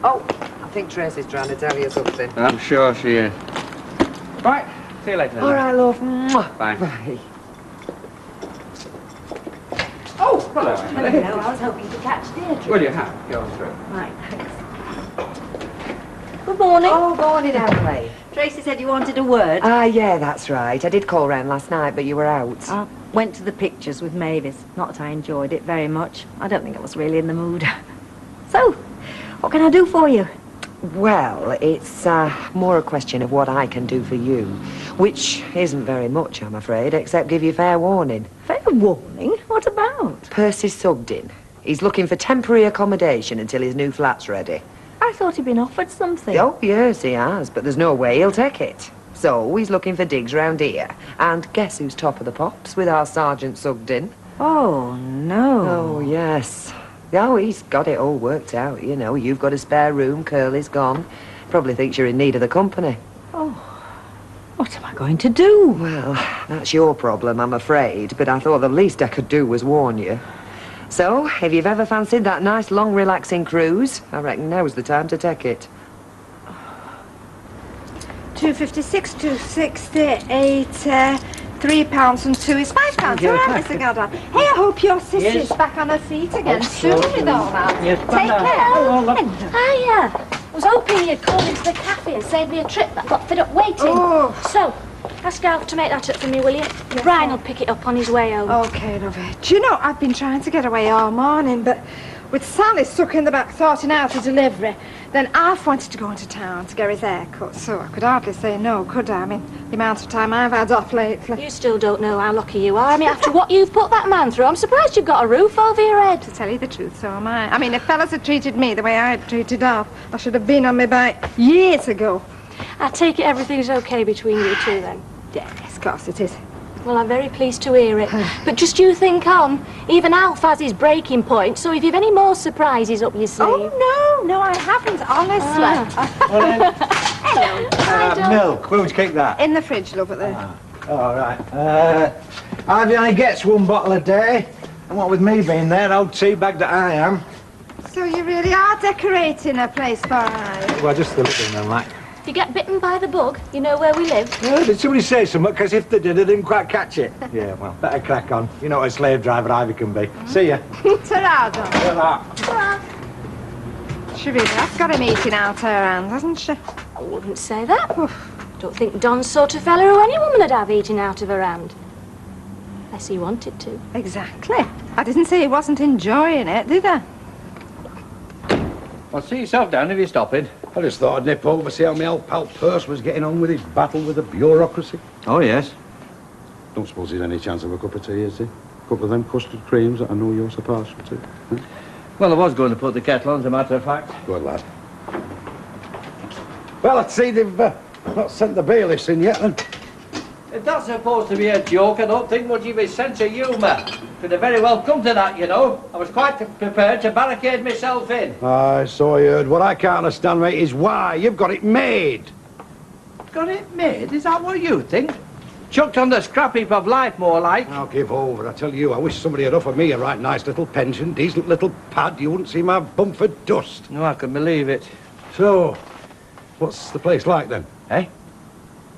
Oh, I think Tracy's trying to tell you something. I'm sure she is. Right, see you later. then. All right, love. Mwah. Bye. Bye. Oh, hello. Hello, I was hoping to catch Deirdre. Well, you have. Go on through. Right, thanks. Good morning. Oh, morning, Emily. Tracy said you wanted a word. Yeah, that's right. I did call round last night, but you were out. I went to the pictures with Mavis. Not that I enjoyed it very much. I don't think I was really in the mood. So, what can I do for you? Well, it's more a question of what I can do for you, which isn't very much, I'm afraid, except give you fair warning. Fair warning? What about? Percy Sugden. He's looking for temporary accommodation until his new flat's ready. I thought he'd been offered something. Oh, yes, he has, but there's no way he'll take it. So he's looking for digs round here. And guess who's top of the pops with our Sergeant Sugden? Oh, no. Oh, yes. Oh, he's got it all worked out, you know. You've got a spare room, Curly's gone. Probably thinks you're in need of the company. Oh, what am I going to do? Well, that's your problem, I'm afraid, but I thought the least I could do was warn you. So, if you've ever fancied that nice, long, relaxing cruise, I reckon now's the time to take it. 256, 268, £3 and 2 is £5. All right, Mr. Gardner. Hey, I hope your sister's back on her feet again soon with all that. Yes, Take care. Hiya. I was hoping you'd call into the cafe and save me a trip that got fed up waiting. Oh. So, ask Alf to make that up for me, will you? Brian will pick it up on his way home. Okay, lovey. Do you know, I've been trying to get away all morning, but with Sally stuck in the back sorting out a delivery, then Alf wanted to go into town to get his hair cut, so I could hardly say no, could I? I mean, the amount of time I've had off lately. You still don't know how lucky you are. I mean, after what you've put that man through, I'm surprised you've got a roof over your head. To tell you the truth, so am I. I mean, if fellas had treated me the way I had treated Alf, I should have been on my bike years ago. I take it everything's okay between you two, then? Yes, of course it is. Well, I'm very pleased to hear it. But just you think on. Even Alf has his breaking point, so if you've any more surprises up your sleeve... Oh, no, I haven't, honestly. Hello. Milk. Where would you keep that? In the fridge, love, at there. All right. Ivy only gets one bottle a day. And what with me being there, old teabag that I am. So you really are decorating a place for us? Well, just the living room, like. If you get bitten by the bug, you know where we live. Yeah, did somebody say something? Because if they did, I didn't quite catch it. Yeah, well, better crack on. You know what a slave driver Ivy can be. See ya. Ta-ra, Don. Ta-ra. Ta-ra. She really has got him eating out her hand, hasn't she? I wouldn't say that. Don't think Don's sort of fella who any woman would have eating out of her hand. Unless he wanted to. Exactly. I didn't say he wasn't enjoying it, did I? Well, see yourself down if you're stopping. I just thought I'd nip over, see how my old pal Perce was getting on with his battle with the bureaucracy. Oh, yes. Don't suppose there's any chance of a cup of tea, is there? A couple of them custard creams that I know you're so partial to. Huh? Well, I was going to put the kettle on, as a matter of fact. Good lad. Well, I'd see they've not sent the bailiffs in yet, then. If that's supposed to be a joke, I don't think much of his sense of humour. Could have very well come to that, you know. I was quite prepared to barricade myself in. Aye, so I heard. What I can't understand, mate, is why you've got it made. Got it made? Is that what you think? Chucked on the scrap heap of life, more like. I'll give over. I tell you, I wish somebody had offered me a right nice little pension, decent little pad. You wouldn't see my bum for dust. No, I can believe it. So, what's the place like, then? Eh?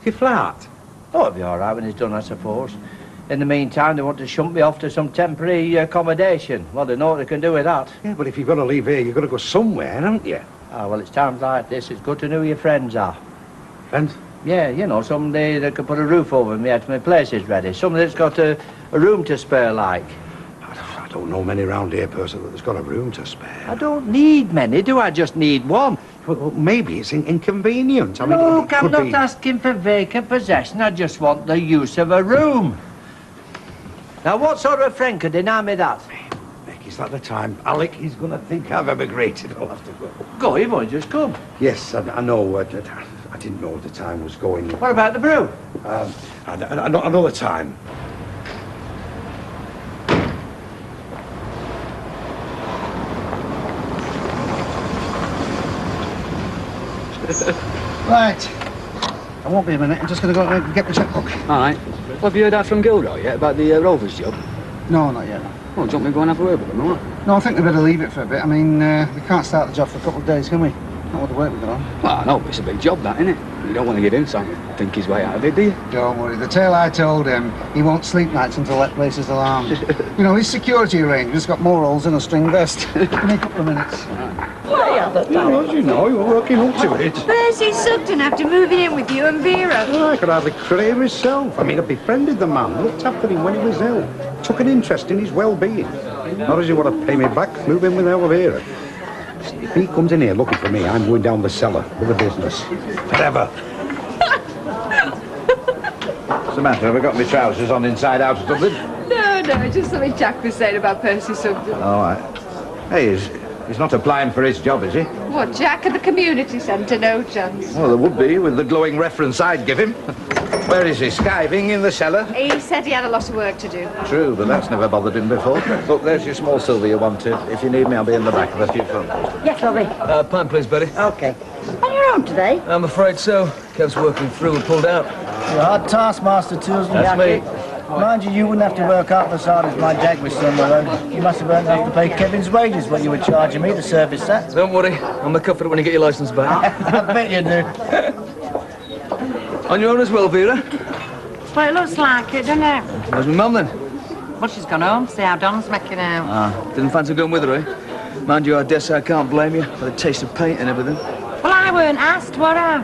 Your flat? Oh, it'll be all right when it's done, I suppose. In the meantime, they want to shunt me off to some temporary accommodation. Well, they know what they can do with that. Yeah, but if you've got to leave here, you've got to go somewhere, haven't you? Ah, well, it's times like this. It's good to know who your friends are. Friends? Yeah, you know, somebody that can put a roof over me after my place is ready. Somebody that's got a room to spare, like. I don't know many round here, person that's got a room to spare. I don't need many, do I? Just need one. Well, maybe it's inconvenient. I mean, Look, it I'm could not be... asking for vacant possession. I just want the use of a room. Now, what sort of a friend could deny me that? Mick, is that the time? Alec, he's going to think I've emigrated. I'll have to go. Go, you've only just come. Yes, I know. I didn't know the time was going. What about the brew? Another time. Right. I won't be a minute. I'm just going to go and get the checkbook. All right. Well, have you heard that from Gilroy yet about the Rovers job? No, not yet. Well, do you want me to go and have a word with them, all right? No, I think we better leave it for a bit. I mean, we can't start the job for a couple of days, can we? Not with the work we've got on. Well, I know, but it's a big job, that, isn't it? You don't want to get inside and think his way out of it, do you? Don't worry. The tale I told him, he won't sleep nights until that place is alarmed. You know, his security arrangement's got more holes than a string vest. Give me a couple of minutes. Well, you know, you're working up to it. Percy Sugden after moving in with you and Vera. Oh, I could hardly crave myself. I mean, I befriended the man, looked after him when he was ill, took an interest in his well-being. Not as you want to pay me back, move in with Elvira. If he comes in here looking for me, I'm going down the cellar with the business. Forever. What's the matter? Have I got my trousers on inside out or something? No, just something Jack was saying about Percy Sugden. All right. Hey, he's not applying for his job, is he? What, Jack at the community centre? No chance. Well, there would be, with the glowing reference I'd give him. Where is he? Skiving in the cellar? He said he had a lot of work to do. True, but that's never bothered him before. Look, there's your small silver you wanted. If you need me, I'll be in the back of a few phone calls. Yes, lovely. Pint, please, Betty. Okay. On your own today? I'm afraid so. Kev's working through and pulled out. You're a hard taskmaster, too, isn't That's me. Mind you wouldn't have to work half as hard as my Jack was on the road. You must have earned enough to pay Kevin's wages, what you were charging me to service that. Don't worry. I'll make up for it when you get your licence back. I bet you do. On your own as well, Vera? Well, it looks like it, doesn't it? Where's my mum, then? Well, she's gone home, see how Don's making out. Ah, didn't fancy going with her, eh? Mind you, I dare say I can't blame you for the taste of paint and everything. Well, I weren't asked, were I?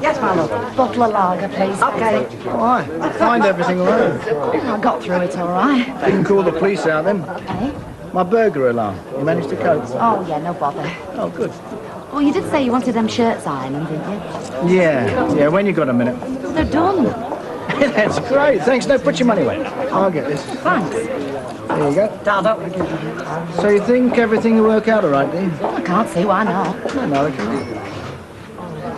Yes, my love. Bottle of lager, please. Okay. Why? Find everything around. I got through it all right. Didn't call the police out then. Okay. My burglar alarm. You managed to cope? Oh, yeah, no bother. Oh, good. Oh, you did say you wanted them shirts ironing, didn't you? Yeah, when you got a minute. They're done. That's great. Thanks. No, put your money away. I'll get this. Thanks. There you go. Dad, So you think everything will work out all right, do you? I can't see why not. I know it.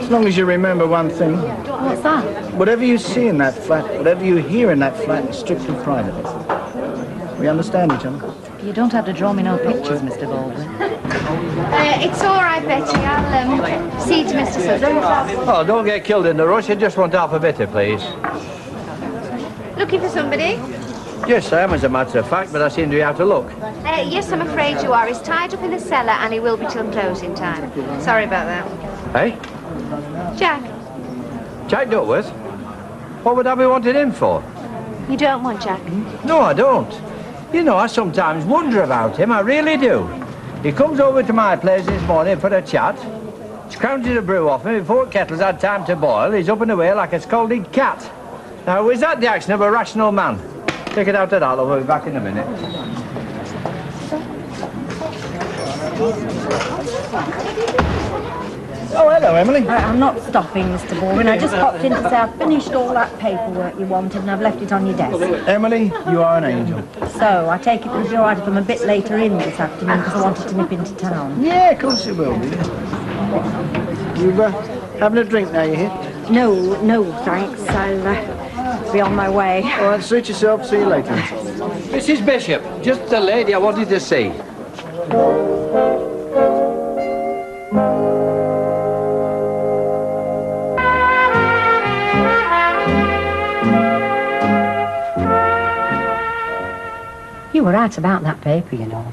As long as you remember one thing. What's that? Whatever you see in that flat, whatever you hear in that flat is strictly private. We understand each other? You don't have to draw me no pictures, Mr. Baldwin. It's all right, Betty. I'll see to Mr. Sugden. Oh, don't get killed in the rush. You just want half a bitter, please. looking for somebody? Yes, I am, as a matter of fact, but I seem to be out of luck. Yes, I'm afraid you are. He's tied up in the cellar and he will be till closing time. Sorry about that. Hey? Jack, Jack Duckworth? What would I be wanting him for? You don't want Jack? No, I don't. You know, I sometimes wonder about him, I really do. He comes over to my place this morning for a chat, scrounges a brew off me before the kettle's had time to boil. He's up and away like a scolded cat. Now, is that the action of a rational man? Take it out of that, I'll be back in a minute. Oh, hello, Emily. I'm not stopping, Mr. Baldwin. I just popped in to say I've finished all that paperwork you wanted and I've left it on your desk. Emily, you are an angel. So, I take it it was all right if I'm a bit later in this afternoon because I wanted to nip into town. Yeah, of course it will be. You having a drink now, you here? No, thanks. I'll be on my way. All right, suit yourself. See you later. Mrs. Bishop, just the lady I wanted to see. You were right about that paper, you know.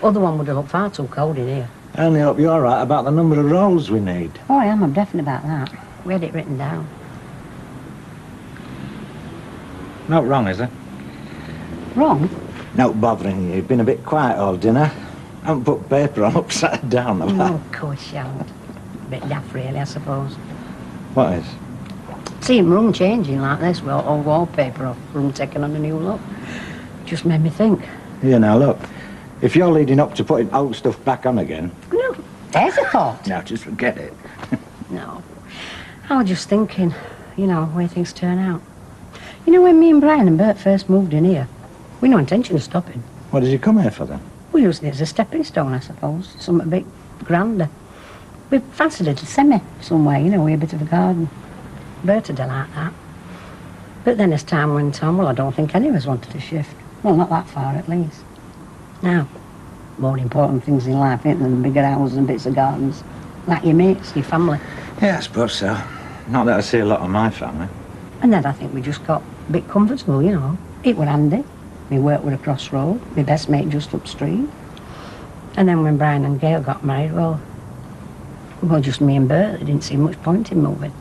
Other one would have looked far too cold in here. I only hope you're right about the number of rolls we need. Oh, I am. I'm definite about that. We had it written down. Not wrong, is it? Wrong? No bothering you. You've been a bit quiet all dinner. I haven't put paper on upside down, have I? No, of course you haven't. A bit daft, really, I suppose. What is? Seeing room changing like this with all wallpaper off, room taking on a new look, just made me think. Yeah, now look. If you're leading up to putting old stuff back on again... No, there's a thought. Now, just forget it. No. I was just thinking, you know, where things turn out. You know, when me and Brian and Bert first moved in here, we no intention of stopping. What did you come here for, then? We used it as a stepping stone, I suppose. Something a bit grander. We fancied it a semi somewhere, you know, with a bit of a garden. Bert would like that. But then as time went on, well, I don't think any of us wanted to shift. Well, not that far, at least. Now, more important things in life, ain't there, than bigger houses and bits of gardens. Like your mates, your family. Yeah, I suppose so. Not that I see a lot of my family. And then I think we just got a bit comfortable, you know. It were handy. My work were across road, my best mate just up street. And then when Brian and Gail got married, well, just me and Bert, there didn't seem much point in moving.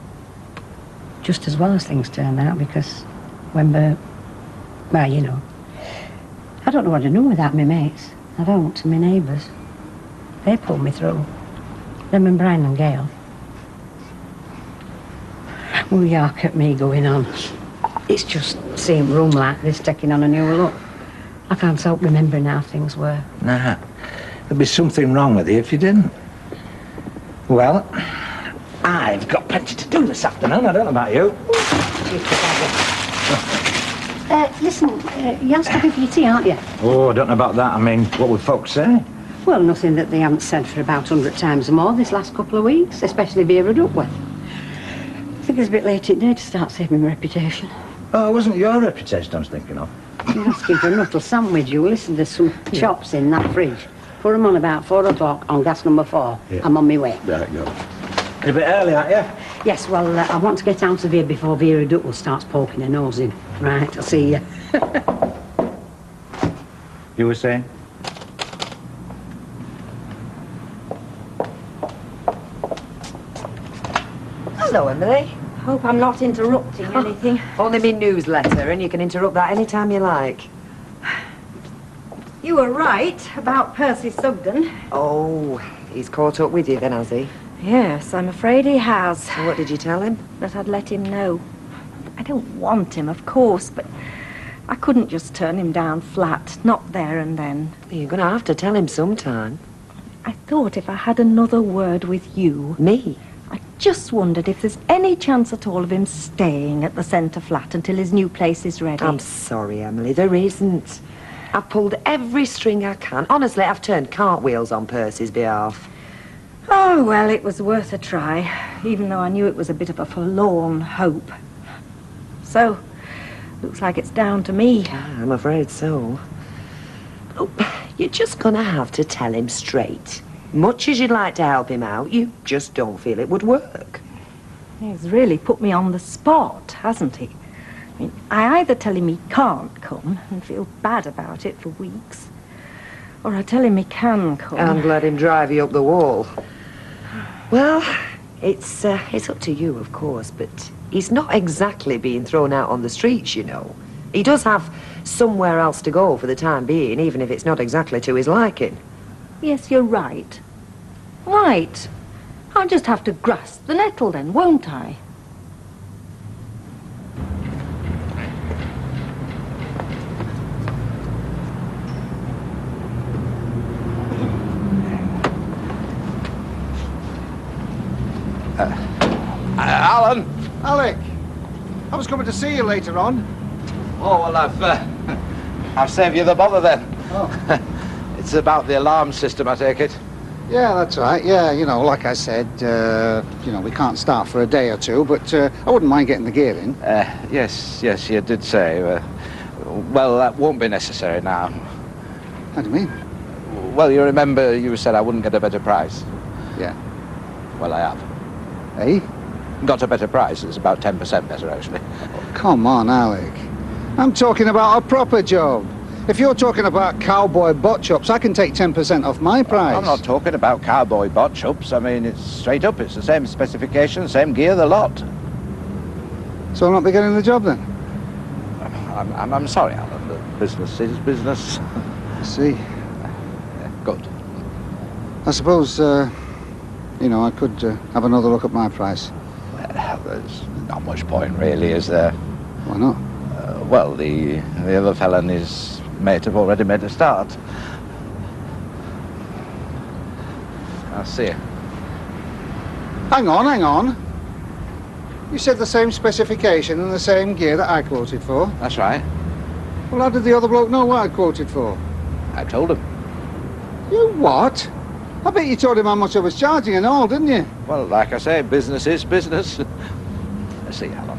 Just as well as things turned out, because when Bert, well, you know, I don't know what to do without my mates. I don't, my neighbours. They pulled me through. Then when Brian and Gail, well, yark at me going on. It's just seeing room like this taking on a new look. I can't help remembering how things were. Nah, there'd be something wrong with you if you didn't. Well, I've got plenty to do this afternoon. I don't know about you. Listen, you're stopping for your tea, aren't you? Oh, I don't know about that. I mean, what would folks say? Well, nothing that they haven't said for about 100 times or more this last couple of weeks, especially Vera Duckworth. I think it's a bit late in the day to start saving my reputation. Oh, it wasn't your reputation I was thinking of. You're asking for a knuckle sandwich, you. Listen, there's some chops in that fridge. Put them on about 4 o'clock on gas number 4. Yeah. I'm on my way. There you go. You're a bit early, aren't you? Yes, well, I want to get out of here before Vera Duckworth starts poking her nose in. Right, I'll see you. You were saying? Hello, Emily. Hope I'm not interrupting anything. Only me newsletter, and you can interrupt that any time you like. You were right about Percy Sugden. Oh, he's caught up with you then, has he? Yes, I'm afraid he has. So what did you tell him? That I'd let him know. I don't want him, of course, but I couldn't just turn him down flat, not there and then. You're going to have to tell him sometime. I thought if I had another word with you... Me? I just wondered if there's any chance at all of him staying at the centre flat until his new place is ready. I'm sorry, Emily, there isn't. I've pulled every string I can. Honestly, I've turned cartwheels on Percy's behalf. Oh, well, it was worth a try, even though I knew it was a bit of a forlorn hope. So, looks like it's down to me. I'm afraid so. Oh, you're just gonna have to tell him straight. Much as you'd like to help him out, you just don't feel it would work. He's really put me on the spot, hasn't he? I mean, I either tell him he can't come and feel bad about it for weeks, or I tell him he can come. And let him drive you up the wall. Well, it's up to you, of course, but he's not exactly being thrown out on the streets, you know. He does have somewhere else to go for the time being, even if it's not exactly to his liking. Yes, you're right. Right. I'll just have to grasp the nettle then, won't I? Alan! Alec, I was coming to see you later on. Oh, well, I've saved you the bother then. Oh. It's about the alarm system, I take it. Yeah, that's right. Yeah, you know, like I said, you know, we can't start for a day or two, but I wouldn't mind getting the gear in. Yes, you did say. Well, that won't be necessary now. How do you mean? Well, you remember you said I wouldn't get a better price? Yeah. Well, I have. Eh? Got a better price. It's about 10% better, actually. Oh, come on, Alec. I'm talking about a proper job. If you're talking about cowboy bot chops, I can take 10% off my price. I'm not talking about cowboy bot chops. I mean, it's straight up. It's the same specification, same gear, the lot. So I'll not be getting the job then? I'm sorry, Alan. The business is business. I see. Yeah, good. I suppose, you know, I could have another look at my price. Well, there's not much point, really, is there? Why not? Well, the other fella and his mate have already made a start. I'll see you. Hang on. You said the same specification and the same gear that I quoted for. That's right. Well, how did the other bloke know what I quoted for? I told him. You what? I bet you told him how much I was charging and all, didn't you? Well, like I say, business is business. Let's see, Alan.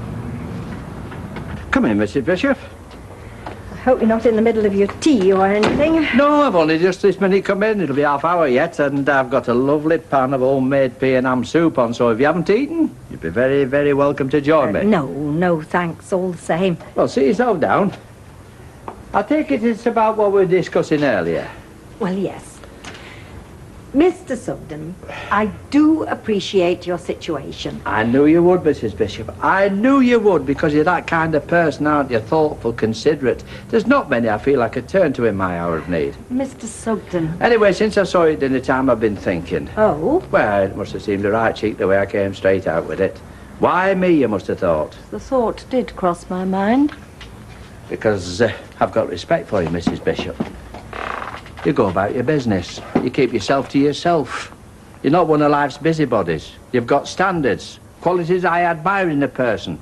Come in, Mrs. Bishop. I hope you're not in the middle of your tea or anything. No, I've only just this minute come in. It'll be half hour yet, and I've got a lovely pan of homemade pea and ham soup on, so if you haven't eaten, you'd be very, very welcome to join me. No, thanks, all the same. Well, sit yourself down. I take it it's about what we were discussing earlier. Well, yes. Mr. Sugden, I do appreciate your situation. I knew you would, Mrs. Bishop. I knew you would, because you're that kind of person, aren't you? Thoughtful, considerate. There's not many I feel I could turn to in my hour of need. Mr. Sugden. Anyway, since I saw you dinner time, I've been thinking. Oh? Well, it must have seemed a right cheek the way I came straight out with it. Why me, you must have thought? The thought did cross my mind. Because I've got respect for you, Mrs. Bishop. You go about your business. You keep yourself to yourself. You're not one of life's busybodies. You've got standards, qualities I admire in a person.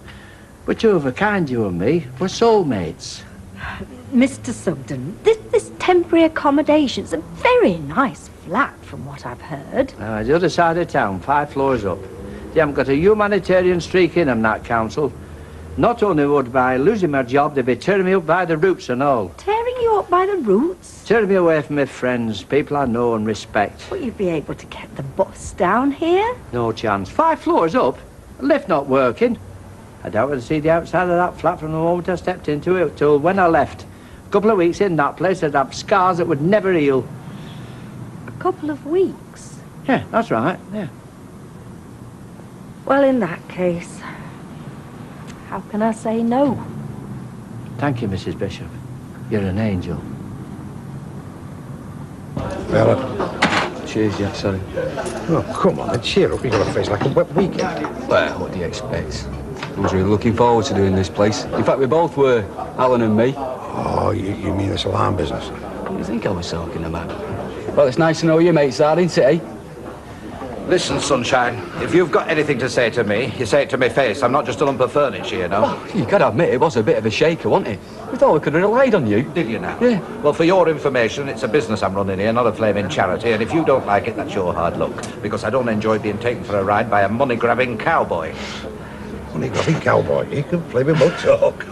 But you're of a kind, you and me. We're soulmates. Mr. Sugden, this temporary accommodation's a very nice flat from what I've heard. The other side of town, 5 floors up. They haven't got a humanitarian streak in them, that council. Not only would by losing my job, they'd be tearing me up by the roots and all. Tearing you up by the roots? Tearing me away from my friends, people I know and respect. But you'd be able to get the bus down here? No chance. 5 floors up, lift not working. I doubt I'd see the outside of that flat from the moment I stepped into it till when I left. A couple of weeks in that place, I'd have scars that would never heal. A couple of weeks? Yeah, that's right, yeah. Well, in that case, how can I say no? Thank you, Mrs. Bishop. You're an angel. Well, cheers, Jack, sorry. Oh, come on, cheer up. You've got a face like a wet weekend. Well, what do you expect? I was really looking forward to doing this place. In fact, we both were, Alan and me. Oh, you mean this alarm business? What do you think I was talking about? Well, it's nice to know your mates are, isn't it, eh? Listen, Sunshine, if you've got anything to say to me, you say it to my face. I'm not just a lump of furniture, you know. Well, you gotta admit, it was a bit of a shaker, wasn't it? We thought we could have relied on you. Did you now? Yeah. Well, for your information, it's a business I'm running here, not a flaming charity, and if you don't like it, that's your hard luck, because I don't enjoy being taken for a ride by a money-grabbing cowboy. Money-grabbing cowboy? He can flaming well talk.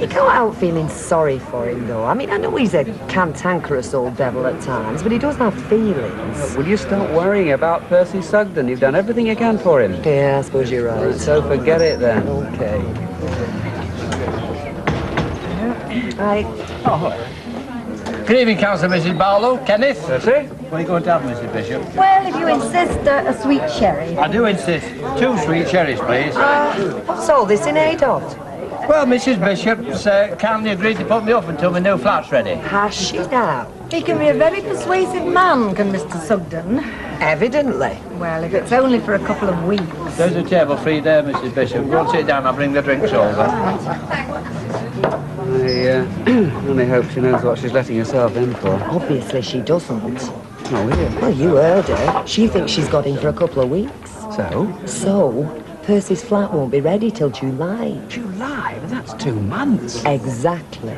You can't help feeling sorry for him, though. I mean, I know he's a cantankerous old devil at times, but he does have feelings. Will you stop worrying about Percy Sugden? You've done everything you can for him. Yeah, I suppose you're right. So forget it then. Okay. Right. Good evening, Councillor Mrs. Barlow. Kenneth. That's it. What are you going to have, Mrs. Bishop? Well, if you insist, a sweet sherry. I do insist. 2 sweet cherries, please. What's all this in aid of? Well, Mrs. Bishop's kindly agreed to put me off until my new flat's ready. Has she now? He can be a very persuasive man, can Mr. Sugden. Evidently. Well, if it's only for a couple of weeks. There's a table free there, Mrs. Bishop. Go and sit down, I'll bring the drinks over. I only hope she knows what she's letting herself in for. Obviously she doesn't. Oh, will you? Well, you heard her. She thinks she's got him for a couple of weeks. So? So, Percy's flat won't be ready till July. July? But that's 2 months. Exactly.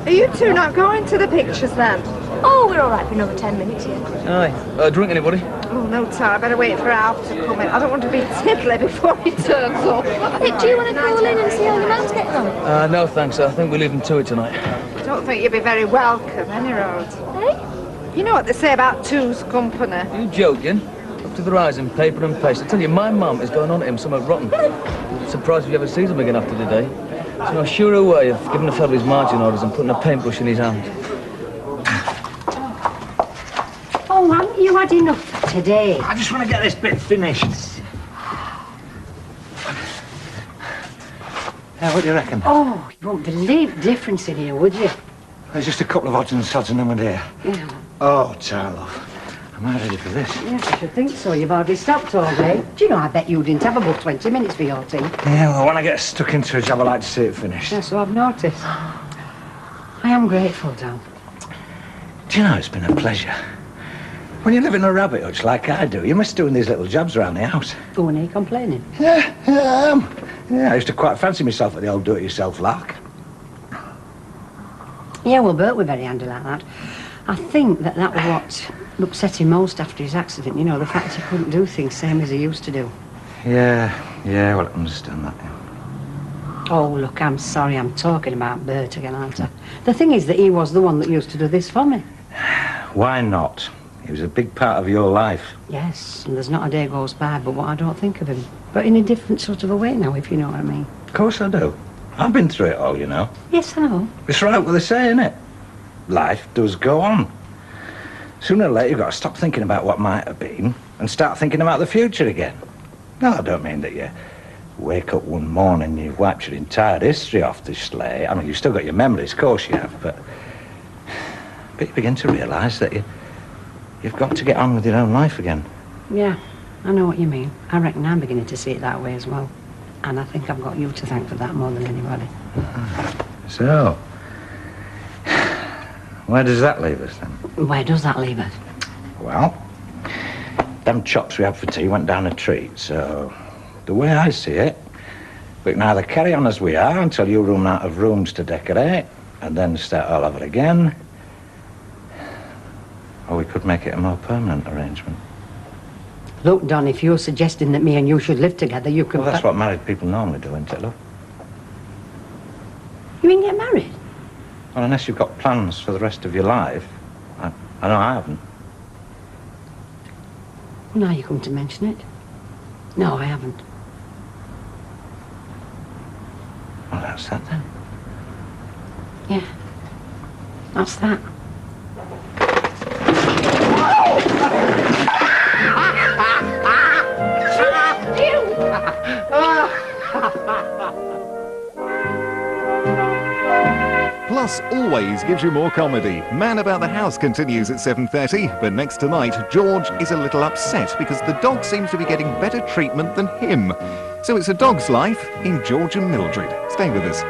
Are you two not going to the pictures then? Oh, we're all right for another 10 minutes yet. Aye. Drink, anybody? Oh, no, Tara, I better wait for Alf to come in. I don't want to be tiddly before he turns up. Do you want to call in and see how your man's getting on? No, thanks. I think we're leaving to it tonight. I don't think you'd be very welcome, any road. Hey? You know what they say about two's company? Are you joking? Up to the eyes in paper and paste. I tell you, my mum is going on at him somewhere rotten. Surprised if you ever sees him again after today. There's no surer way of giving a fellow his margin orders and putting a paintbrush in his hand. Oh, haven't you had enough for today? I just want to get this bit finished. What do you reckon? Oh, you won't believe the difference in here, would you? There's just a couple of odds and sods and then we're there. Yeah. Oh, Charlotte, am I ready for this? Yes, I should think so. You've hardly stopped all day. Do you know, I bet you didn't have about 20 minutes for your tea. Yeah, well, when I get stuck into a job, I like to see it finished. Yes, so I've noticed. I am grateful, Dan. Do you know, it's been a pleasure. When you live in a rabbit hutch like I do, you miss doing these little jobs around the house. Oh, and are you complaining? Yeah, I used to quite fancy myself at the old do-it-yourself lark. Yeah, well, Bert were very handy like that. I think that was what upset him most after his accident, you know, the fact he couldn't do things same as he used to do. Yeah, well, I understand that. Yeah. Oh, look, I'm sorry, I'm talking about Bert again, aren't I? The thing is that he was the one that used to do this for me. Why not? He was a big part of your life. Yes, and there's not a day goes by but what I don't think of him. But in a different sort of a way now, if you know what I mean. Of course I do. I've been through it all, you know. Yes, I know. It's right what they say, innit? Life does go on. Sooner or later, you've got to stop thinking about what might have been and start thinking about the future again. No, I don't mean that you wake up one morning and you've wiped your entire history off the slate. I mean, you've still got your memories, of course you have, but you begin to realise that you've got to get on with your own life again. Yeah, I know what you mean. I reckon I'm beginning to see it that way as well. And I think I've got you to thank for that more than anybody. So, where does that leave us then? Where does that leave us? Well, them chops we had for tea went down a treat, so the way I see it, we can either carry on as we are until you run out of rooms to decorate, and then start all over again, or we could make it a more permanent arrangement. Look, Don, if you're suggesting that me and you should live together, you can... Well, that's what married people normally do, isn't it, love? You mean get married? Well, unless you've got plans for the rest of your life. I know I haven't. Now you come to mention it. No, I haven't. Well, that's that then. Yeah, that's that. Plus always gives you more comedy. Man About the House continues at 7:30, but next tonight, George is a little upset because the dog seems to be getting better treatment than him. So it's a dog's life in George and Mildred. Stay with us.